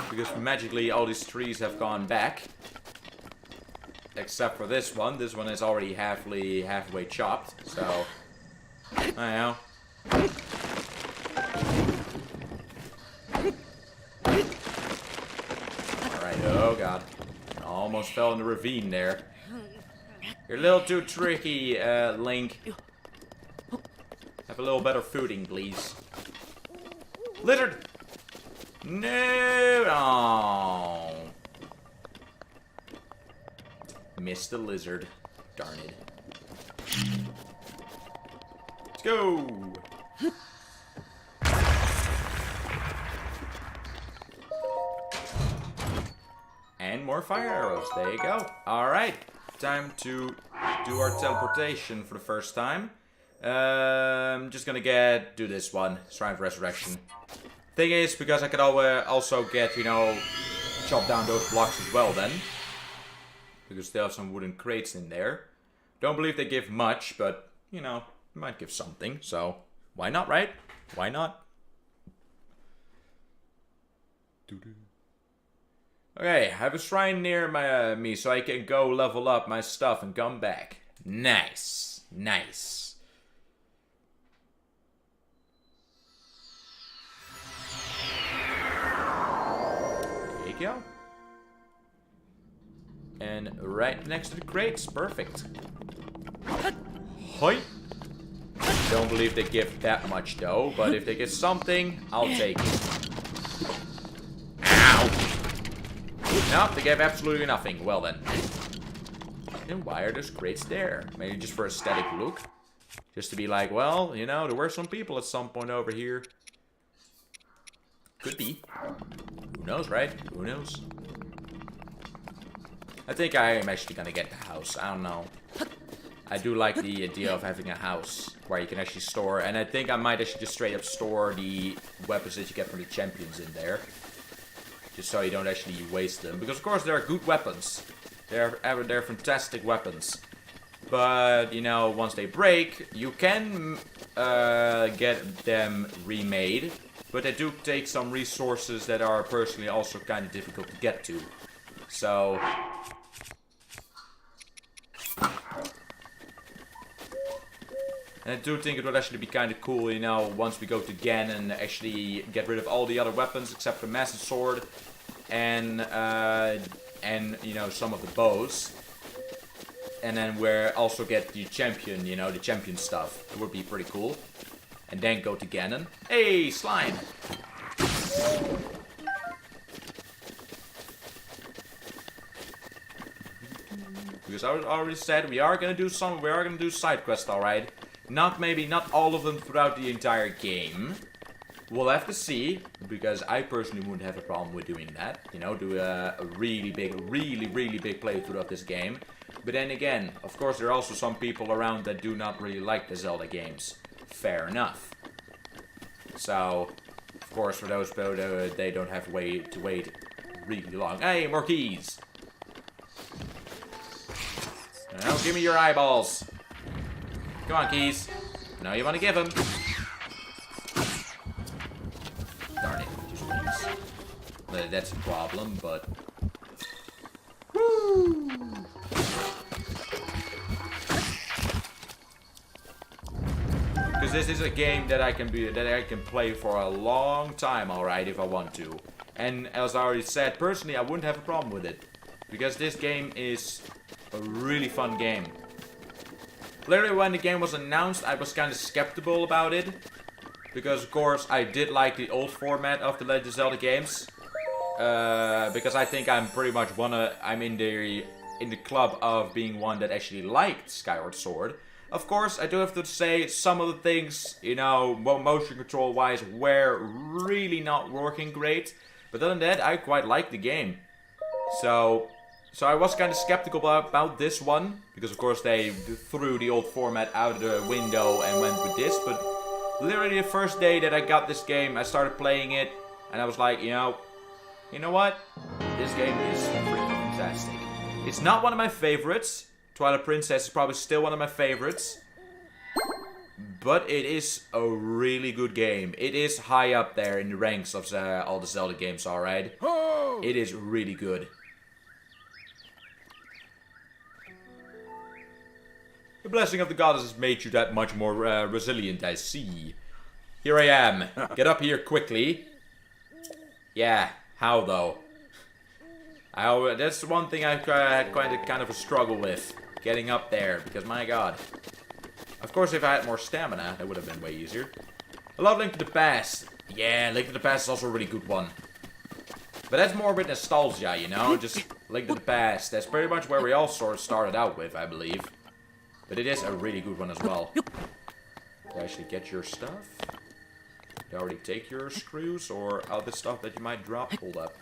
Because magically all these trees have gone back. Except for this one. This one is already halfway chopped, so... I know. Alright, oh god. Almost fell in the ravine there. You're a little too tricky, Link. Have a little better footing, please. Lizard! No! Oh. Missed the lizard. Darn it. Let's go! And more fire arrows. There you go. Alright. Time to do our teleportation for the first time. Just gonna do this one, Shrine of Resurrection. Thing is, because I could also get, you know, chop down those blocks as well then. Because they have some wooden crates in there. Don't believe they give much, but, you know, might give something. So, why not, right? Why not? Okay, I have a shrine near me so I can go level up my stuff and come back. Nice. Nice. There you go. And right next to the crates. Perfect. Hoi. Don't believe they give that much though, but if they give something, I'll take it. Ow! Nope, they gave absolutely nothing. Well then. Then why are those crates there? Maybe just for aesthetic look? Just to be like, well, you know, there were some people at some point over here. Could be. Who knows, right? Who knows? I think I am actually gonna get the house. I don't know. I do like the idea of having a house. where you can actually store, and I think I might actually just straight up store the weapons that you get from the champions in there. Just so you don't actually waste them. Because of course they're good weapons. They're fantastic weapons. But, you know, once they break, you can get them remade. But they do take some resources that are personally also kind of difficult to get to. So... And I do think it would actually be kind of cool, you know, once we go to Gen and actually get rid of all the other weapons except for Massive Sword and you know, some of the bows. And then we're also get the champion, you know, the champion stuff. It would be pretty cool. And then go to Ganon. Hey, slime! Because I already said we are gonna do side quests, alright. Not all of them throughout the entire game. We'll have to see, because I personally wouldn't have a problem with doing that. You know, do a really big playthrough of this game. But then again, of course there are also some people around that do not really like the Zelda games. Fair enough. So, of course for those people, they don't have to wait really long. Hey, more keys! Now give me your eyeballs. Come on, keys. Now you want to give them. Darn it, just wings. That's a problem, but... Woo! Because this is a game that I can play for a long time, alright, if I want to. And as I already said, personally, I wouldn't have a problem with it. Because this game is a really fun game. Literally, when the game was announced, I was kind of skeptical about it. Because, of course, I did like the old format of the Legend of Zelda games. Because I think I'm pretty much I'm in the club of being one that actually liked Skyward Sword. Of course, I do have to say some of the things, you know, motion control wise, were really not working great. But other than that, I quite liked the game. So I was kind of skeptical about this one. Because of course they threw the old format out of the window and went with this. But literally the first day that I got this game, I started playing it. And I was like, you know what? This game is freaking fantastic. It's not one of my favorites. Twilight Princess is probably still one of my favorites. But it is a really good game. It is high up there in the ranks of all the Zelda games, alright? It is really good. The blessing of the goddess has made you that much more resilient, I see. Here I am. Get up here quickly. Yeah, how though? That's one thing I've had kind of a struggle with. Getting up there, because my god. Of course, if I had more stamina, that would have been way easier. I love Link to the Past. Yeah, Link to the Past is also a really good one. But that's more with nostalgia, you know? Just Link to the Past. That's pretty much where we all sort of started out with, I believe. But it is a really good one as well. Did I actually get your stuff? Did I already take your screws or other stuff that you might drop? Hold up.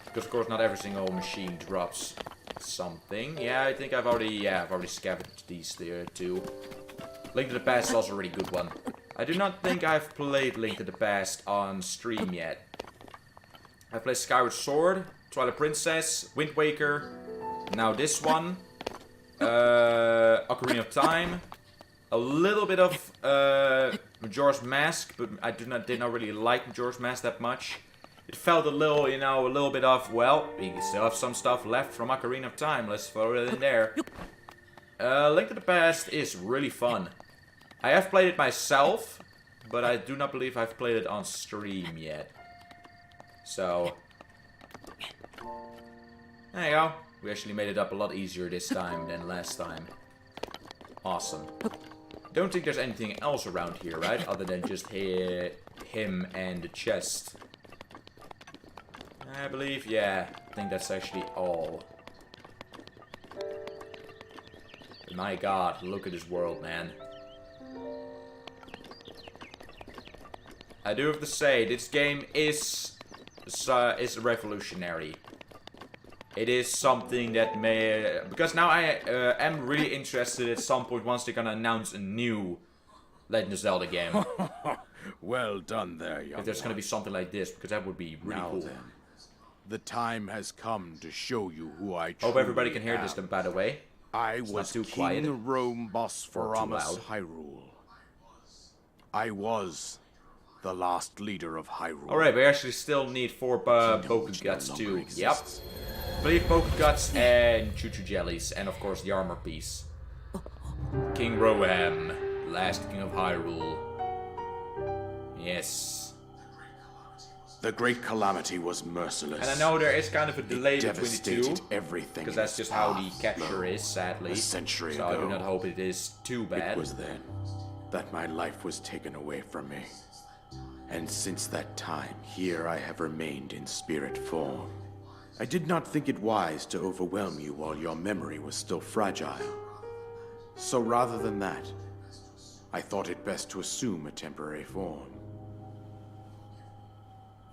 Because of course not every single machine drops something. Yeah, I think I've already scavenged these two. Link to the Past is also a really good one. I do not think I've played Link to the Past on stream yet. I've played Skyward Sword, Twilight Princess, Wind Waker, now this one, Ocarina of Time, a little bit of Majora's Mask, but I did not really like Majora's Mask that much. It felt a little, you know, a little bit of, well, we still have some stuff left from Ocarina of Time, let's throw it in there. Link to the Past is really fun. I have played it myself, but I do not believe I've played it on stream yet. So, there you go. We actually made it up a lot easier this time than last time. Awesome. Don't think there's anything else around here, right? Other than just him and the chest. I believe, yeah. I think that's actually all. But my god, look at this world, man. I do have to say, this game is revolutionary. it is something that may... Because now I am really interested at some point once they're gonna announce a new Legend of Zelda game. Well done there, young If there's gonna be something like this, because that would be really Now cool. then, the time has come to show you who I truly Hope everybody can hear am. this, by the way. I not was too King quiet. Rome Or too Bosphoramus loud. Hyrule. I was the last leader of Hyrule. Alright, we actually still need 4 Boku which no Guts longer too. exists. Yep. I believe Boku Guts and Choo Choo Jellies, and of course the armor piece. King Roham, last king of Hyrule. Yes. The Great Calamity was merciless. And I know there is kind of a delay It between the devastated two, everything. because in that's its just how the path. capture is, sadly. A century so I do ago. not hope it is too bad. It was then that my life was taken away from me. And since that time, here I have remained in spirit form. I did not think it wise to overwhelm you while your memory was still fragile. So rather than that, I thought it best to assume a temporary form.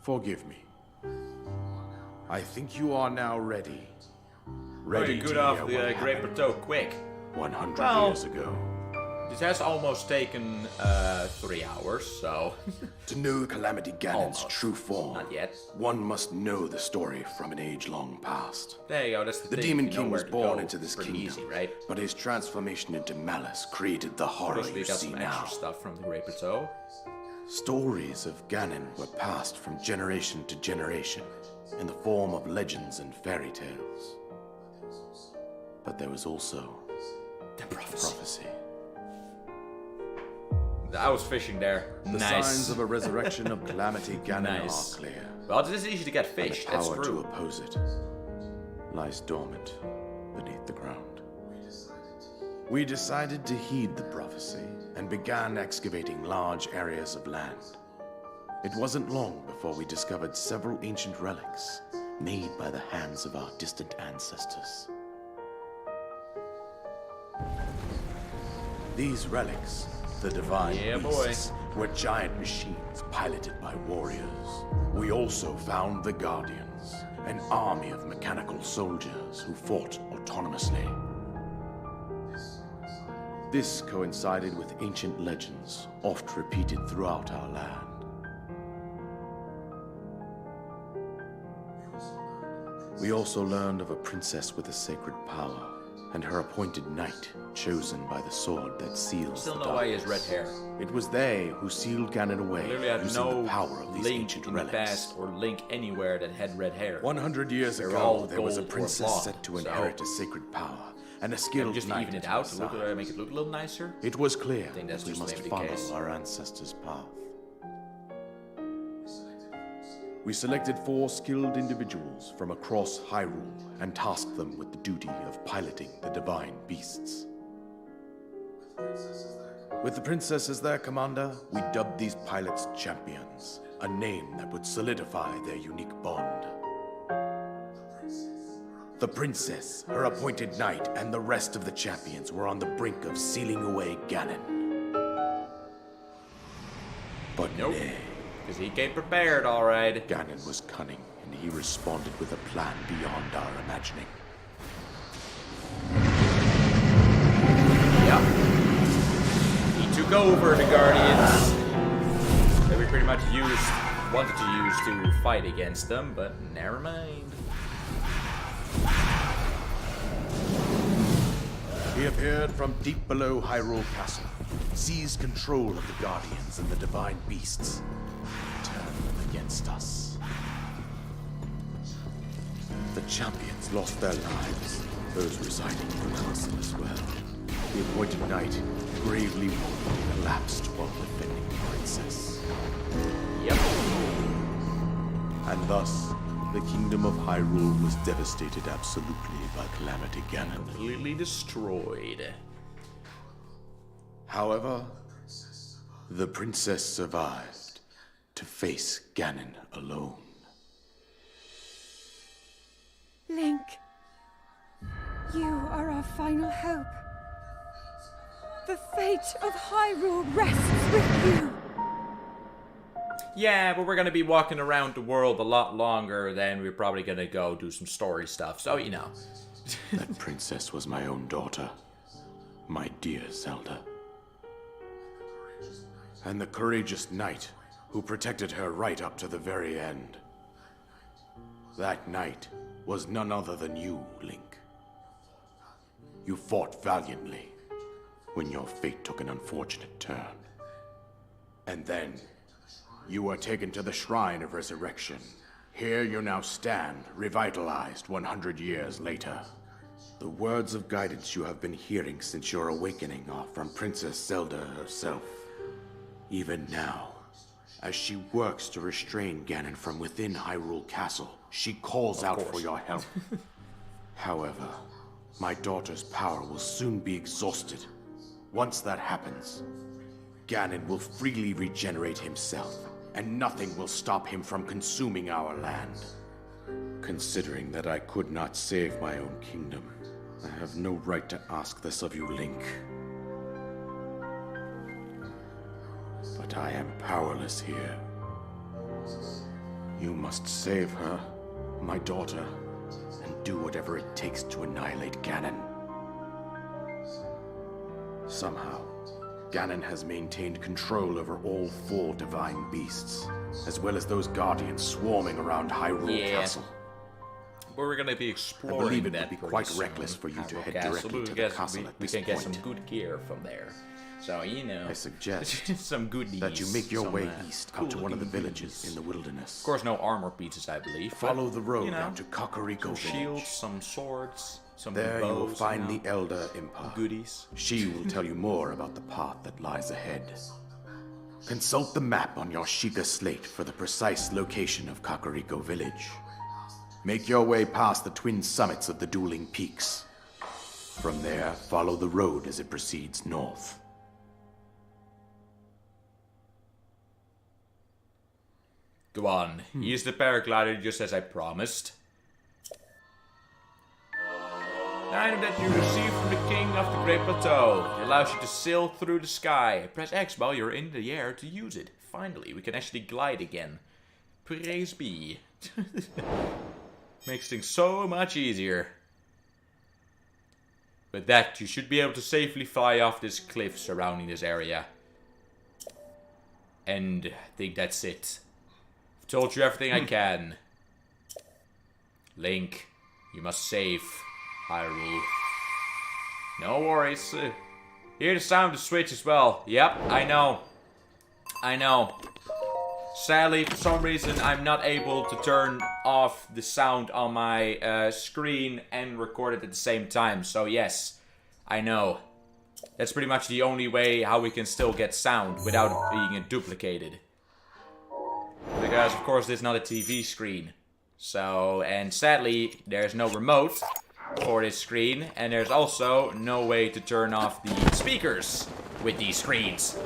Forgive me. I think you are now ready. Very good to off hear the what Great happened Plateau, quick. 100 Well- years ago. This has almost taken 3 hours, so To know Calamity Ganon's Almost. true form, not yet. one must know the story from an age-long past. There you go, that's the The thing. Demon you know King where was to born go. into this Pretty kingdom, easy, right? but his transformation into malice created the horror Plus we you got see some now. extra stuff from the Great Plateau. Stories of Ganon were passed from generation to generation in the form of legends and fairy tales. But there was also The prophecy. prophecy. I was fishing there. The Nice. signs of a resurrection of Calamity Ganon Nice. are clear. Well, this is easy to get And fish. the That's power to true. oppose it lies dormant beneath the ground. We decided to heed the prophecy and began excavating large areas of land. It wasn't long before we discovered several ancient relics made by the hands of our distant ancestors. These relics, the divine Yeah, boy. beasts, were giant machines piloted by warriors. We also found the Guardians, an army of mechanical soldiers who fought autonomously. This coincided with ancient legends, oft repeated throughout our land. We also learned of a princess with a sacred power, and her appointed knight, chosen by the sword that seals Still the know darkness. why he has red hair. It was they who sealed Ganon away, Literally had using no the power of these link ancient in relics. the past or link anywhere that had red hair. 100 years They're ago, all there was a gold or princess blonde, set to so- inherit a sacred power, and a And skilled just knight even it at out, her to look, side. make it look a little nicer. It was clear think that's we just must maybe the follow case. our ancestors' path. We selected 4 skilled individuals from across Hyrule and tasked them with the duty of piloting the divine beasts. With the princess as their commander, we dubbed these pilots champions, a name that would solidify their unique bond. The princess, her appointed knight, and the rest of the champions were on the brink of sealing away Ganon. But Nope. nay, Because he came prepared, alright. Ganon was cunning, and he responded with a plan beyond our imagining. Yep. He took over the Guardians that we pretty much wanted to use to fight against them, but never mind. He appeared from deep below Hyrule Castle, seized control of the Guardians and the divine beasts, and turned them against us. The champions lost their lives, those residing in the castle as well. The appointed knight, gravely wounded, collapsed while defending the princess. Yep. And thus, the kingdom of Hyrule was devastated absolutely by Calamity Ganon. Completely destroyed. However, the princess survived to face Ganon alone. Link, you are our final hope. The fate of Hyrule rests with you. Yeah, but we're gonna be walking around the world a lot longer, then we're probably gonna go do some story stuff, so you know. That princess was my own daughter. My dear Zelda. And the courageous knight who protected her right up to the very end. That knight was none other than you, Link. You fought valiantly when your fate took an unfortunate turn. And then, you were taken to the Shrine of Resurrection. Here you now stand, revitalized 100 years later. The words of guidance you have been hearing since your awakening are from Princess Zelda herself. Even now, as she works to restrain Ganon from within Hyrule Castle, she calls out for your help. However, my daughter's power will soon be exhausted. Once that happens, Ganon will freely regenerate himself, and nothing will stop him from consuming our land. Considering that I could not save my own kingdom, I have no right to ask this of you, Link. But I am powerless here. You must save her, my daughter, and do whatever it takes to annihilate Ganon. Somehow, Ganon has maintained control over all 4 divine beasts, as well as those guardians swarming around Hyrule Castle. We're gonna be exploring I believe it that would be quite reckless for you to head directly to the castle at this we can get point. some good gear from there. So, you know. I suggest some goodies. that you make your way east out to cool one of the goodies. villages in the wilderness. Of course, no armor pieces, I believe. Follow the road you know, down to Kakariko some Village. shields, some swords, some There bows, you will find know, the Elder Impa. goodies. She will tell you more about the path that lies ahead. Consult the map on your Sheikah slate for the precise location of Kakariko Village. Make your way past the twin summits of the dueling peaks. From there, follow the road as it proceeds north. Go on, use the paraglider just as I promised. The item that you received from the King of the Great Plateau. It allows you to sail through the sky. Press X while you're in the air to use it. Finally, we can actually glide again. Praise be. Makes things so much easier. With that, you should be able to safely fly off this cliff surrounding this area. And I think that's it. I've told you everything I can. Link, you must save Hyrule. No worries. Hear the sound of the switch as well. Yep, I know. I know. Sadly, for some reason, I'm not able to turn off the sound on my screen and record it at the same time. So yes, I know. That's pretty much the only way how we can still get sound without it being duplicated. Because, of course, this is not a TV screen. So, and sadly, there's no remote for this screen. And there's also no way to turn off the speakers with these screens.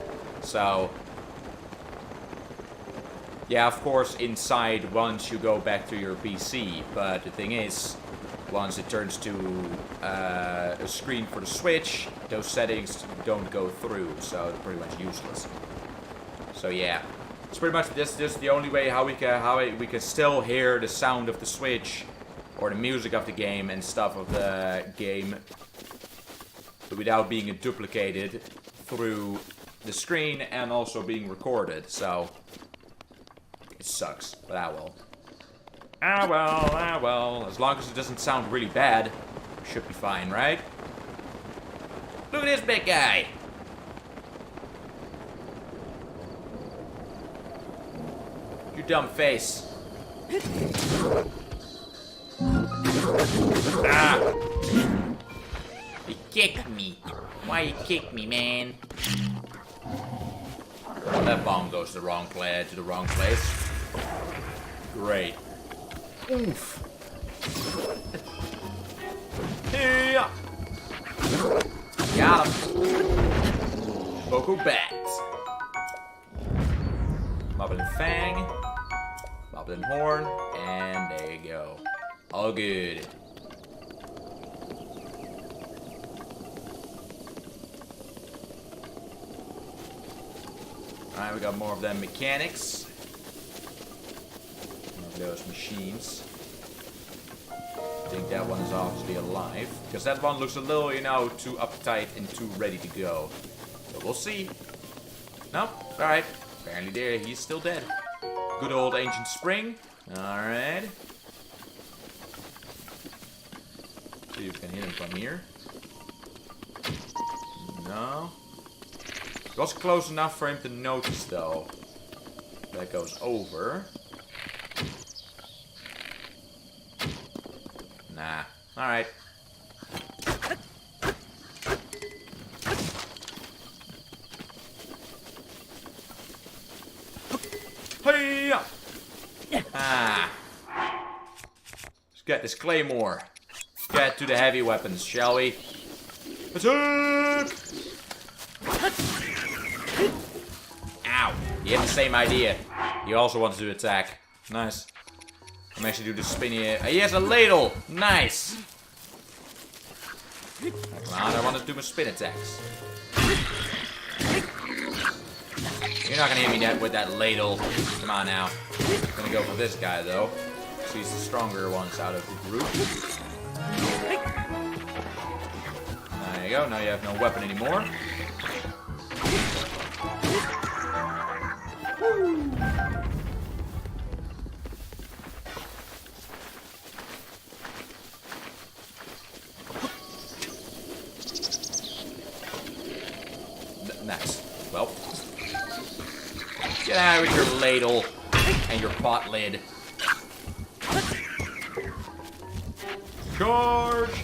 So, yeah, of course, inside once you go back to your PC. But the thing is, once it turns to a screen for the Switch, those settings don't go through. So, it's pretty much useless. So, yeah. It's pretty much this the only way how we can still hear the sound of the Switch or the music of the game and stuff of the game without being duplicated through the screen and also being recorded. So it sucks, but ah well. Ah well, ah well. As long as it doesn't sound really bad, we should be fine, right? Look at this big guy. You dumb face. Ah! You kicked me. Why you kick me, man? Oh, that bomb goes to the wrong place. Great. Oof. Yeah. Got him. Vocal bats. Moblin Fang. Moblin Horn. And there you go. All good. Alright, we got more of them mechanics. those machines. I think that one is obviously alive. Because that one looks a little, you know, too uptight and too ready to go. But we'll see. Nope. Alright. Apparently there, he's still dead. Good old ancient spring. Alright. See if we can hit him from here. No. It was close enough for him to notice though. That goes over. Nah. Alright. Hey! Ah. Let's get this claymore. Let's get to the heavy weapons, shall we? Attack! Ow. You have the same idea. He also wants to attack. Nice. I'm actually do the spinny. He has a ladle. Nice. Come on, I want to do my spin attacks. You're not gonna hit me with that ladle. Come on now. I'm gonna go for this guy though. So he's the stronger ones out of the group. There you go. Now you have no weapon anymore. Nice. Well, get out with your ladle and your pot lid. Charge!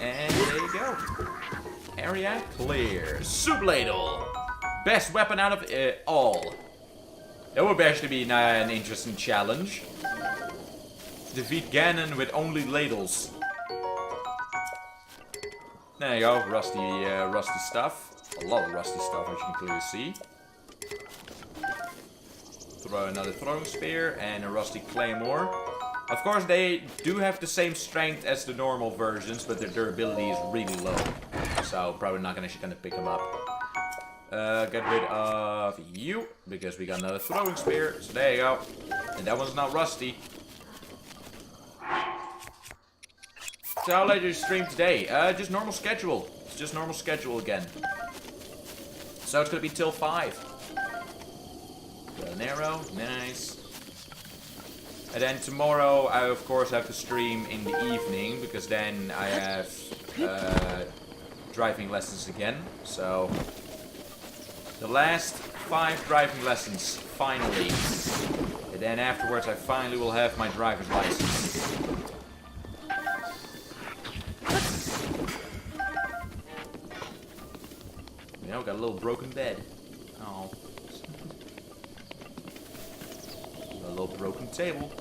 And there you go. Area clear. Soup ladle. Best weapon out of all. That would actually be an interesting challenge. Defeat Ganon with only ladles. There you go, rusty stuff. A lot of rusty stuff, as you can clearly see. Throw another throwing spear and a rusty claymore. Of course, they do have the same strength as the normal versions, but their durability is really low. So, probably not gonna pick them up. Get rid of you, because we got another throwing spear. So there you go. And that one's not rusty. So how late did you stream today? Just normal schedule. It's just normal schedule again. So it's gonna be till 5. Got an arrow, nice. And then tomorrow I of course have to stream in the evening, because then I have driving lessons again. So the last 5 driving lessons, finally. And then afterwards I finally will have my driver's license. You know, got a little broken bed. Oh. A little broken table.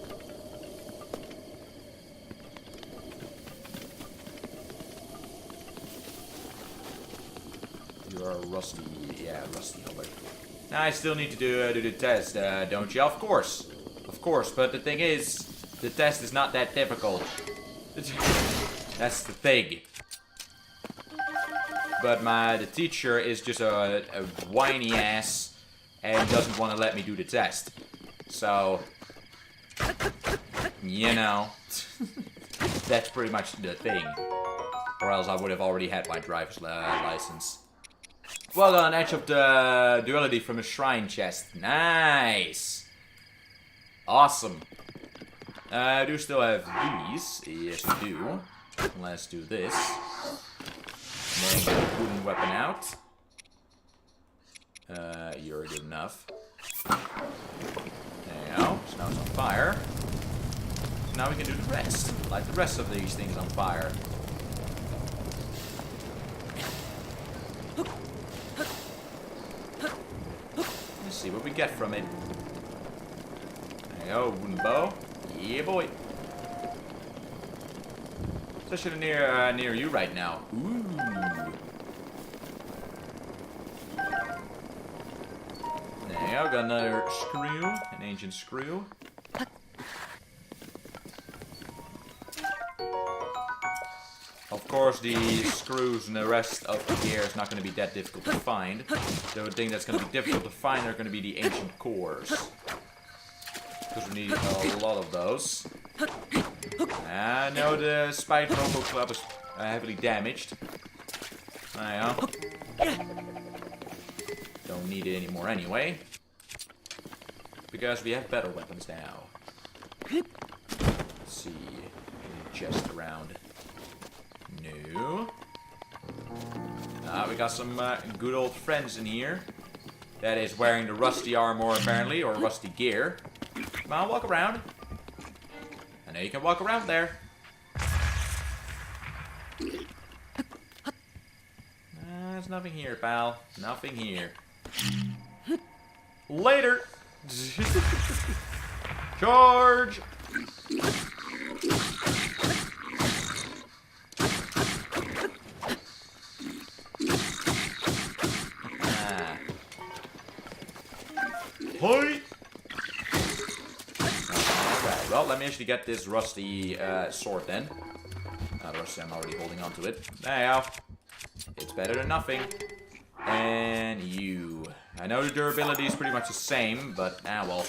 You are rusty. Yeah, rusty over. Now I still need to do the test, don't you? Of course. Of course, but the thing is, the test is not that difficult. That's the thing. But the teacher is just a whiny ass and doesn't want to let me do the test. So, you know, that's pretty much the thing. Or else I would have already had my driver's license. Well done, Edge of the Duality from a Shrine Chest. Nice! Awesome. I do still have these. Yes, we do. Let's do this. And then get the wooden weapon out. You're good enough. There you go. So now it's on fire. So now we can do the rest. Light the rest of these things on fire. Let's see what we get from it. There you go, wooden bow. Yeah, boy. Especially near you right now. Ooh. There you go, got another screw, an ancient screw. Of course, the screws and the rest of the gear is not going to be that difficult to find. The thing that's going to be difficult to find are going to be the ancient cores. Because we need a lot of those. I know the Spider Robo Club is heavily damaged. Don't need it anymore anyway. Because we have better weapons now. Let's see. Any chest around? No. We got some good old friends in here. That is wearing the rusty armor apparently, or rusty gear. Come on, walk around. I know you can walk around there. There's nothing here, pal. Nothing here. Later! Charge! Hoi! Alright, well, let me actually get this rusty sword then. The rusty, I'm already holding on to it. Now, it's better than nothing. And you. I know the durability is pretty much the same, but well.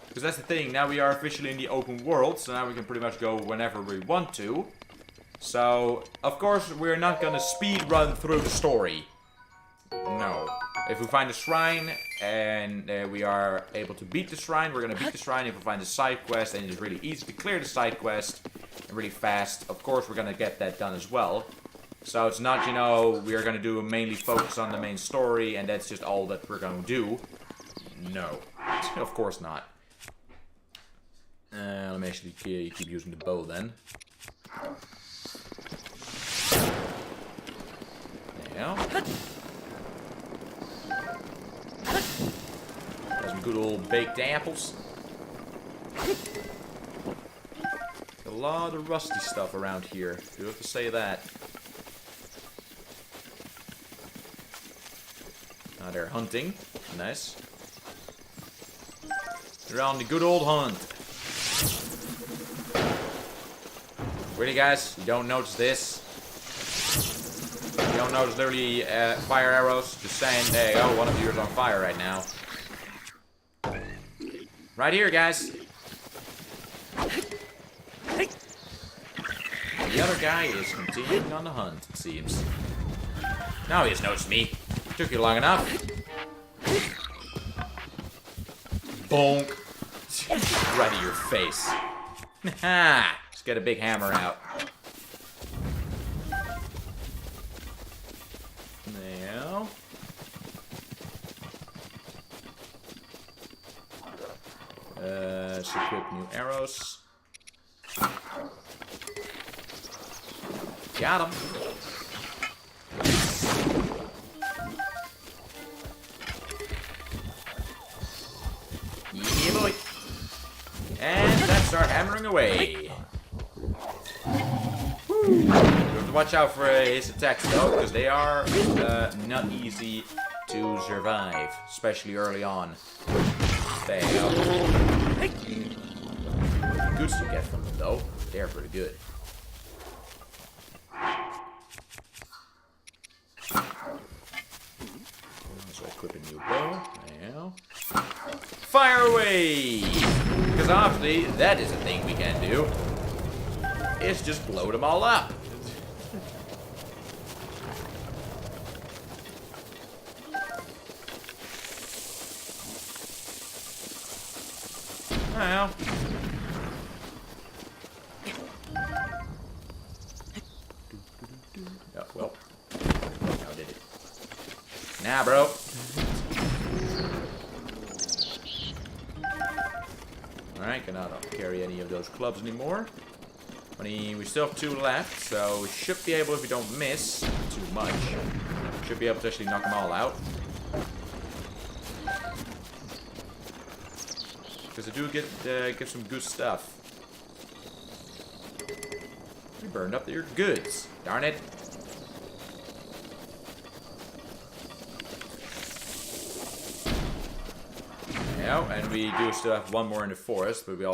Because that's the thing, now we are officially in the open world, so now we can pretty much go whenever we want to. So, of course, we're not gonna speed run through the story. No. If we find a shrine and we are able to beat the shrine, we're gonna beat the shrine. If we find a side quest and it's really easy to clear the side quest and really fast, of course we're gonna get that done as well. So it's not, you know, we're gonna do mainly focus on the main story and that's just all that we're gonna do. No. Of course not. Let me actually keep using the bow then. There you go. Got some good old baked apples. A lot of rusty stuff around here. Do have to say that. They're hunting. Nice. They're on the good old hunt. Really, guys? You don't notice this? You don't notice literally fire arrows? Just saying, hey, oh, one of you is on fire right now. Right here, guys. The other guy is continuing on the hunt, it seems. Now he has noticed me. Took you long enough. Bonk. Right in your face. Ha! Just get a big hammer out. Now. Let's equip new arrows. Got him. Yeah, boy. And let's start hammering away. You have to watch out for his attacks though, because they are not easy to survive, especially early on. There you go. Goods to get from them though, they're pretty good. So equip a new bow. Now, fire away! Because obviously that is a thing we can do. It's just blow them all up. Well. Oh, well. How did it? Nah, bro. Alright, cannot carry any of those clubs anymore. We still have 2 left, so we should be able, if we don't miss too much, should be able to actually knock them all out. Because I do get some good stuff. We burned up their goods. Darn it. Yeah, and we do still have one more in the forest, but we also